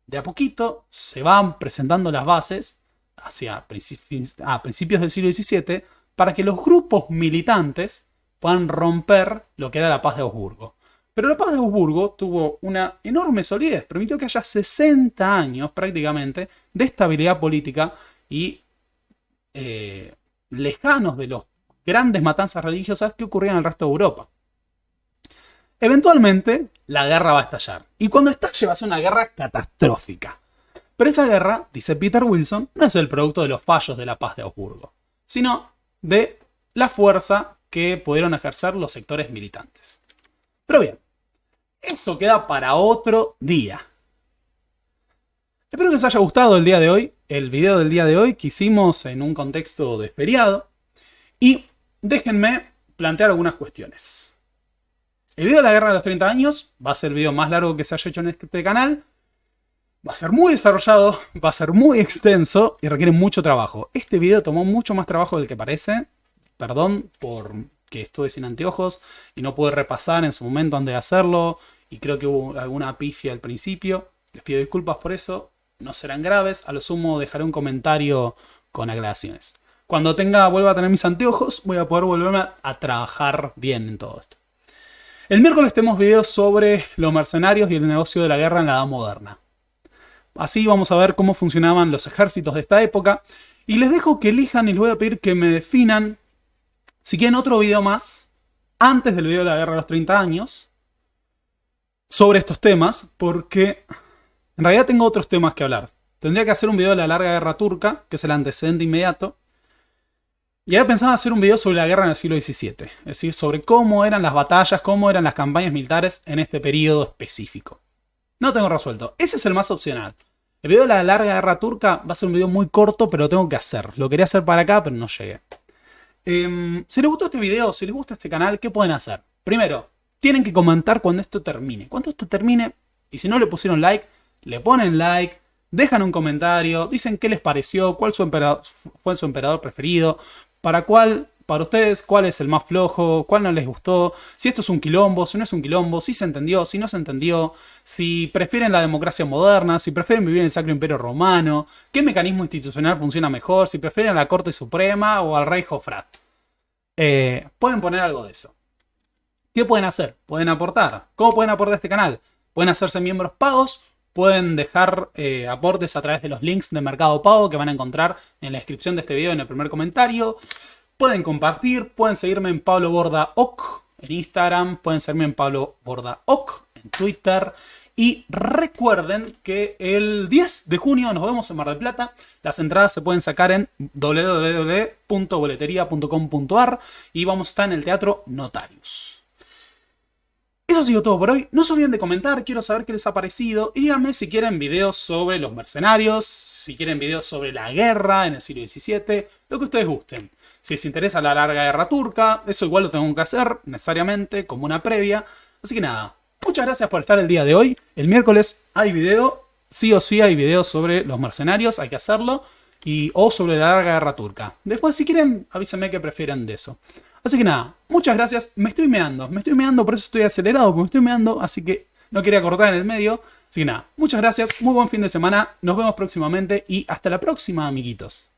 de a poquito se van presentando las bases a principios del siglo XVII para que los grupos militantes puedan romper lo que era la paz de Augsburgo. Pero la paz de Augsburgo tuvo una enorme solidez, permitió que haya 60 años prácticamente de estabilidad política y lejanos de los grandes matanzas religiosas que ocurrían en el resto de Europa. Eventualmente, la guerra va a estallar. Y cuando estalle va a ser una guerra catastrófica. Pero esa guerra, dice Peter Wilson, no es el producto de los fallos de la paz de Augsburgo, sino de la fuerza que pudieron ejercer los sectores militantes. Pero bien, eso queda para otro día. Espero que les haya gustado el día de hoy, el video del día de hoy que hicimos en un contexto de feriado. Y déjenme plantear algunas cuestiones. El video de la guerra de los 30 años va a ser el video más largo que se haya hecho en este canal. Va a ser muy desarrollado, va a ser muy extenso y requiere mucho trabajo. Este video tomó mucho más trabajo del que parece. Perdón por que estuve sin anteojos y no pude repasar en su momento antes de hacerlo. Y creo que hubo alguna pifia al principio. Les pido disculpas por eso. No serán graves. A lo sumo dejaré un comentario con aclaraciones. Cuando vuelva a tener mis anteojos, voy a poder volverme a trabajar bien en todo esto. El miércoles tenemos videos sobre los mercenarios y el negocio de la guerra en la Edad Moderna. Así vamos a ver cómo funcionaban los ejércitos de esta época. Y les dejo que elijan y les voy a pedir que me definan si quieren otro video más antes del video de la guerra de los 30 años sobre estos temas, porque en realidad tengo otros temas que hablar. Tendría que hacer un video de la larga guerra turca, que es el antecedente inmediato. Y había pensado hacer un video sobre la guerra en el siglo XVII. Es decir, sobre cómo eran las batallas, cómo eran las campañas militares en este periodo específico. No tengo resuelto. Ese es el más opcional. El video de la larga guerra turca va a ser un video muy corto, pero lo tengo que hacer. Lo quería hacer para acá, pero no llegué. Si les gustó este video, si les gusta este canal, ¿qué pueden hacer? Primero, tienen que comentar cuando esto termine. Cuando esto termine, y si no le pusieron like, le ponen like, dejan un comentario, dicen qué les pareció, cuál fue su emperador preferido, para ustedes, cuál es el más flojo, cuál no les gustó, si esto es un quilombo, si no es un quilombo, si se entendió, si no se entendió, si prefieren la democracia moderna, si prefieren vivir en el Sacro Imperio Romano, qué mecanismo institucional funciona mejor, si prefieren a la Corte Suprema o al Rey Jofrat. Pueden poner algo de eso. ¿Qué pueden hacer? Pueden aportar. ¿Cómo pueden aportar a este canal? Pueden hacerse miembros pagos, pueden dejar aportes a través de los links de Mercado Pago que van a encontrar en la descripción de este video en el primer comentario. Pueden compartir, pueden seguirme en Pablo Borda Oc en Instagram, pueden seguirme en Pablo Borda Oc en Twitter. Y recuerden que el 10 de junio nos vemos en Mar del Plata. Las entradas se pueden sacar en www.boleteria.com.ar y vamos a estar en el Teatro Notarius. Eso ha sido todo por hoy. No se olviden de comentar, quiero saber qué les ha parecido. Y díganme si quieren videos sobre los mercenarios, si quieren videos sobre la guerra en el siglo XVII, lo que ustedes gusten. Si les interesa la larga guerra turca, eso igual lo tengo que hacer necesariamente como una previa. Así que nada, muchas gracias por estar el día de hoy. El miércoles hay video, sí o sí hay video sobre los mercenarios, hay que hacerlo. O sobre la larga guerra turca. Después si quieren avísenme qué prefieren de eso. Así que nada, muchas gracias. Me estoy meando, por eso estoy acelerado, porque me estoy meando, así que no quería cortar en el medio. Así que nada, muchas gracias, muy buen fin de semana, nos vemos próximamente y hasta la próxima, amiguitos.